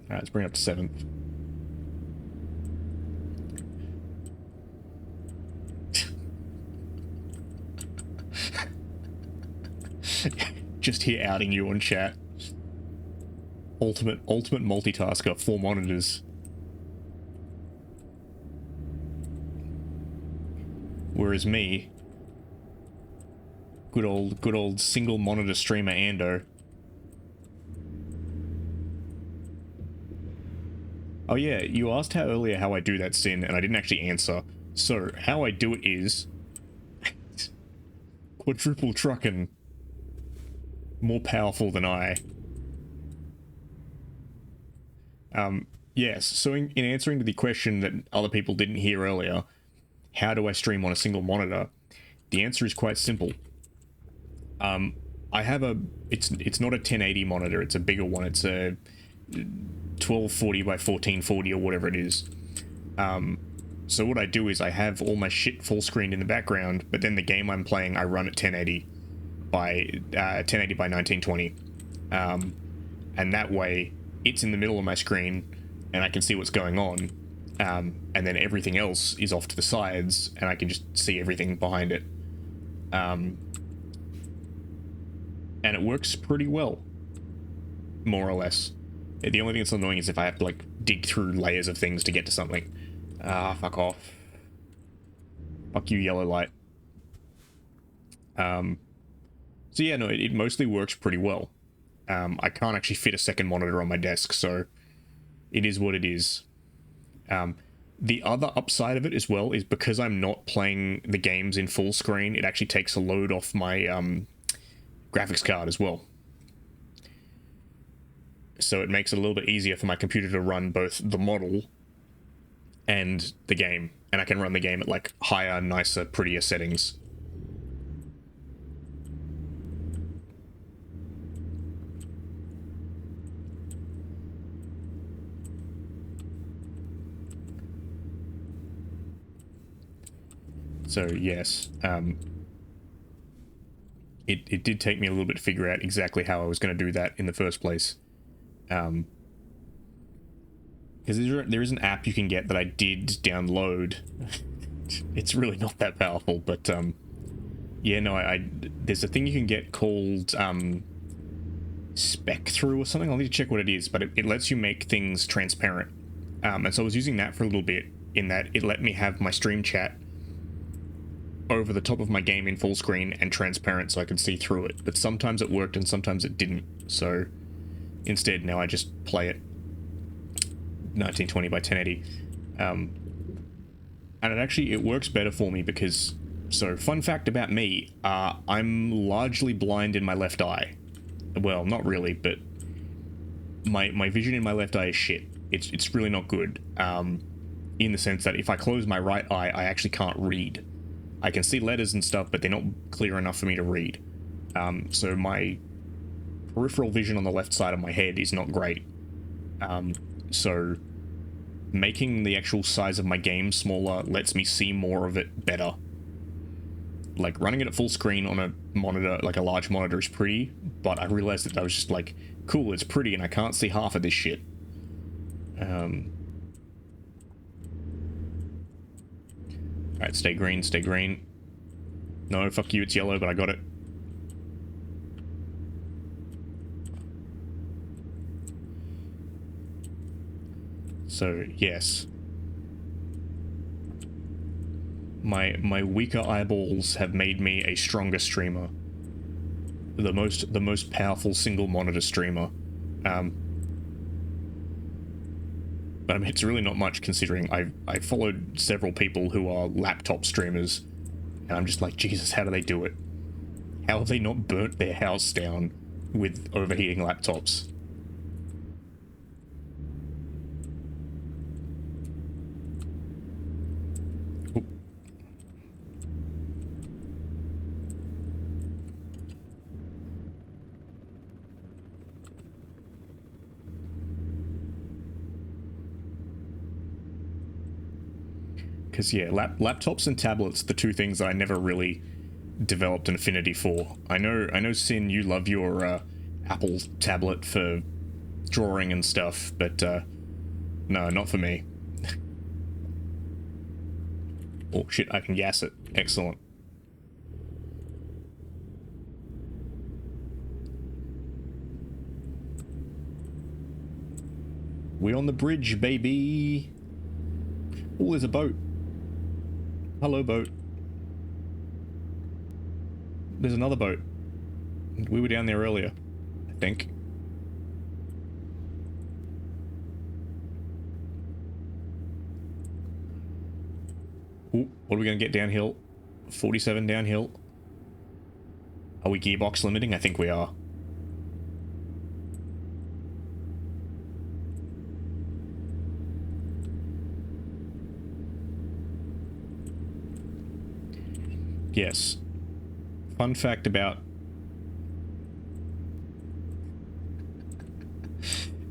Alright, let's bring it up to 7th. Just here outing you on chat. Ultimate multitasker, 4 monitors. Whereas me, good old single monitor streamer Ando. Oh yeah, you asked earlier how I do that, Sin, and I didn't actually answer. So, how I do it is quadruple trucking. More powerful than I. Yes, so in answering to the question that other people didn't hear earlier, how do I stream on a single monitor? The answer is quite simple. I have it's not a 1080 monitor, it's a bigger one. It's a 1240 by 1440 or whatever it is. So what I do is I have all my shit full screen in the background, but then the game I'm playing I run at 1080 by 1920. And that way it's in the middle of my screen and I can see what's going on. And then everything else is off to the sides and I can just see everything behind it. And it works pretty well, more or less. The only thing that's annoying is if I have to like dig through layers of things to get to something. Fuck off. Fuck you, yellow light. So yeah, no, it mostly works pretty well. I can't actually fit a second monitor on my desk, so it is what it is. The other upside of it as well is because I'm not playing the games in full screen, it actually takes a load off my graphics card as well. So it makes it a little bit easier for my computer to run both the model and the game. And I can run the game at like higher, nicer, prettier settings. So yes, it did take me a little bit to figure out exactly how I was going to do that in the first place. Because there is an app you can get that I did download. It's really not that powerful, but yeah, no, there's a thing you can get called Spec Through or something. I'll need to check what it is, but it lets you make things transparent. And so I was using that for a little bit, in that it let me have my stream chat over the top of my game in full screen and transparent so I could see through it. But sometimes it worked and sometimes it didn't. So instead now I just play it 1920 by 1080. And it works better for me because, so fun fact about me, I'm largely blind in my left eye. Well, not really, but my vision in my left eye is shit. it's really not good. In the sense that if I close my right eye, I actually can't read. I can see letters and stuff, but they're not clear enough for me to read. So my peripheral vision on the left side of my head is not great. So making the actual size of my game smaller lets me see more of it better. Like, running it at full screen on a monitor, like a large monitor, is pretty, but I realized that I was just like, cool, it's pretty, and I can't see half of this shit. Alright, stay green, stay green. No, fuck you, it's yellow, but I got it. So, yes. My weaker eyeballs have made me a stronger streamer. The most powerful single monitor streamer. But I mean, it's really not much considering I followed several people who are laptop streamers, and I'm just like, Jesus, how do they do it? How have they not burnt their house down with overheating laptops? Because, yeah, laptops and tablets, the two things that I never really developed an affinity for. I know, Sin, you love your Apple tablet for drawing and stuff, but no, not for me. Oh, shit, I can gas it. Excellent. We're on the bridge, baby! Oh, there's a boat. Hello, boat. There's another boat. We were down there earlier, I think. Ooh, what are we gonna get downhill? 47 downhill. Are we gearbox limiting? I think we are. Yes. Fun fact about...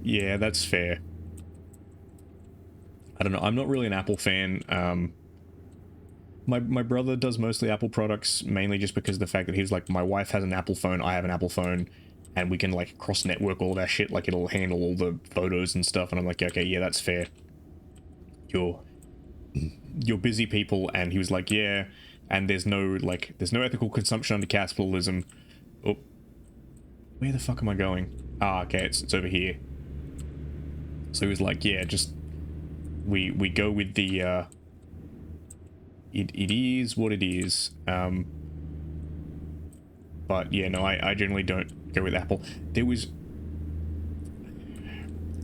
Yeah, that's fair. I don't know, I'm not really an Apple fan. My brother does mostly Apple products, mainly just because of the fact that he's like, my wife has an Apple phone, I have an Apple phone, and we can like cross-network all that shit, like it'll handle all the photos and stuff, and I'm like, okay, yeah, that's fair. You're busy people, and he was like, yeah... And there's no ethical consumption under capitalism. Oh. Where the fuck am I going? Ah, okay, it's over here. So he was like, yeah, just... We go with the, It is what it is. But, yeah, no, I generally don't go with Apple. There was...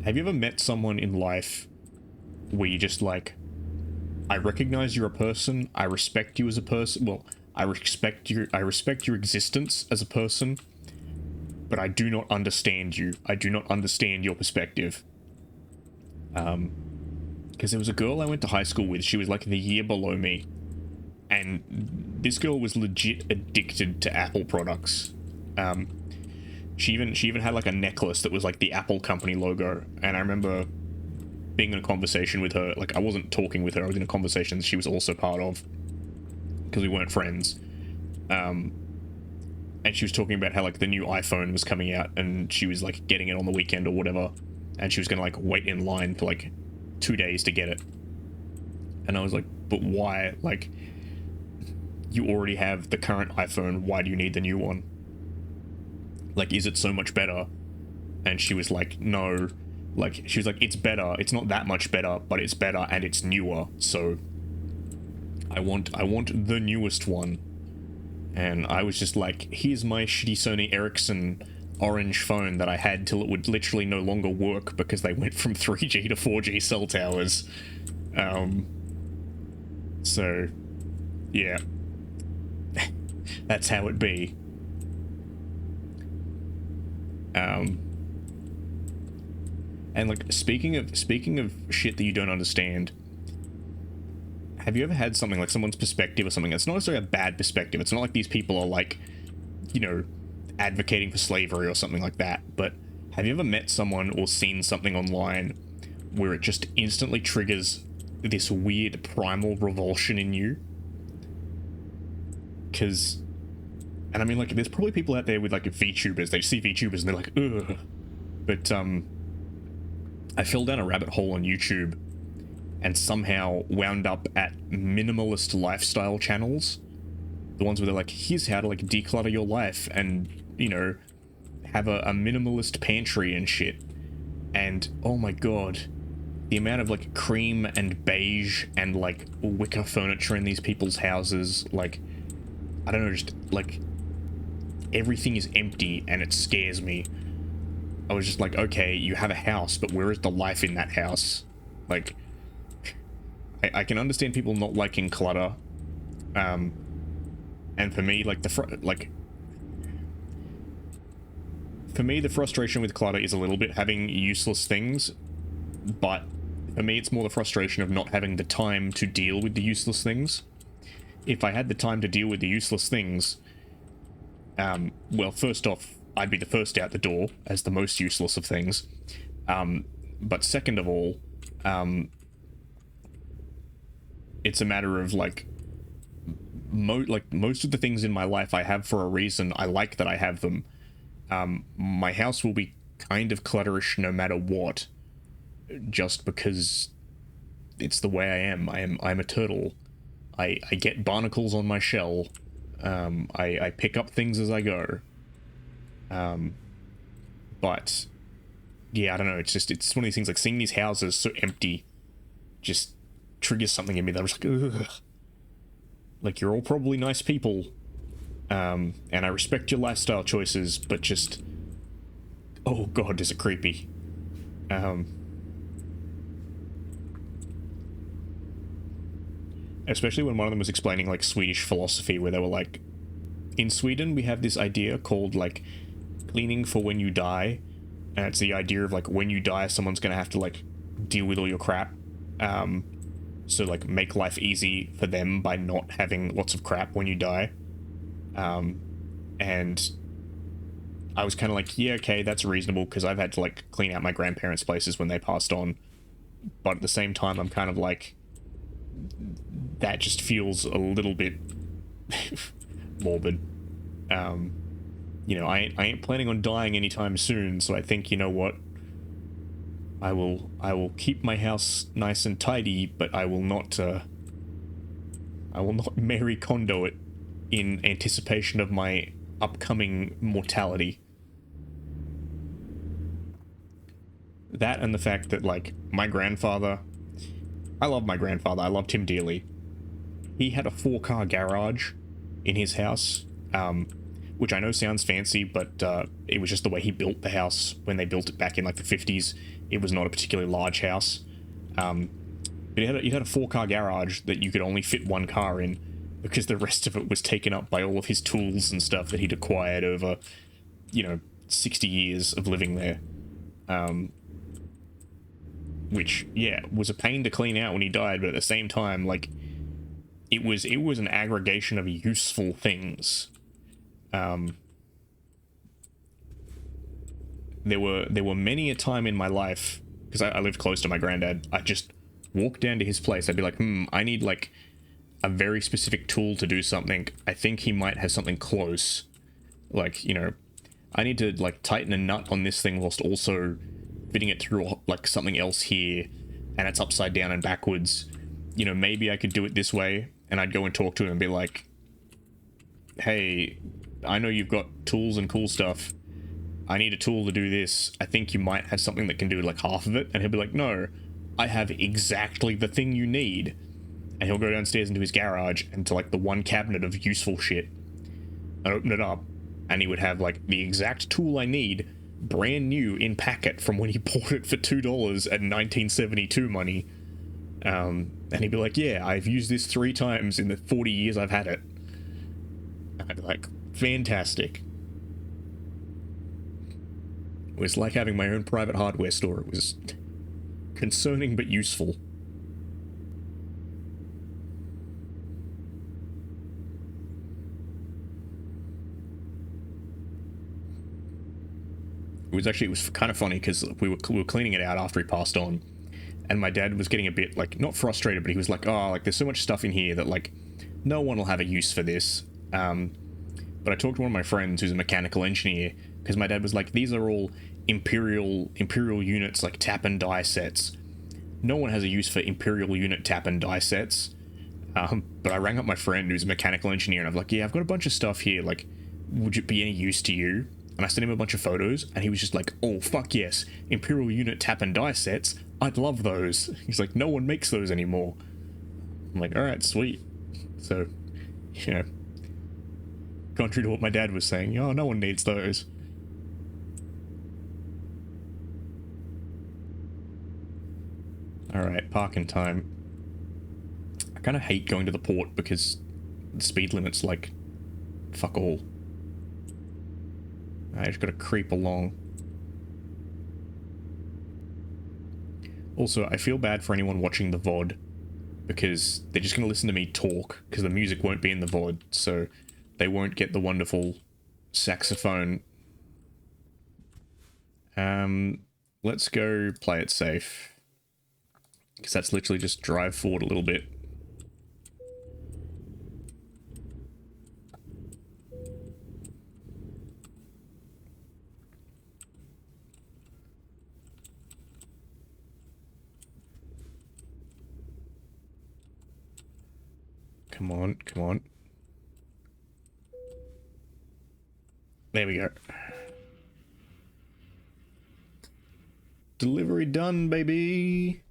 Have you ever met someone in life where you just, like... I recognize you're a person, I respect you as a person, well, I respect your existence as a person, but I do not understand you. I do not understand your perspective. Because there was a girl I went to high school with, she was like the year below me, and this girl was legit addicted to Apple products. She even had like a necklace that was like the Apple company logo, and I remember being in a conversation with her, like I wasn't talking with her, I was in a conversation that she was also part of, because we weren't friends, and she was talking about how like the new iPhone was coming out, and she was like getting it on the weekend or whatever, and she was gonna like wait in line for like 2 days to get it, and I was like, but why? Like, you already have the current iPhone, why do you need the new one? Like, is it so much better? And she was like, no. Like, she was like, it's better. It's not that much better, but it's better and it's newer. So I want the newest one. And I was just like, here's my shitty Sony Ericsson orange phone that I had till it would literally no longer work because they went from 3G to 4G cell towers. So yeah. That's how it be. And like speaking of shit that you don't understand, have you ever had something like someone's perspective or something? It's not necessarily a bad perspective. It's not like these people are like, you know, advocating for slavery or something like that. But have you ever met someone or seen something online where it just instantly triggers this weird primal revulsion in you? Because, and I mean, like, there's probably people out there with like VTubers. They see VTubers and they're like, ugh. But I fell down a rabbit hole on YouTube and somehow wound up at minimalist lifestyle channels. The ones where they're like, here's how to like declutter your life and, you know, have a minimalist pantry and shit. And oh my god, the amount of like cream and beige and like wicker furniture in these people's houses, like, I don't know, just like everything is empty and it scares me. I was just like, okay, you have a house, but where is the life in that house? Like, I can understand people not liking clutter, and for me, like for me, the frustration with clutter is a little bit having useless things, but for me, it's more the frustration of not having the time to deal with the useless things. If I had the time to deal with the useless things, well, first off, I'd be the first out the door as the most useless of things. But second of all, it's a matter of like, most of the things in my life I have for a reason. I like that I have them. My house will be kind of clutterish no matter what, just because it's the way I am. I'm a turtle. I get barnacles on my shell. I pick up things as I go. But yeah, I don't know. It's one of these things, like seeing these houses so empty just triggers something in me that I was like, ugh. Like, you're all probably nice people, and I respect your lifestyle choices, but just, oh god, is it creepy. Especially when one of them was explaining like Swedish philosophy, where they were like, in Sweden we have this idea called like cleaning for when you die, and it's the idea of like when you die someone's gonna have to like deal with all your crap, so like make life easy for them by not having lots of crap when you die. And I was kind of like, yeah, okay, that's reasonable, because I've had to like clean out my grandparents' places when they passed on, but at the same time I'm kind of like, that just feels a little bit morbid. You know, I ain't planning on dying anytime soon, so I think, you know what, I will keep my house nice and tidy, but I will not Mary Kondo it in anticipation of my upcoming mortality. That and the fact that, like, my grandfather, I love my grandfather, I loved him dearly. He had a 4-car garage in his house, which I know sounds fancy, but it was just the way he built the house when they built it back in like the 50s. It was not a particularly large house. But he had a 4-car garage that you could only fit one car in, because the rest of it was taken up by all of his tools and stuff that he'd acquired over, you know, 60 years of living there. Which, yeah, was a pain to clean out when he died, but at the same time, like, it was an aggregation of useful things. There were many a time in my life, because I lived close to my granddad, I just walked down to his place. I'd be like, I need like a very specific tool to do something. I think he might have something close. Like, you know, I need to like tighten a nut on this thing whilst also fitting it through like something else here, and it's upside down and backwards. You know, maybe I could do it this way. And I'd go and talk to him and be like, hey, I know you've got tools and cool stuff. I need a tool to do this. I think you might have something that can do like half of it. And he'll be like, no, I have exactly the thing you need. And he'll go downstairs into his garage and to like the one cabinet of useful shit and open it up. And he would have like the exact tool I need, brand new in packet from when he bought it for $2 at 1972 money. And he'd be like, yeah, I've used this 3 times in the 40 years I've had it. And I'd be like, fantastic. It was like having my own private hardware store. It was concerning but useful. It was kind of funny because we were cleaning it out after he passed on, and my dad was getting a bit like, not frustrated, but he was like, oh, like there's so much stuff in here that like no one will have a use for this. But I talked to one of my friends who's a mechanical engineer, because my dad was like, these are all imperial units, like tap and die sets. No one has a use for imperial unit tap and die sets. But I rang up my friend who's a mechanical engineer, and I'm like, yeah, I've got a bunch of stuff here, like, would it be any use to you? And I sent him a bunch of photos, and he was just like, oh, fuck yes, imperial unit tap and die sets, I'd love those. He's like, no one makes those anymore. I'm like, alright, sweet. So, you know, contrary to what my dad was saying, oh, no one needs those. Alright, parking time. I kind of hate going to the port because the speed limit's like fuck all. I just gotta creep along. Also, I feel bad for anyone watching the VOD because they're just gonna listen to me talk because the music won't be in the VOD, so they won't get the wonderful saxophone. Let's go play it safe, because that's literally just drive forward a little bit. Come on, come on. There we go. Delivery done, baby.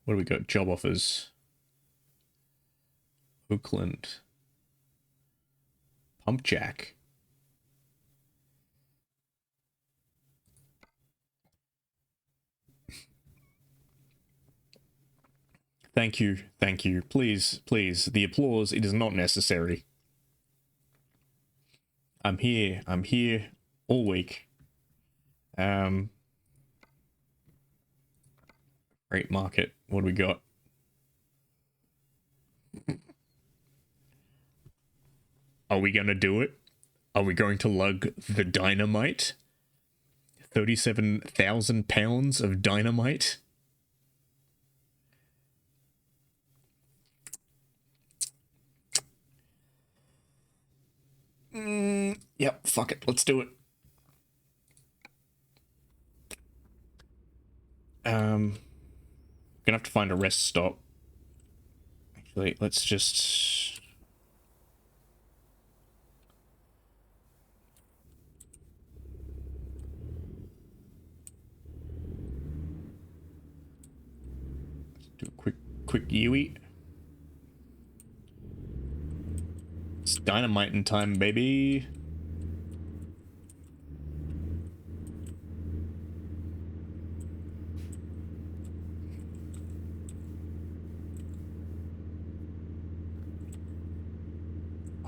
What do we got? Job offers. Oakland. Pump jack. Thank you, thank you. Please, please. The applause, it is not necessary. I'm here all week. Great market. What do we got? Are we gonna do it? Are we going to lug the dynamite? 37,000 pounds of dynamite? Yep, fuck it, let's do it. Gonna have to find a rest stop. Actually, let's just... do a quick Yui. It's dynamite in time, baby.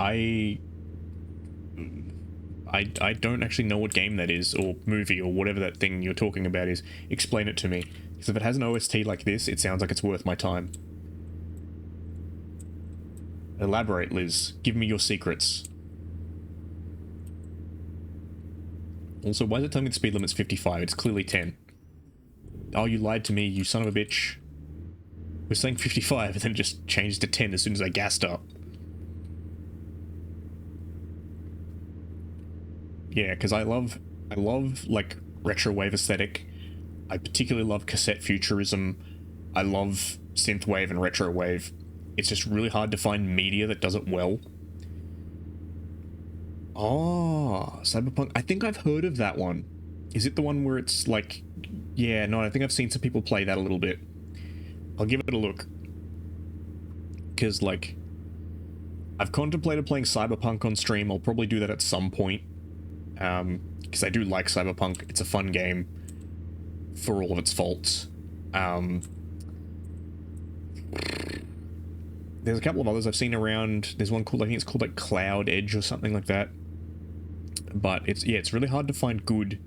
I don't actually know what game that is, or movie, or whatever that thing you're talking about is. Explain it to me. Because if it has an OST like this, it sounds like it's worth my time. Elaborate, Liz. Give me your secrets. Also, why is it telling me the speed limit's 55? It's clearly 10. Oh, you lied to me, you son of a bitch. We're saying 55, and then it just changed to 10 as soon as I gassed up. Yeah, because I love like retro wave aesthetic. I particularly love cassette futurism. I love synthwave and retro wave. It's just really hard to find media that does it well. Oh, Cyberpunk. I think I've heard of that one. Is it the one where it's like... Yeah, no, I think I've seen some people play that a little bit. I'll give it a look. Because, like... I've contemplated playing Cyberpunk on stream. I'll probably do that at some point. Because I do like Cyberpunk. It's a fun game. For all of its faults. There's a couple of others I've seen around. There's one called, I think it's called like Cloud Edge or something like that. But it's really hard to find good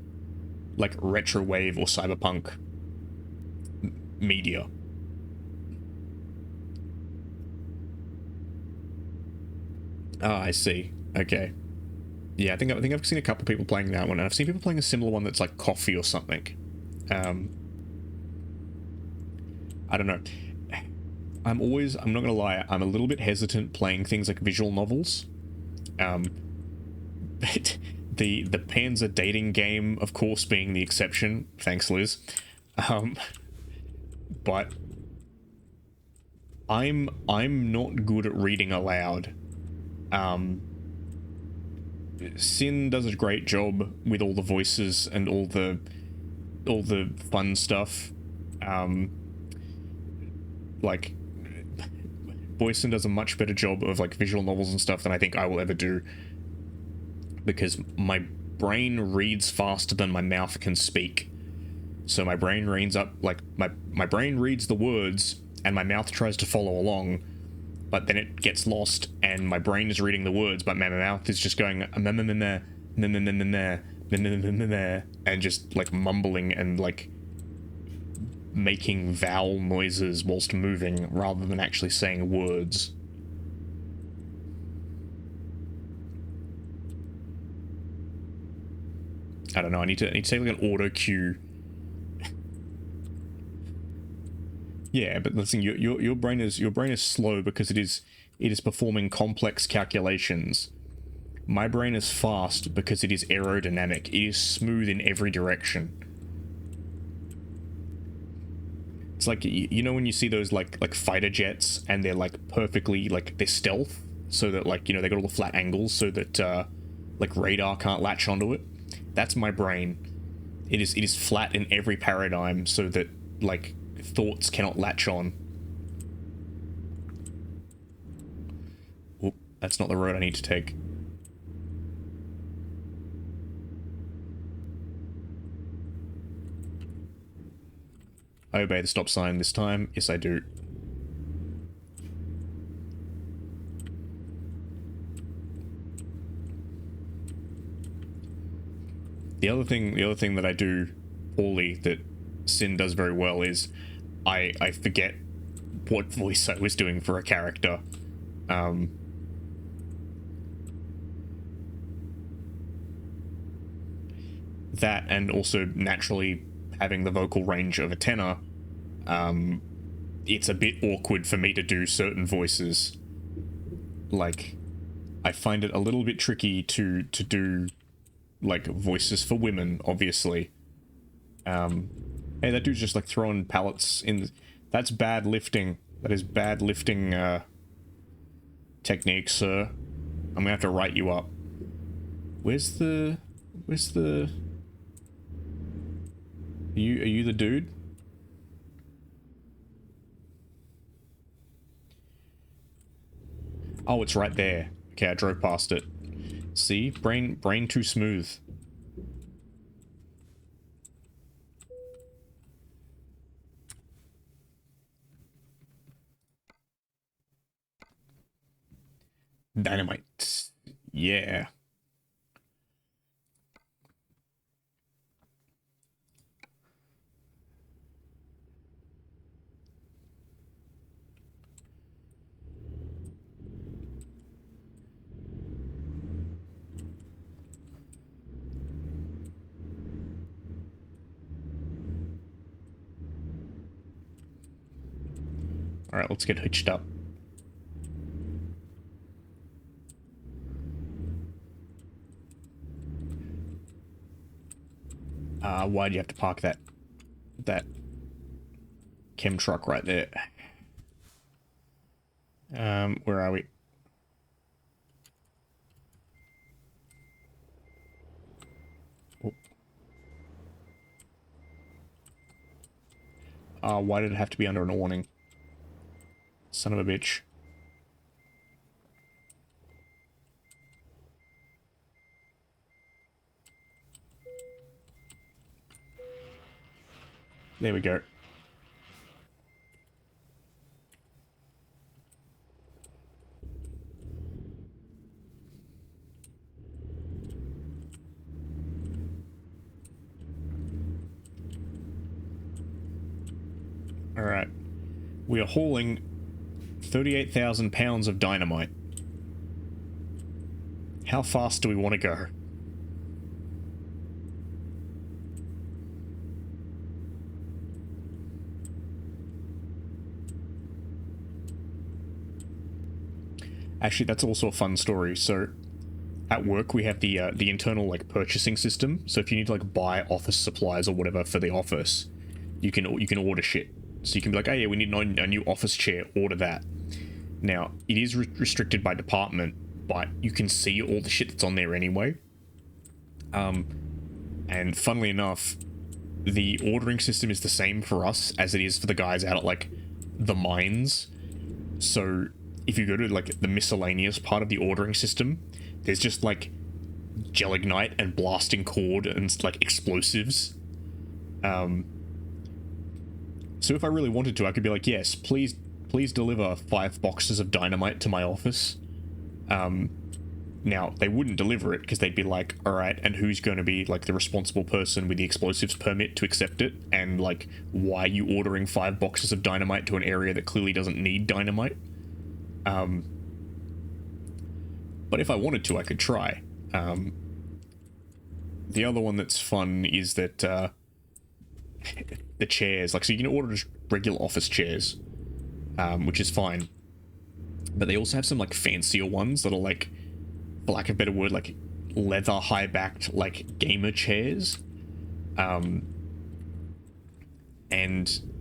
like retrowave or cyberpunk media. Ah, I see. Okay. Yeah, I think I've seen a couple of people playing that one, and I've seen people playing a similar one that's like Coffee or something. I don't know. I'm not gonna lie, I'm a little bit hesitant playing things like visual novels. But the Panzer dating game, of course, being the exception. Thanks, Liz. But I'm not good at reading aloud. Sin does a great job with all the voices and all the fun stuff. Like Boyson does a much better job of like visual novels and stuff than I think I will ever do, because my brain reads faster than my mouth can speak. So my brain reads up, like my brain reads the words and my mouth tries to follow along, but then it gets lost and my brain is reading the words but my mouth is just going and just like mumbling and like making vowel noises whilst moving rather than actually saying words. I don't know, I need to take like an auto cue. Yeah, but listen, your brain is slow because it is performing complex calculations. My brain is fast because it is aerodynamic. It is smooth in every direction. It's like, you know when you see those like fighter jets and they're like perfectly like they're stealth, so that like, you know, they got all the flat angles so that like radar can't latch onto it. That's my brain. It is flat in every paradigm so that like thoughts cannot latch on. Oop, that's not the road I need to take. I obey the stop sign this time. Yes, I do. The other thing that I do poorly that Sin does very well is I forget what voice I was doing for a character. That, and also naturally having the vocal range of a tenor, it's a bit awkward for me to do certain voices. Like, I find it a little bit tricky to do like voices for women, obviously. Hey, that dude's just like throwing pallets in. That's bad lifting. That is bad lifting technique, sir. I'm gonna have to write you up. Where's the are you the dude? Oh, it's right there. Okay, I drove past it. See? Brain too smooth. Dynamite. Yeah. Alright, let's get hitched up. Why do you have to park that chem truck right there? Where are we? Why did it have to be under an awning? Son of a bitch. There we go. All right. We are hauling 38,000 pounds of dynamite. How fast do we want to go? Actually, that's also a fun story. So, at work we have the internal like purchasing system. So if you need to like buy office supplies or whatever for the office, you can order shit. So you can be like, oh yeah, we need a new office chair. Order that. Now it is restricted by department, but you can see all the shit that's on there anyway. And funnily enough, the ordering system is the same for us as it is for the guys out at like the mines. So if you go to like the miscellaneous part of the ordering system, there's just like gelignite and blasting cord and like explosives. So if I really wanted to, I could be like, yes, please deliver 5 boxes of dynamite to my office. Now they wouldn't deliver it because they'd be like, all right, and who's going to be like the responsible person with the explosives permit to accept it? And like, why are you ordering 5 boxes of dynamite to an area that clearly doesn't need dynamite? But if I wanted to, I could try. The other one that's fun is that the chairs, like, so you can order just regular office chairs, which is fine. But they also have some like fancier ones that are like, for lack of a better word, like leather high-backed like gamer chairs. And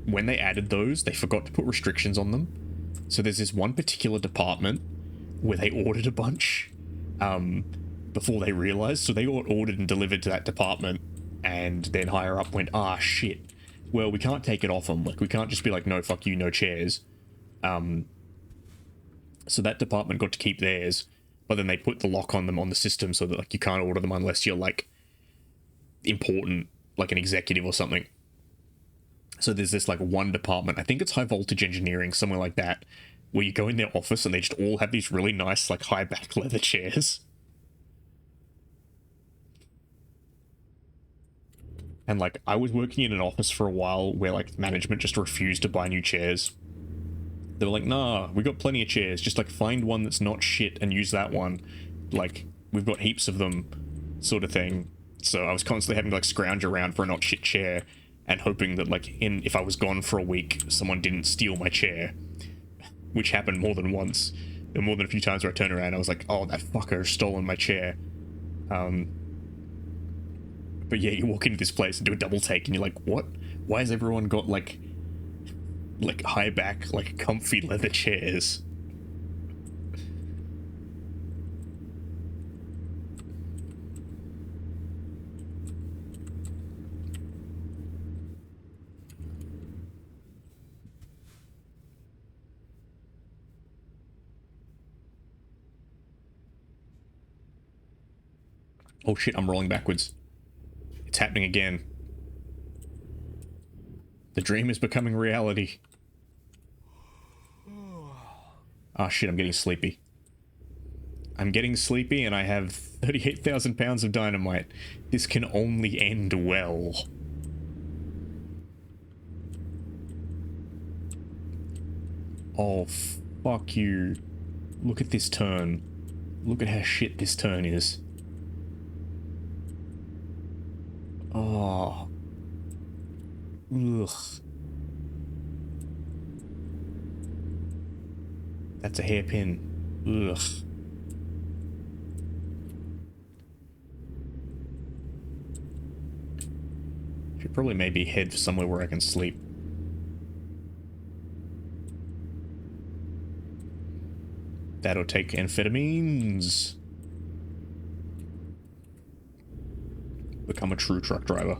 when they added those, they forgot to put restrictions on them. So there's this one particular department where they ordered a bunch before they realized. So they ordered and delivered to that department, and then higher up went, ah, shit. Well, we can't take it off them. Like, we can't just be like, no, fuck you, no chairs. So that department got to keep theirs, but then they put the lock on them on the system so that like you can't order them unless you're like important, like an executive or something. So there's this like one department, I think it's high voltage engineering, somewhere like that, where you go in their office and they just all have these really nice like high back leather chairs. And like I was working in an office for a while where like management just refused to buy new chairs. They were like, nah, we got plenty of chairs, just like find one that's not shit and use that one. Like, we've got heaps of them, sort of thing. So I was constantly having to like scrounge around for a not shit chair and hoping that like if I was gone for a week, someone didn't steal my chair, which happened more than once. There were more than a few times where I turned around and I was like, oh, that fucker has stolen my chair. But yeah, you walk into this place and do a double take and you're like, what? Why has everyone got like high back, like comfy leather chairs? Oh shit, I'm rolling backwards. It's happening again. The dream is becoming reality. Ah, shit, I'm getting sleepy. I'm getting sleepy and I have 38,000 pounds of dynamite. This can only end well. Oh, fuck you. Look at this turn. Look at how shit this turn is. Oh. Ugh. That's a hairpin. Ugh. Should probably maybe head for somewhere where I can sleep. That'll take amphetamines. Become a true truck driver.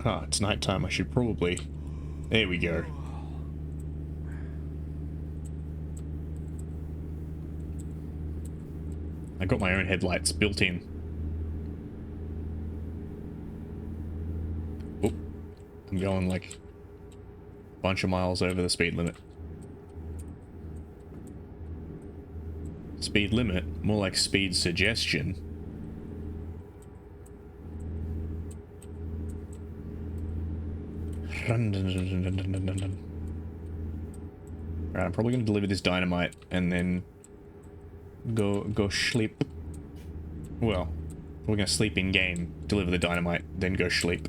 Ah, it's nighttime. I should probably... There we go. I got my own headlights built in. Oh, I'm going like Bunch of miles over the speed limit. Speed limit? More like speed suggestion. Right, I'm probably going to deliver this dynamite and then go sleep. Well, we're going to sleep in game, deliver the dynamite, then go sleep.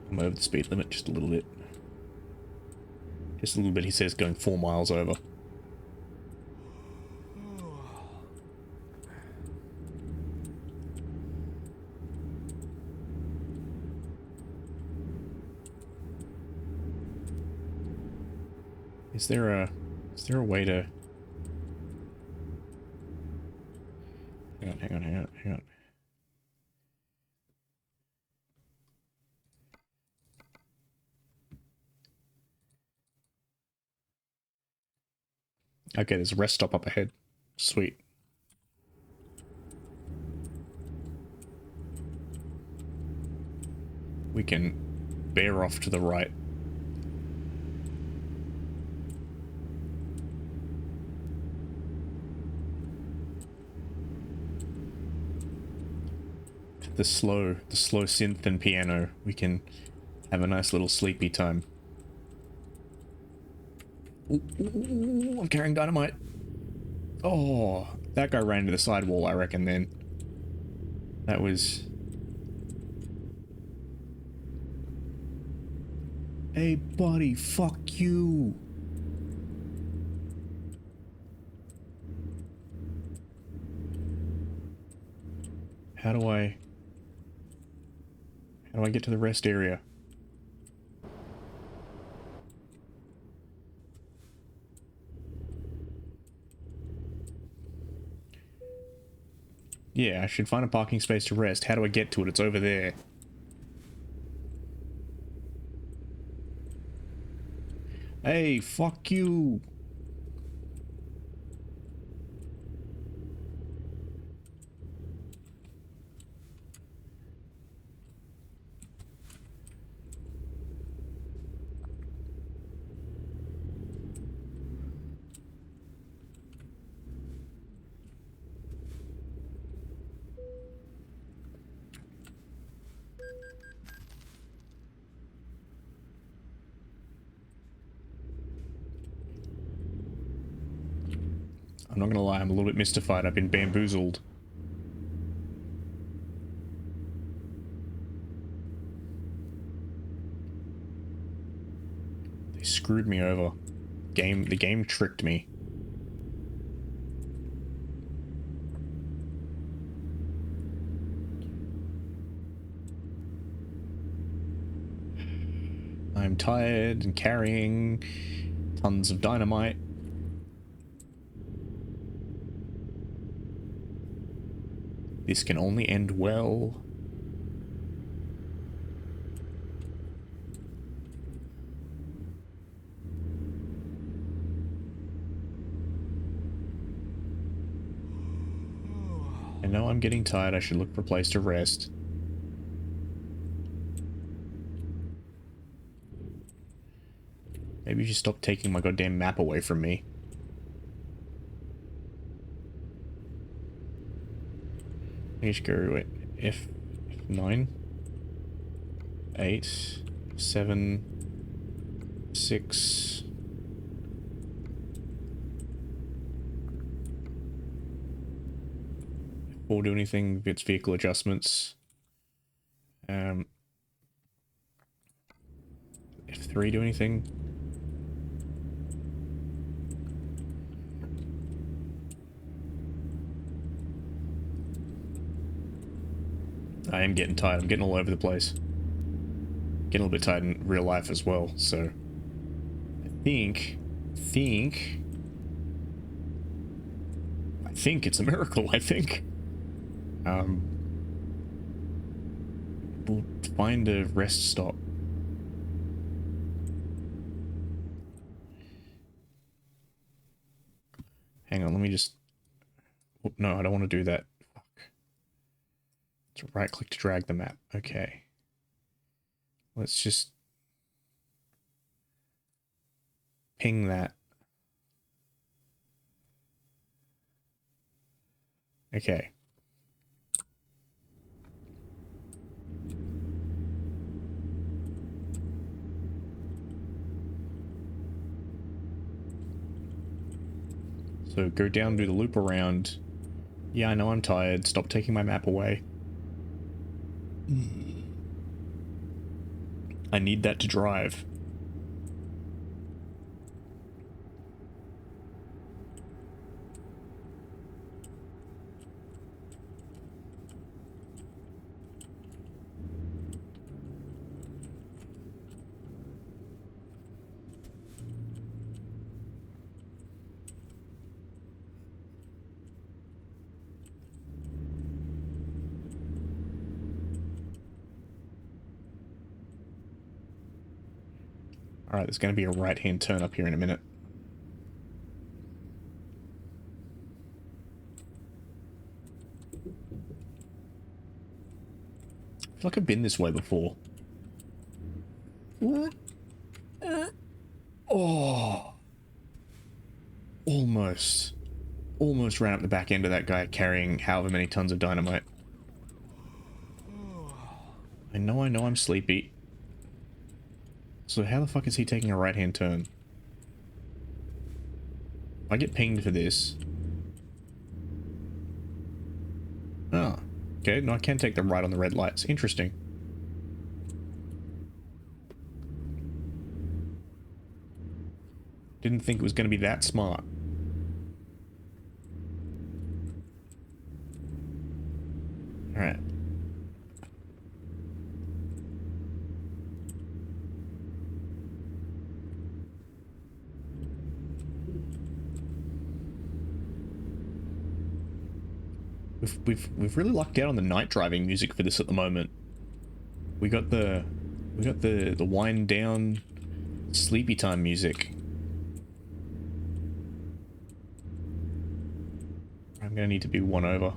I'm over the speed limit just a little bit. Just a little bit, he says, going 4 miles over. Is there a way to... Hang on. Okay, there's a rest stop up ahead. Sweet. We can bear off to the right. The slow synth and piano. We can have a nice little sleepy time. Ooh, I'm carrying dynamite. Oh, that guy ran into the sidewall, I reckon, then. That was... Hey, buddy, fuck you. How do I get to the rest area? Yeah, I should find a parking space to rest. How do I get to it? It's over there. Hey, fuck you. I'm not gonna lie, I'm a little bit mystified. I've been bamboozled. They screwed me over. The game tricked me. I'm tired and carrying tons of dynamite. This can only end well. I know I'm getting tired. I should look for a place to rest. Maybe you should stop taking my goddamn map away from me. I just go, wait, F9, 8, 7, 6. F4 do anything if it's vehicle adjustments. F3 do anything? I am getting tired. I'm getting all over the place. Getting a little bit tired in real life as well, so... I think it's a miracle, I think. We'll find a rest stop. Hang on, let me just... Oh, no, I don't want to do that. Fuck. Let's right click to drag the map. Okay. Let's just ping that. Okay. So go down, do the loop around. Yeah, I know I'm tired. Stop taking my map away. I need that to drive. Alright, there's going to be a right-hand turn up here in a minute. I feel like I've been this way before. Oh. Almost. Almost ran up the back end of that guy carrying however many tons of dynamite. I know I'm sleepy. So how the fuck is he taking a right-hand turn? I get pinged for this. Oh. Okay, no, I can take the right on the red lights. Interesting. Didn't think it was going to be that smart. Alright. We've really lucked out on the night driving music for this at the moment. We got the wind down sleepy time music. I'm gonna need to be one over.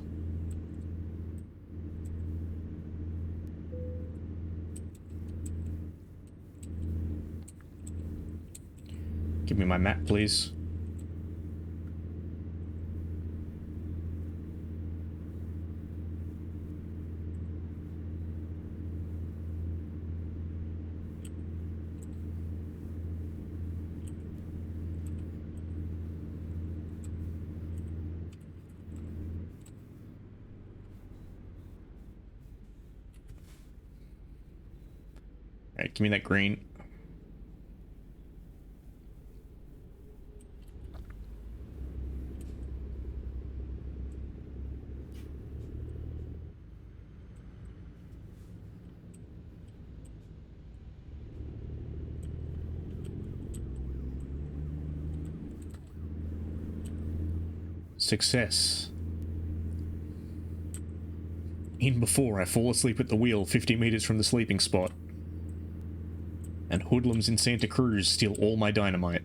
Give me my map, please. Alright, give me that green. Success. In before I fall asleep at the wheel 50 meters from the sleeping spot. And hoodlums in Santa Cruz steal all my dynamite.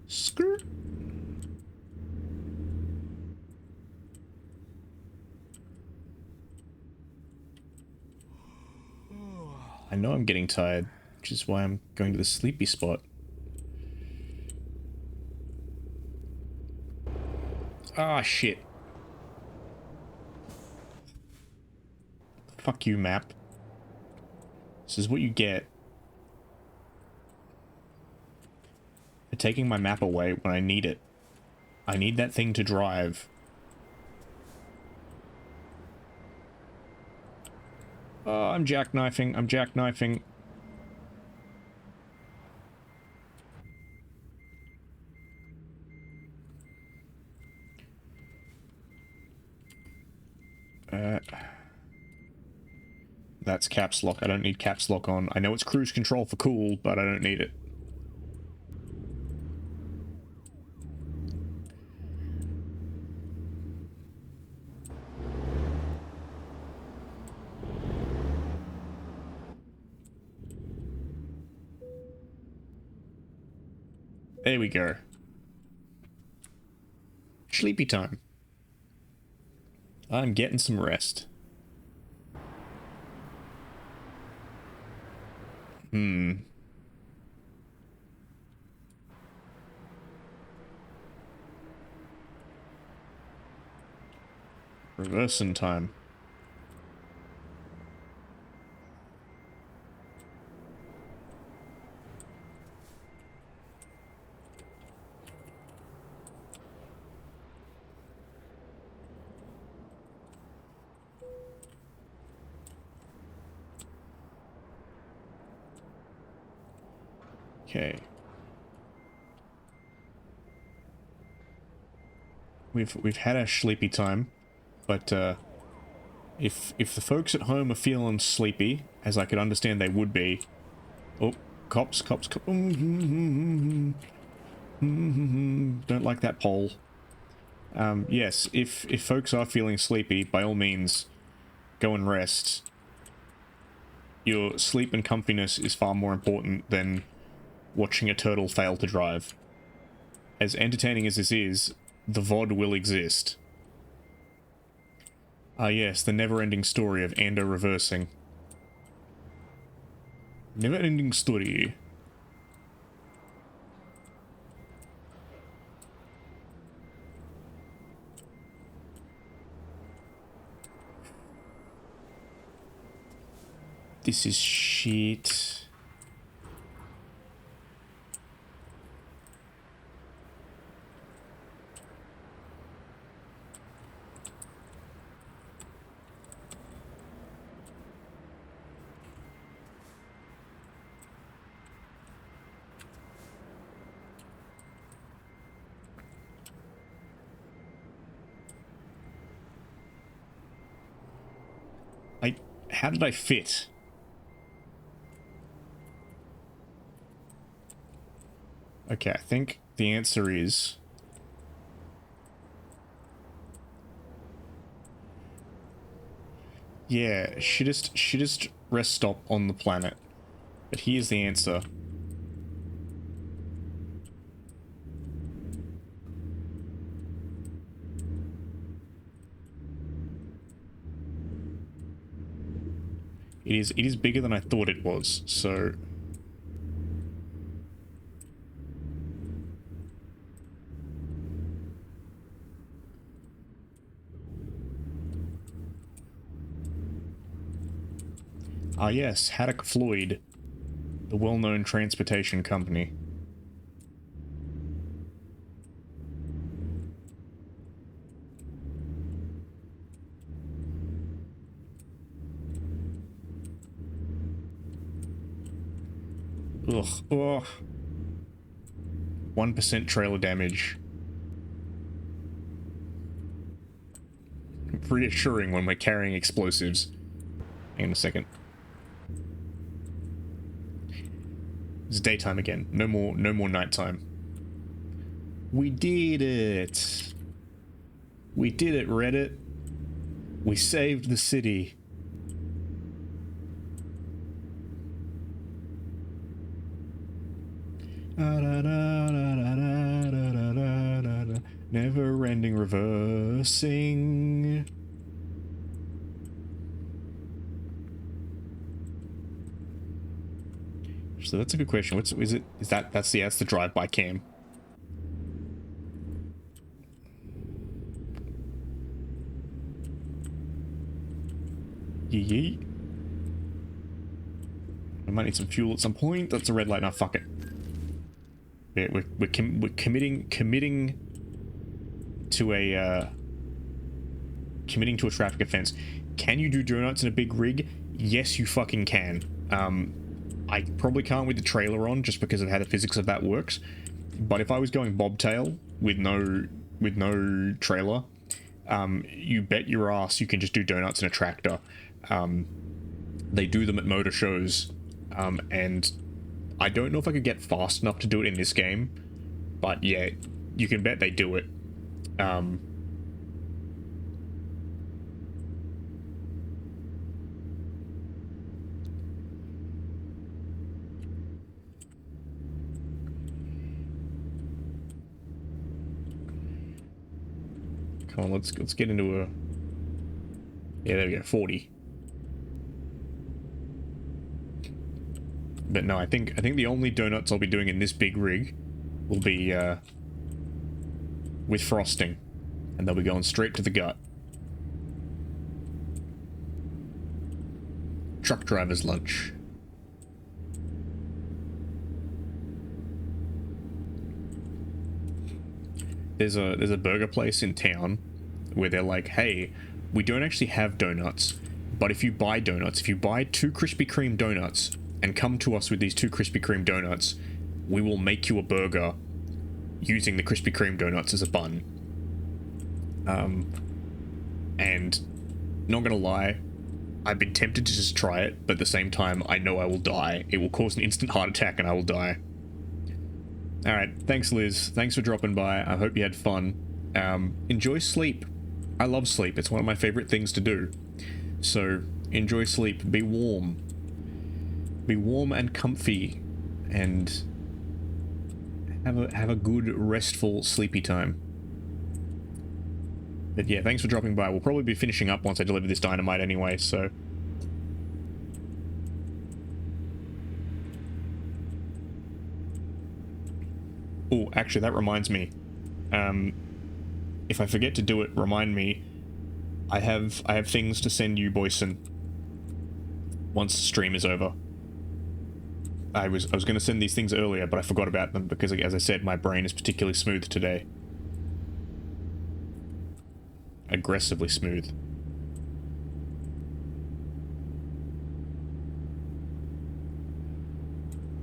Skirt. I know I'm getting tired, which is why I'm going to the sleepy spot. Ah, shit. Fuck you, map. This is what you get for taking my map away when I need it. I need that thing to drive. Oh, I'm jackknifing. I'm jackknifing. That's caps lock. I don't need caps lock on. I know it's cruise control for cool, but I don't need it. There we go. Sleepy time. I'm getting some rest. Reversing time. Okay. We've had our sleepy time, but if the folks at home are feeling sleepy, as I could understand they would be, oh, cops, don't like that poll. Yes, if folks are feeling sleepy, by all means, go and rest. Your sleep and comfiness is far more important than watching a turtle fail to drive. As entertaining as this is, the VOD will exist. Ah yes, the never-ending story of Ando reversing. Never-ending story. This is shit. How did I fit? Okay, I think the answer is... yeah, shittest rest stop on the planet. But here's the answer. It is bigger than I thought it was, so... ah yes, Haddock Floyd, the well-known transportation company. Ugh, ugh. 1% trailer damage. Reassuring when we're carrying explosives. Hang on a second. It's daytime again. No more nighttime. We did it! We did it, Reddit. We saved the city. Never-ending reversing. So that's a good question. That's the drive-by cam. Yee. I might need some fuel at some point. That's a red light. Now fuck it. Yeah, we're committing to a traffic offense. Can you do donuts in a big rig? Yes, you fucking can. I probably can't with the trailer on just because of how the physics of that works. But if I was going bobtail with no trailer, you bet your ass you can just do donuts in a tractor. They do them at motor shows, and I don't know if I could get fast enough to do it in this game, but yeah, you can bet they do it. Come on, let's get into a... Yeah, there we go, 40. But no, I think the only donuts I'll be doing in this big rig will be with frosting, and they'll be going straight to the gut. Truck driver's lunch. There's a burger place in town where they're like, hey, we don't actually have donuts, but if you buy donuts, if you buy 2 Krispy Kreme donuts and come to us with these 2 Krispy Kreme donuts, we will make you a burger using the Krispy Kreme donuts as a bun. And not gonna lie, I've been tempted to just try it, but at the same time, I know I will die. It will cause an instant heart attack and I will die. Alright, thanks Liz. Thanks for dropping by. I hope you had fun. Enjoy sleep. I love sleep. It's one of my favorite things to do. So, enjoy sleep. Be warm. Be warm and comfy. And have a good, restful, sleepy time. But yeah, thanks for dropping by. We'll probably be finishing up once I deliver this dynamite anyway, so... Oh, actually, that reminds me. If I forget to do it, remind me. I have things to send you, Boyson. Once the stream is over. I was going to send these things earlier, but I forgot about them because, as I said, my brain is particularly smooth today. Aggressively smooth.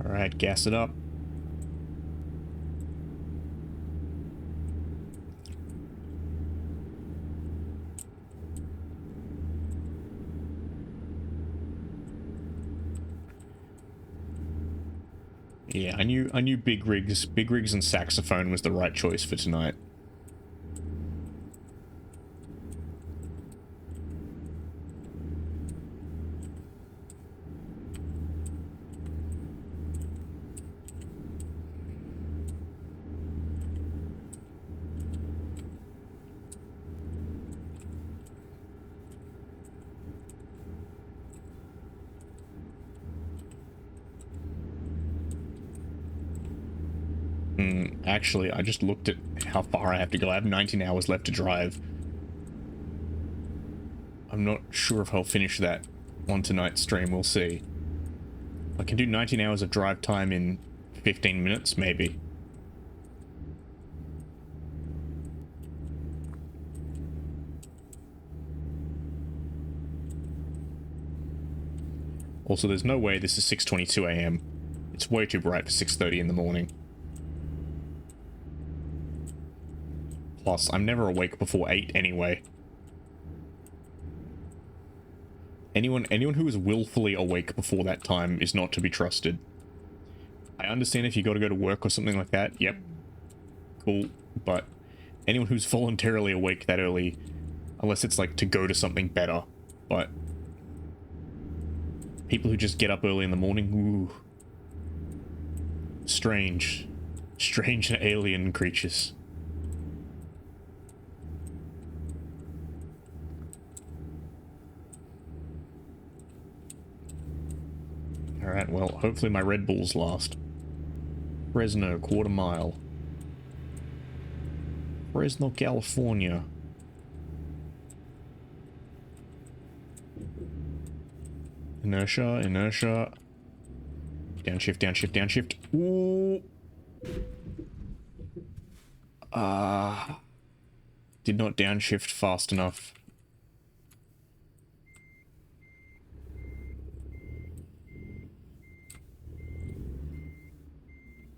Alright, gas it up. Yeah, I knew Big Rigs and saxophone was the right choice for tonight. Actually, I just looked at how far I have to go. I have 19 hours left to drive. I'm not sure if I'll finish that on tonight's stream. We'll see. I can do 19 hours of drive time in 15 minutes, maybe. Also, there's no way this is 6:22 a.m. It's way too bright for 6:30 in the morning. Plus, I'm never awake before 8 anyway. Anyone who is willfully awake before that time is not to be trusted. I understand if you gotta go to work or something like that, yep. Cool, but anyone who's voluntarily awake that early, unless it's like to go to something better, but people who just get up early in the morning, ooh. Strange. Strange and alien creatures. Alright, well, hopefully my Red Bulls last. Fresno, quarter mile. Fresno, California. Inertia, inertia. Downshift, downshift, downshift. Ooh. Did not downshift fast enough.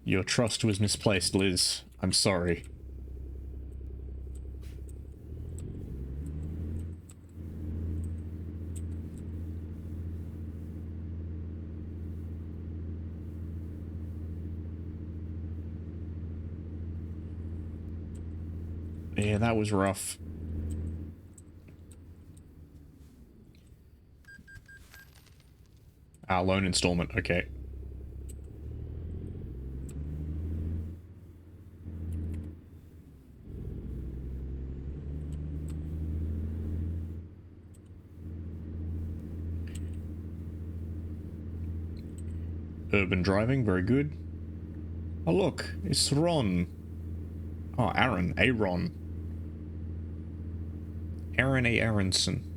Your trust was misplaced, Liz. I'm sorry. Yeah, that was rough. Loan installment, okay. urban driving, very good. Oh look, it's Ron. Oh, Aaron, Aaron. Aaron A. Aronson.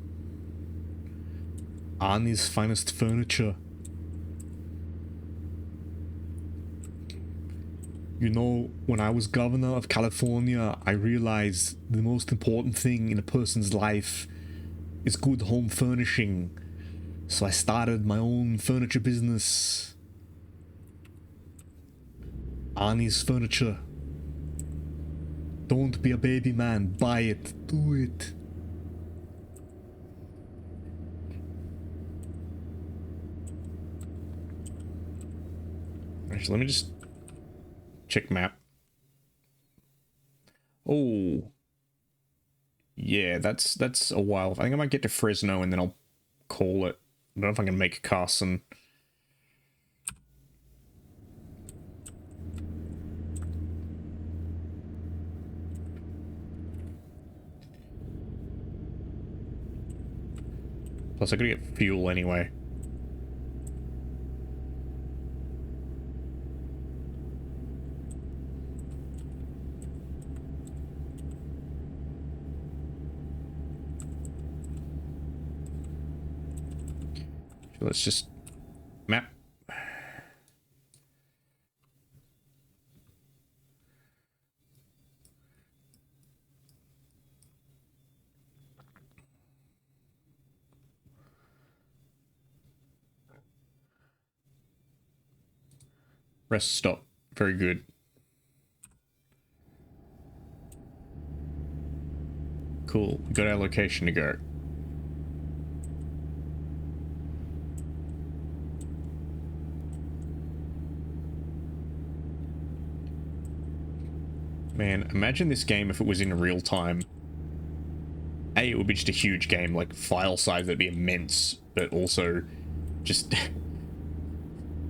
Arnie's finest furniture. You know, when I was governor of California, I realized the most important thing in a person's life is good home furnishing. So I started my own furniture business. Arnie's Furniture. Don't be a baby man, buy it, do it. Actually, let me just check map. Oh. Yeah, that's a while. I think I might get to Fresno and then I'll call it. I don't know if I can make Carson. Plus I gotta get fuel anyway. So let's just map. Rest stop. Very good. Cool. We got our location to go. Man, imagine this game if it was in real time. A, it would be just a huge game, like file size would be immense, but also just...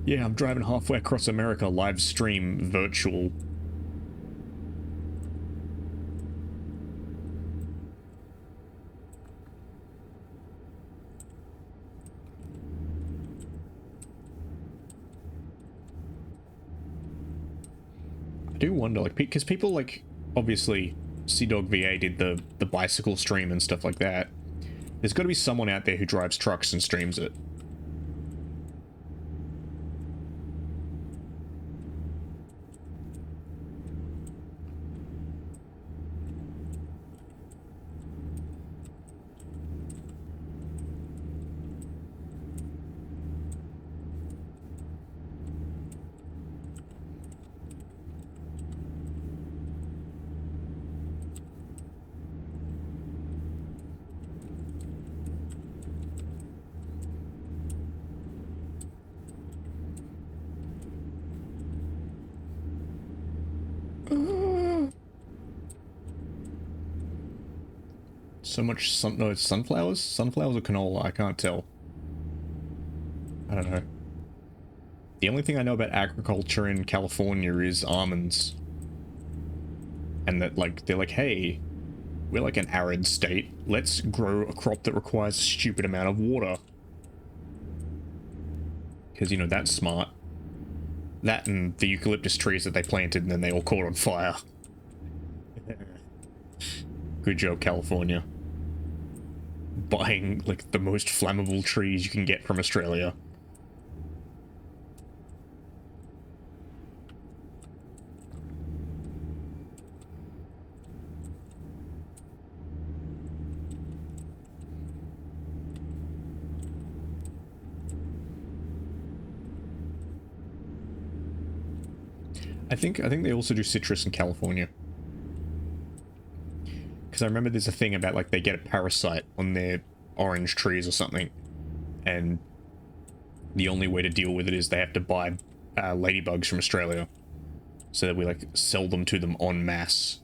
yeah, I'm driving halfway across America, live stream, virtual. I do wonder, like, because people, like, obviously, CDog VA did the bicycle stream and stuff like that. There's got to be someone out there who drives trucks and streams it. So much sun... no, it's sunflowers? Sunflowers or canola? I can't tell. I don't know. The only thing I know about agriculture in California is almonds. And that, like, they're like, hey, we're like an arid state. Let's grow a crop that requires a stupid amount of water. Because, you know, that's smart. That and the eucalyptus trees that they planted and then they all caught on fire. Good job, California. Buying, like, the most flammable trees you can get from Australia. I think they also do citrus in California. Because I remember there's a thing about, like, they get a parasite on their orange trees or something. And the only way to deal with it is they have to buy ladybugs from Australia. So that we, like, sell them to them en masse.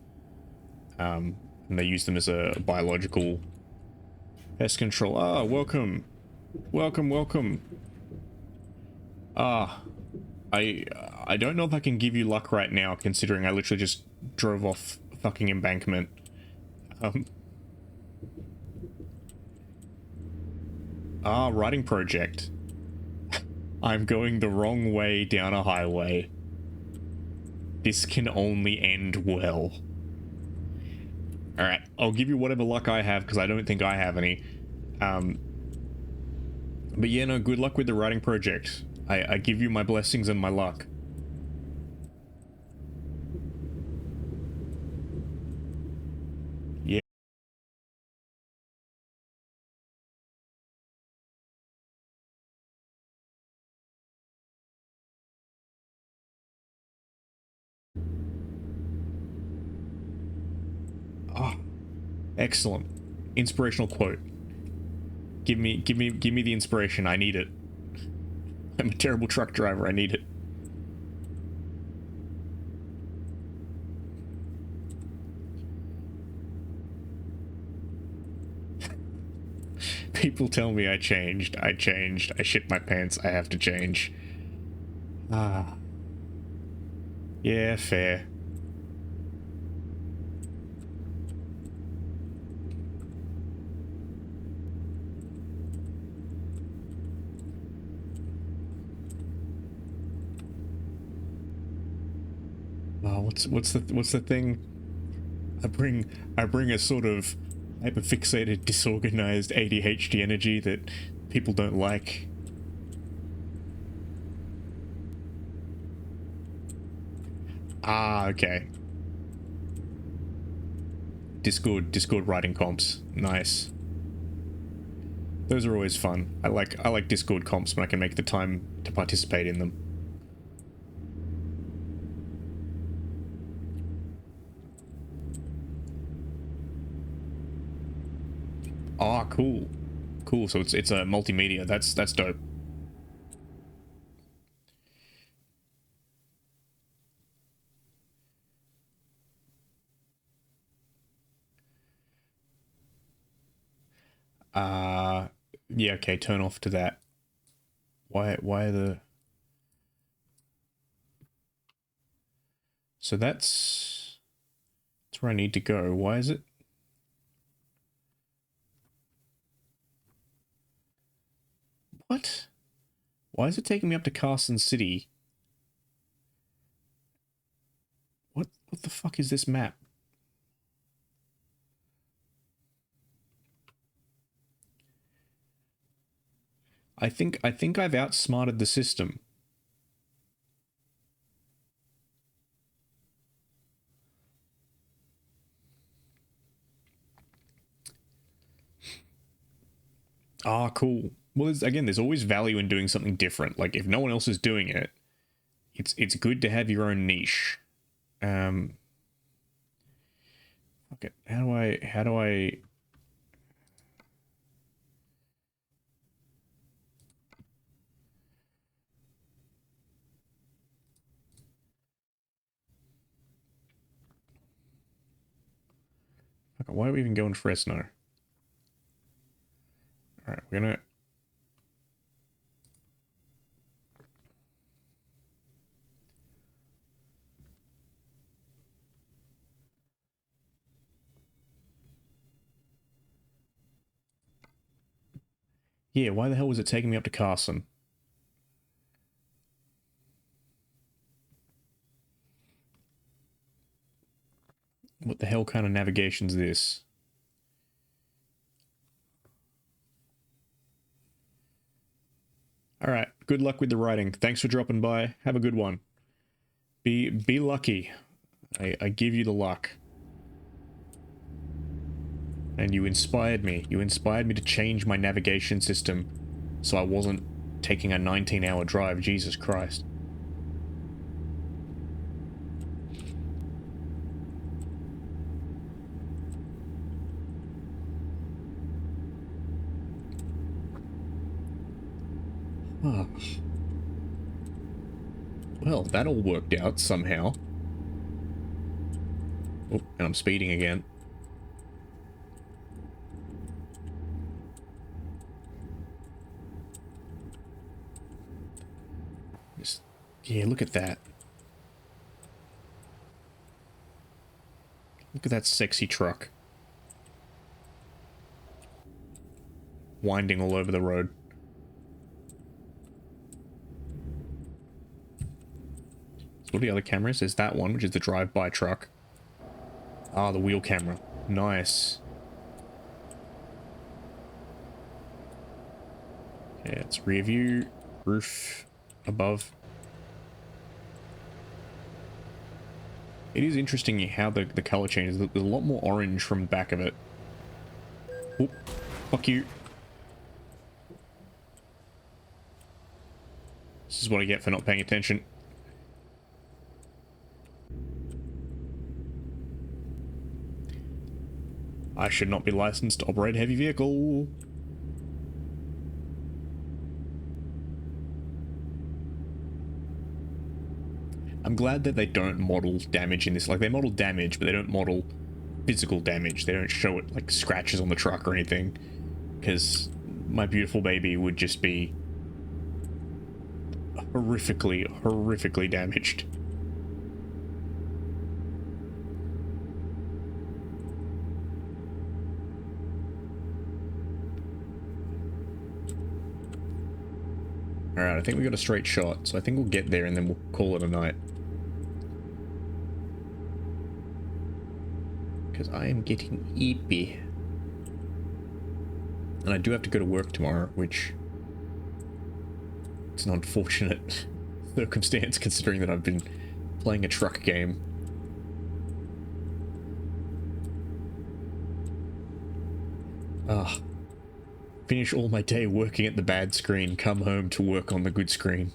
And they use them as a biological pest control. Ah, welcome. Welcome, welcome. Ah, I don't know if I can give you luck right now, considering I literally just drove off a fucking embankment. Writing project. I'm going the wrong way down a highway. This can only end well. Alright, I'll give you whatever luck I have, because I don't think I have any. But yeah, no, good luck with the writing project. I give you my blessings and my luck. Yeah. Oh, excellent. Inspirational quote. Give me the inspiration. I need it. I'm a terrible truck driver. I need it. People tell me I changed. I changed. I shit my pants. I have to change. Ah. Yeah, fair. What's the thing? I bring a sort of hyperfixated, disorganized ADHD energy that people don't like. Ah, okay. Discord writing comps. Nice. Those are always fun. I like Discord comps when I can make the time to participate in them. Ah, cool. Cool. So it's a multimedia. That's dope. Uh yeah, okay, turn off to that. Why are the So that's where I need to go. Why is it? What? Why is it taking me up to Carson City? What the fuck is this map? I think I've outsmarted the system. Ah, cool. Well, there's always value in doing something different. Like, if no one else is doing it, it's good to have your own niche. Okay, how do I... Okay, why are we even going Fresno? Alright, we're gonna... Yeah, why the hell was it taking me up to Carson? What the hell kind of navigation's this? Alright, good luck with the writing. Thanks for dropping by. Have a good one. Be lucky. I give you the luck. And you inspired me. You inspired me to change my navigation system so I wasn't taking a 19-hour drive. Jesus Christ. Oh. Well, that all worked out somehow. Oh, and I'm speeding again. Yeah, look at that. Look at that sexy truck. Winding all over the road. What are the other cameras? There's that one, which is the drive-by truck. Ah, the wheel camera. Nice. Yeah, it's rear view, roof, above. It is interesting how the color changes. There's a lot more orange from the back of it. Oop, fuck you. This is what I get for not paying attention. I should not be licensed to operate a heavy vehicle. I'm glad that they don't model damage in this. Like, they model damage, but they don't model physical damage. They don't show it, like, scratches on the truck or anything. Because my beautiful baby would just be horrifically damaged. Alright, I think we got a straight shot, so I think we'll get there and then we'll call it a night. Because I am getting eepy. And I do have to go to work tomorrow, which... it's an unfortunate circumstance considering that I've been playing a truck game. Ah. Finish all my day working at the bad screen, come home to work on the good screen.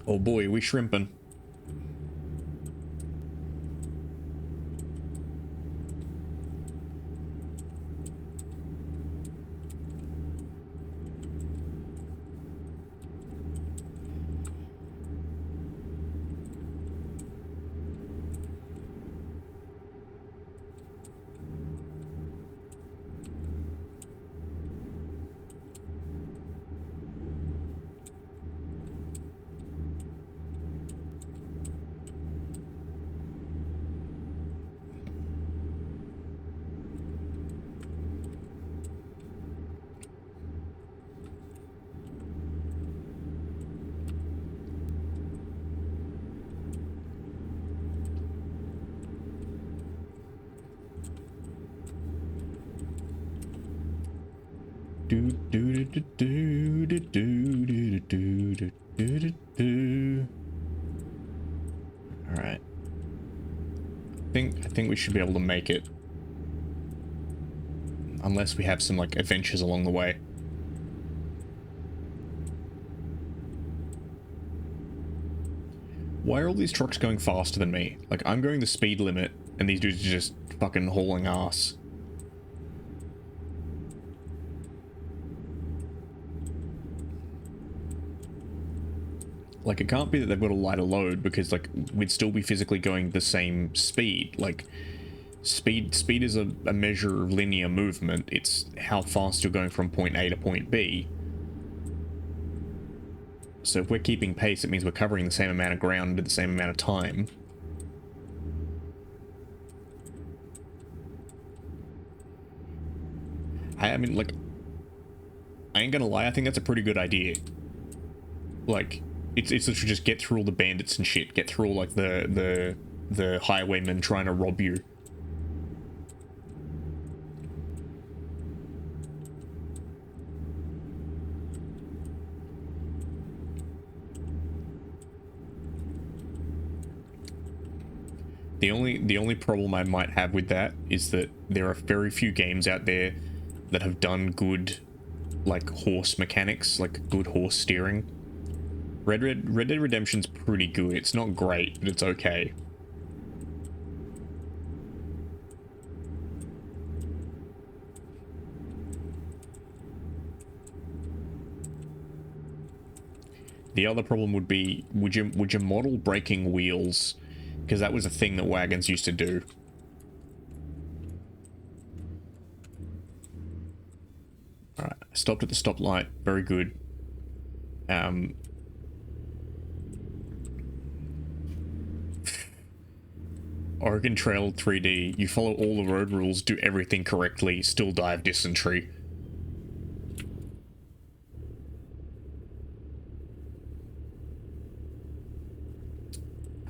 Oh boy, we shrimping. Do do do do do do do do do do do do. All right. I think we should be able to make it, unless we have some like adventures along the way. Why are all these trucks going faster than me? Like, I'm going the speed limit, and these dudes are just fucking hauling ass. Like, it can't be that they've got a lighter load, because, like, we'd still be physically going the same speed. Like, speed is a measure of linear movement. It's how fast you're going from point A to point B. So if we're keeping pace, it means we're covering the same amount of ground at the same amount of time. I mean, like, I ain't gonna lie, I think that's a pretty good idea. Like, it's literally just get through all the bandits and shit, get through all, like, the highwaymen trying to rob you. The only problem I might have with that is that there are very few games out there that have done good, like, horse mechanics, like good horse steering. Red Dead Redemption's pretty good. It's not great, but it's okay. The other problem would be, would you model breaking wheels? Because that was a thing that wagons used to do. Alright, I stopped at the stoplight. Very good. Um, Oregon Trail 3D, you follow all the road rules, do everything correctly, still die of dysentery.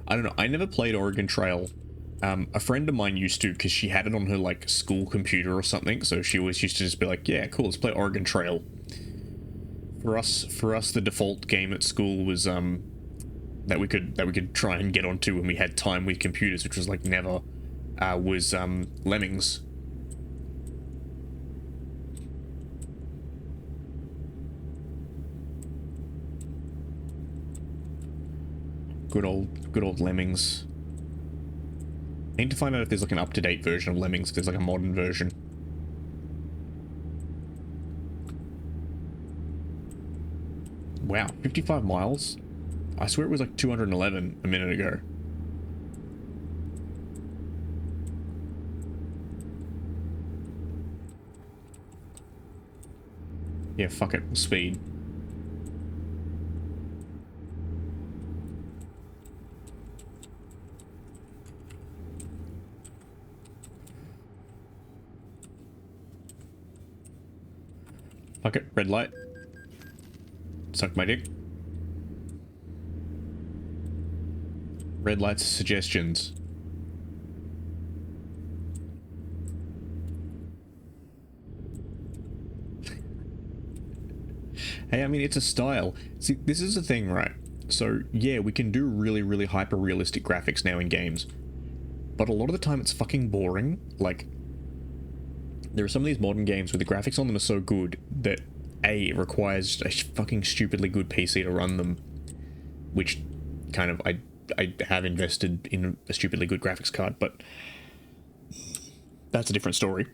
I don't know, I never played Oregon Trail. A friend of mine used to, because she had it on her, like, school computer or something, so she always used to just be like, yeah, cool, let's play Oregon Trail. For us, the default game at school was, that we could try and get onto when we had time with computers, which was, like, never, was, Lemmings. Good old Lemmings. I need to find out if there's like an up-to-date version of Lemmings, if there's like a modern version. Wow, 55 miles? I swear it was like 211 a minute ago. Yeah, fuck it, speed. Fuck it, red light. Suck my dick. Red lights suggestions. Hey, I mean, it's a style. See, this is the thing, right? So, yeah, we can do really, really hyper-realistic graphics now in games. But a lot of the time it's fucking boring. Like, there are some of these modern games where the graphics on them are so good that, A, it requires a fucking stupidly good PC to run them. Which, kind of, I have invested in a stupidly good graphics card, but that's a different story.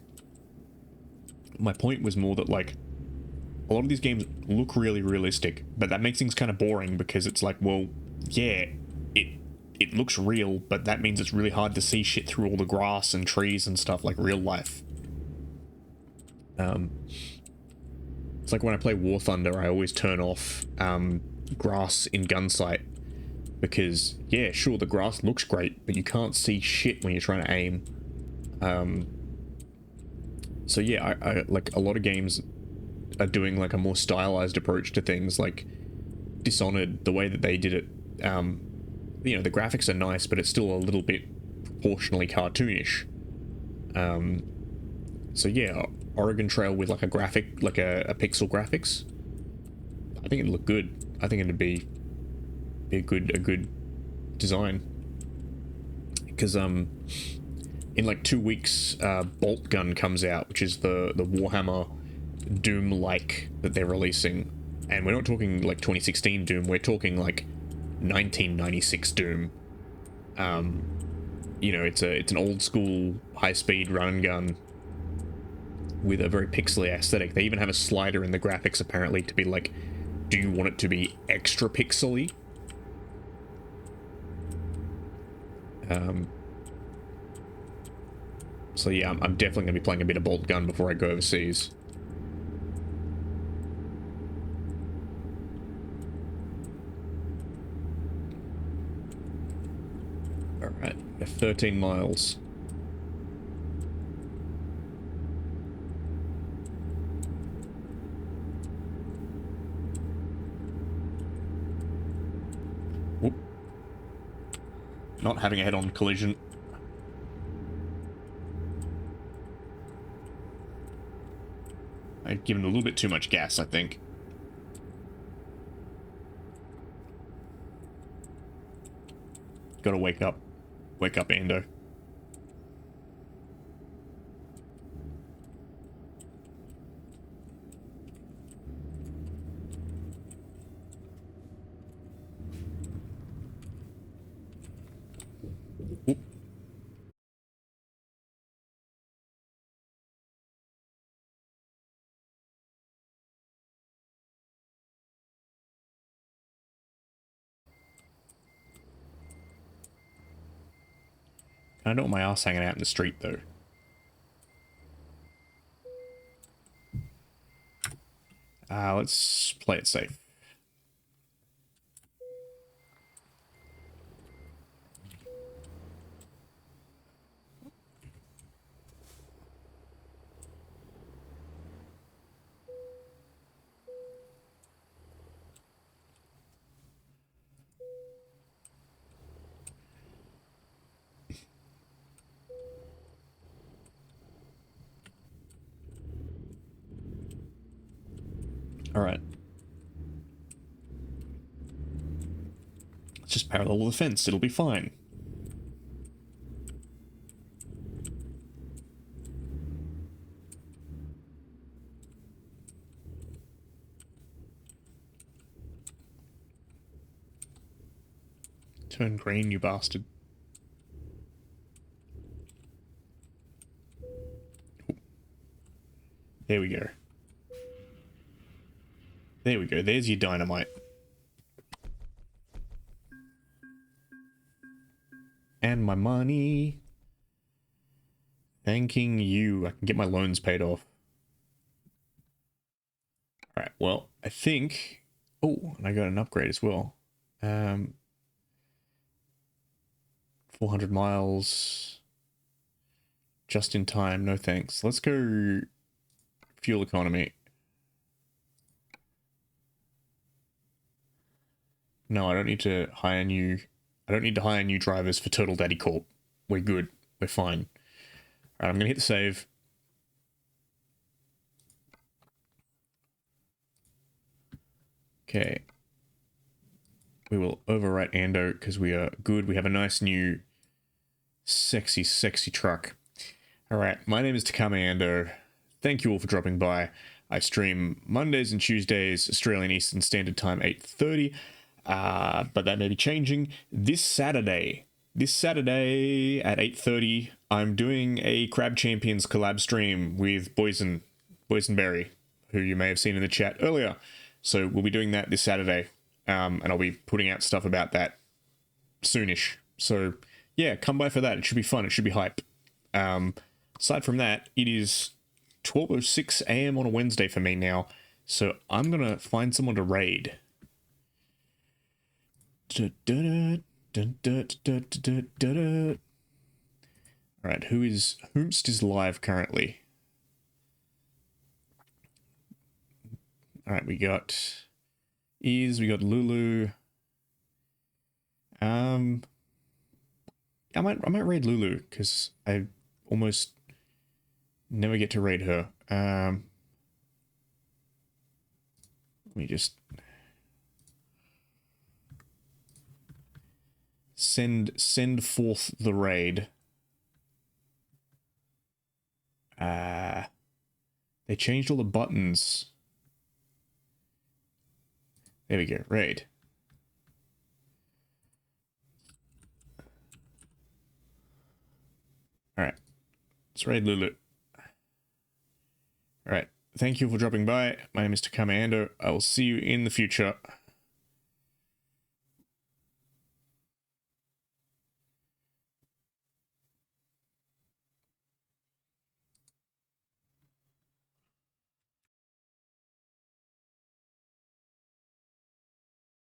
My point was more that, like, a lot of these games look really realistic, but that makes things kind of boring because it's like, well, yeah, it looks real, but that means it's really hard to see shit through all the grass and trees and stuff like real life. It's like when I play War Thunder, I always turn off grass in Gunsight because, yeah, sure, the grass looks great, but you can't see shit when you're trying to aim. So yeah, I like a lot of games are doing like a more stylized approach to things, like Dishonored, the way that they did it. You know, the graphics are nice, but it's still a little bit proportionally cartoonish. So yeah, Oregon Trail with like a graphic, like a pixel graphics, I think it'd look good. I think it'd be a good design. Because in like 2 weeks, Bolt Gun comes out, which is the Warhammer Doom-like that they're releasing, and we're not talking like 2016 Doom, we're talking like 1996 Doom. You know, it's an old school high-speed run and gun with a very pixely aesthetic. They even have a slider in the graphics apparently to be like, do you want it to be extra pixely? So yeah, I'm definitely going to be playing a bit of Bolt Gun before I go overseas. Alright, 13 miles. Whoop. Not having a head-on collision. I've given a little bit too much gas, I think. Gotta wake up. Wake up, Ando. Oop. I don't want my ass hanging out in the street, though. Let's play it safe. Alright. Let's just parallel the fence, it'll be fine. Turn green, you bastard. There we go. There we go. There's your dynamite. And my money. Thanking you. I can get my loans paid off. Alright, well, I think... Oh, and I got an upgrade as well. 400 miles. Just in time, no thanks. Let's go fuel economy. No, I don't need to hire new... I don't need to hire new drivers for Turtle Daddy Corp. We're good. We're fine. Alright, I'm gonna hit the save. Okay. We will overwrite Ando because we are good. We have a nice new sexy, sexy truck. Alright, my name is Takami Ando. Thank you all for dropping by. I stream Mondays and Tuesdays, Australian Eastern Standard Time, 8:30. But that may be changing. This Saturday at 8:30, I'm doing a Crab Champions collab stream with Boysenberry, who you may have seen in the chat earlier. So we'll be doing that this Saturday, and I'll be putting out stuff about that soonish. So yeah, come by for that. It should be fun. It should be hype. Aside from that, it is 12:06 a.m. on a Wednesday for me now, so I'm gonna find someone to raid. Alright, whomst is live currently? Alright, we got Lulu. I might raid Lulu, because I almost never get to raid her. Let me just send forth the raid. They changed all the buttons. There we go, raid. Alright, let's raid Lulu. Alright, thank you for dropping by. My name is Takami Ando. I will see you in the future.